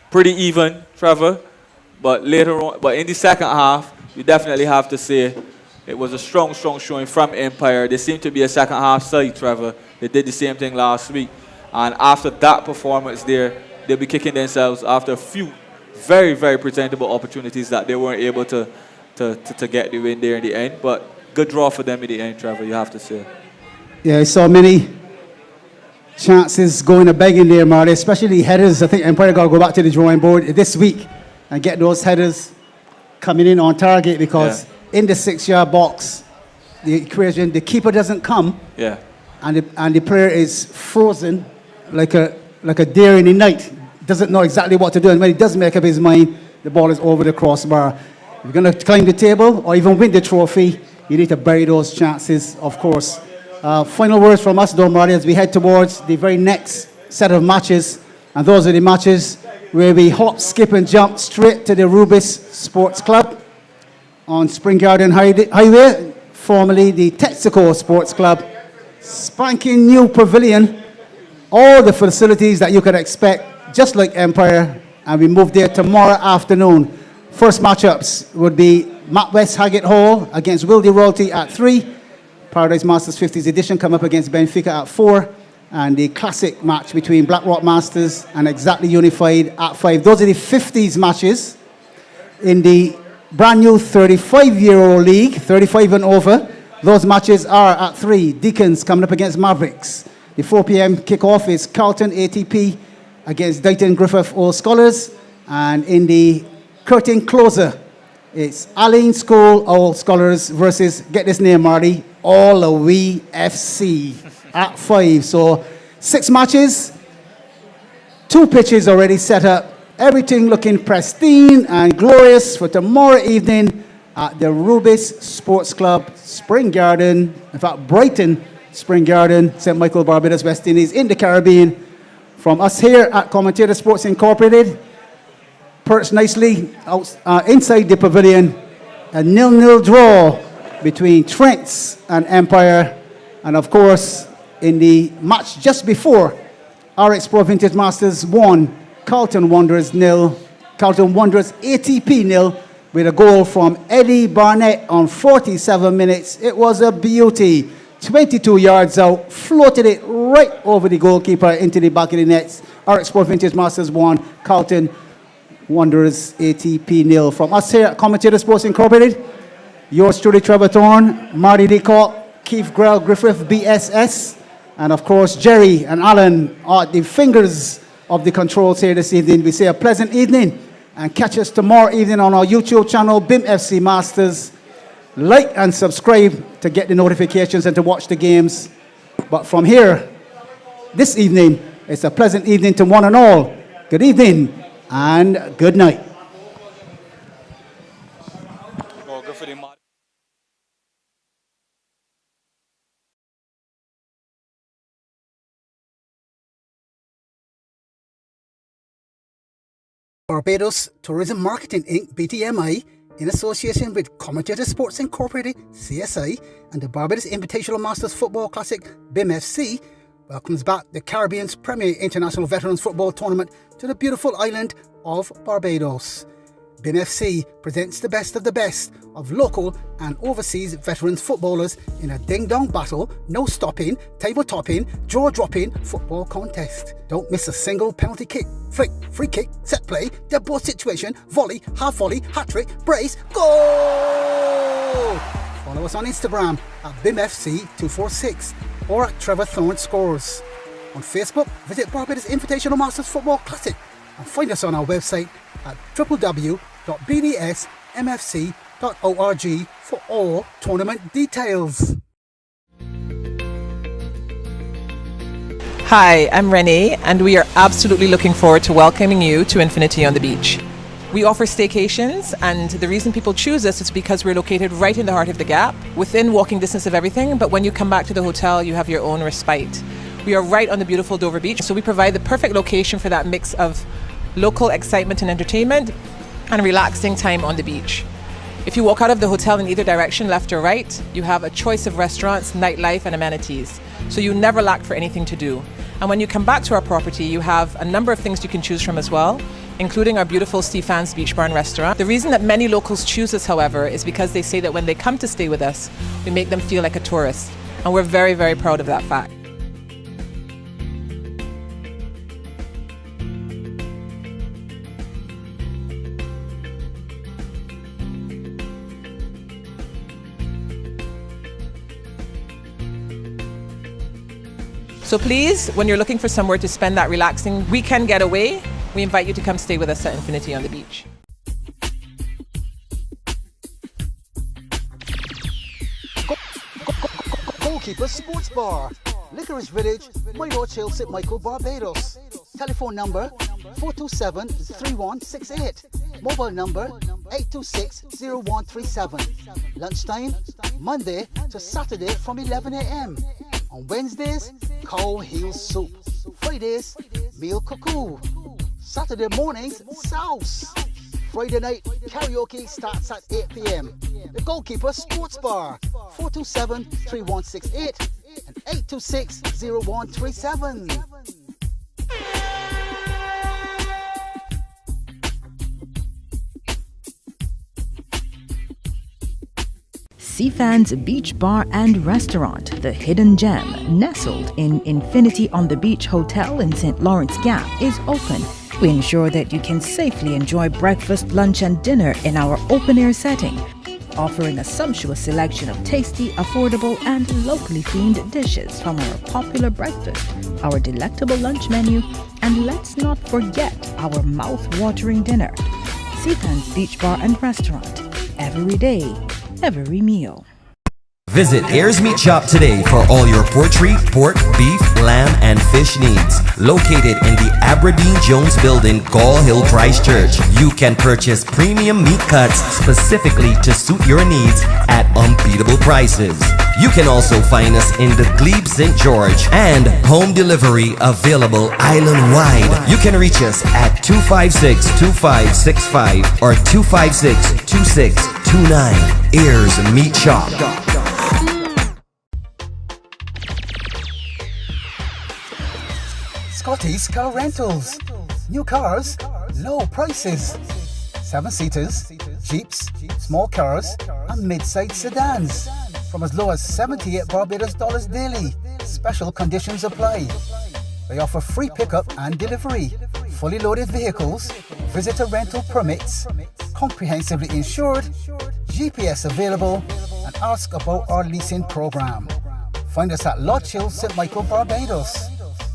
pretty even, Trevor, but later on, but in the second half, you definitely have to say it was a strong showing from Empire. They seem to be a second half side, Trevor. They did the same thing last week. And after that performance there, they'll be kicking themselves after a few very, very presentable opportunities that they weren't able to get the win there in the end. But good draw for them in the end, Trevor, you have to say. Yeah, I saw many chances going a begging there, Marty, especially headers. I think Empire got to go back to the drawing board this week and get those headers coming in on target, because in the 6-yard box, the equation, the keeper doesn't come, and the player is frozen like a deer in the night. Doesn't know exactly what to do, and when he does make up his mind, the ball is over the crossbar. If you're going to climb the table or even win the trophy, you need to bury those chances, of course. Final words from us, though, Marty, as we head towards the very next set of matches. And those are the matches where we hop, skip, and jump straight to the Rubis Sports Club on Spring Garden Highway, formerly the Texaco Sports Club. Spanking new pavilion, all the facilities that you could expect, just like Empire. And we move there tomorrow afternoon. First matchups would be Matt West Haggett Hall against Wildy Royalty at 3. Paradise Masters 50th edition come up against Benfica at 4. And the classic match between Blackrock Masters and Exactly Unified at 5. Those are the 50s matches. In the brand new 35-year-old league, 35 and over, those matches are at 3. Deacons coming up against Mavericks. The 4 p.m. kickoff is Carlton ATP against Dighton Griffith Old Scholars. And in the curtain closer, it's Allen School Old Scholars versus, get this name, Marty, All a Wee FC at 5. So 6 matches, 2 pitches already set up, everything looking pristine and glorious for tomorrow evening at the Rubis Sports Club, Spring Garden, in fact, Brighton Spring Garden, St. Michael, Barbados, West Indies, in the Caribbean. From us here at Commentator Sports Incorporated, perched nicely inside the pavilion, a 0-0 draw between Trent and Empire. And of course, in the match just before, RxPro Vintage Masters won, Carlton-Wanderers 0, Carlton-Wanderers ATP 0, with a goal from Eddie Barnett on 47 minutes. It was a beauty. 22 yards out, floated it right over the goalkeeper into the back of the nets. RxPro Vintage Masters 1, Carlton-Wanderers ATP 0. From us here at Commentator Sports Incorporated, yours truly, Trevor Thorne, Marty Decock, Keith Grell Griffith, BSS, and of course, Jerry and Alan are the fingers of the controls here this evening. We say a pleasant evening and catch us tomorrow evening on our YouTube channel, BIMFC Masters. Like and subscribe to get the notifications and to watch the games. But from here, this evening, it's a pleasant evening to one and all. Good evening and good night. Barbados Tourism Marketing Inc. BTMI, in association with Commentator Sports Incorporated CSI and the Barbados Invitational Masters Football Classic BIMFC, welcomes back the Caribbean's premier international veterans football tournament to the beautiful island of Barbados. BIMFC presents the best of local and overseas veterans footballers in a ding-dong battle, no stopping, table-topping, jaw-dropping football contest. Don't miss a single penalty kick, flick, free kick, set play, dead ball situation, volley, half volley, hat-trick, brace, goal! Follow us on Instagram at BIMFC246 or at Trevor Thorne Scores. On Facebook, visit Barbados Invitational Masters Football Classic and find us on our website at www.bdsmfc.org for all tournament details. Hi, I'm Renee, and we are absolutely looking forward to welcoming you to Infinity on the Beach. We offer staycations, and the reason people choose us is because we're located right in the heart of the Gap, within walking distance of everything, but when you come back to the hotel, you have your own respite. We are right on the beautiful Dover Beach, so we provide the perfect location for that mix of local excitement and entertainment and relaxing time on the beach. If you walk out of the hotel in either direction, left or right, you have a choice of restaurants, nightlife and amenities. So you never lack for anything to do. And when you come back to our property, you have a number of things you can choose from as well, including our beautiful Stefan's Beach Bar and Restaurant. The reason that many locals choose us, however, is because they say that when they come to stay with us, we make them feel like a tourist. And we're very, very proud of that fact. So please, when you're looking for somewhere to spend that relaxing weekend getaway, we invite you to come stay with us at Infinity on the Beach. Goalkeeper Sports Bar, Licorice Village, White Hill, St. Michael, Barbados. Telephone number 427-3168. Mobile number 826-0137. Lunchtime, Monday to Saturday from 11 a.m. On Wednesdays, cow heel soup. Fridays, meal cuckoo. Saturday mornings, sauce. Friday night, karaoke starts at 8 p.m. The Goalkeeper Sports Bar, 427-3168 and 826-0137. Seafans Beach Bar and Restaurant, the hidden gem nestled in Infinity on the Beach Hotel in St. Lawrence Gap, is open. We ensure that you can safely enjoy breakfast, lunch and dinner in our open-air setting, offering a sumptuous selection of tasty, affordable and locally themed dishes from our popular breakfast, our delectable lunch menu, and let's not forget our mouth-watering dinner. Seafans Beach Bar and Restaurant, every day, every meal. Visit Ayers Meat Shop today for all your poultry, pork, beef, lamb, and fish needs. Located in the Aberdeen Jones Building, Gall Hill, Christchurch, you can purchase premium meat cuts specifically to suit your needs at unbeatable prices. You can also find us in the Glebe St. George and home delivery available island-wide. You can reach us at 256-2565 or 256-2629. Ayers Meat Shop. Scotty's Car Rentals. New cars, low prices. 7-seaters, Jeeps, small cars, and mid-sized sedans. From as low as 78 Barbados dollars daily. Special conditions apply. They offer free pickup and delivery. Fully loaded vehicles, visitor rental permits, comprehensively insured, GPS available, and ask about our leasing program. Find us at Lodge Hill, St. Michael, Barbados.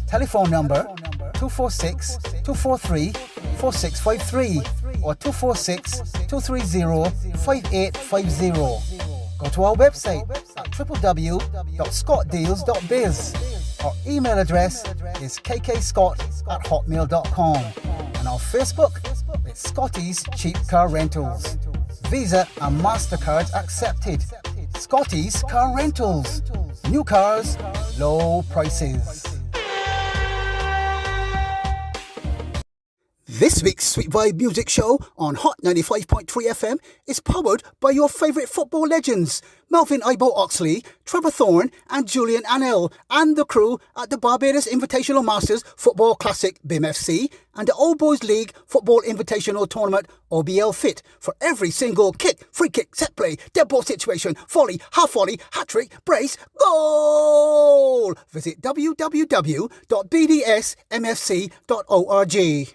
Telephone number 246-243-4653 or 246-230-5850. Go to our website at www.scottdeals.biz. Our email address is kkscott@hotmail.com, and our Facebook is Scotty's Cheap Car Rentals. Visa and MasterCards accepted. Scotty's Car Rentals. New cars, low prices. This week's Sweet Vibe Music Show on Hot 95.3 FM is powered by your favourite football legends, Melvin Ibo Oxley, Trevor Thorne and Julian Annell, and the crew at the Barbados Invitational Masters Football Classic BIMFC and the Old Boys League Football Invitational Tournament OBL-FIT for every single kick, free kick, set play, dead ball situation, volley, half volley, hat-trick, brace, goal! Visit www.bdsmfc.org.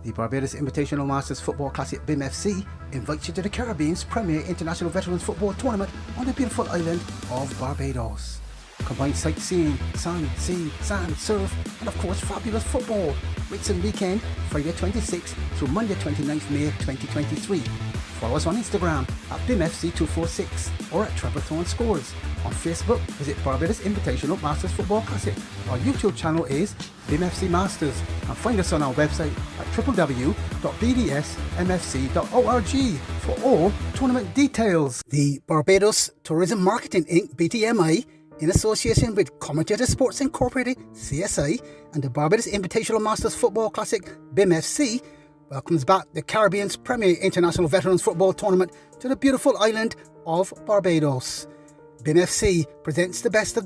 The Barbados Invitational Masters Football Classic BIMFC invites you to the Caribbean's premier international veterans football tournament on the beautiful island of Barbados. Combined sightseeing, sun, sea, sand, surf, and of course fabulous football. Rates and weekend, Friday 26th through Monday 29th May 2023. Follow us on Instagram at BIMFC246 or at Trevor Thorne Scores. On Facebook, visit Barbados Invitational Masters Football Classic. Our YouTube channel is BIMFC Masters, and find us on our website at www.bdsmfc.org for all tournament details. The Barbados Tourism Marketing Inc. BTMI, in association with Commentator Sports Incorporated CSI and the Barbados Invitational Masters Football Classic BIMFC, welcomes back the Caribbean's premier international veterans football tournament to the beautiful island of Barbados. BIMFC presents the best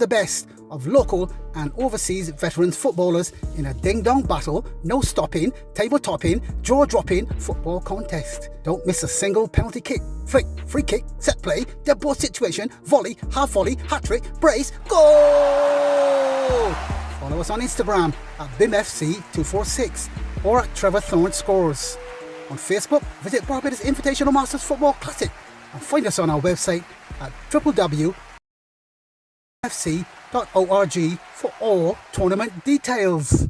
of local and overseas veterans footballers in a ding-dong battle, no stopping, table topping, jaw dropping football contest. Don't miss a single penalty kick, flick, free kick, set play, dead ball situation, volley, half volley, hat-trick, brace, goal! Follow us on Instagram at BIMFC246 or at Trevor Thorne Scores. On Facebook, visit Barbados Invitational Masters Football Classic and find us on our website at www.bimfc.org for all tournament details.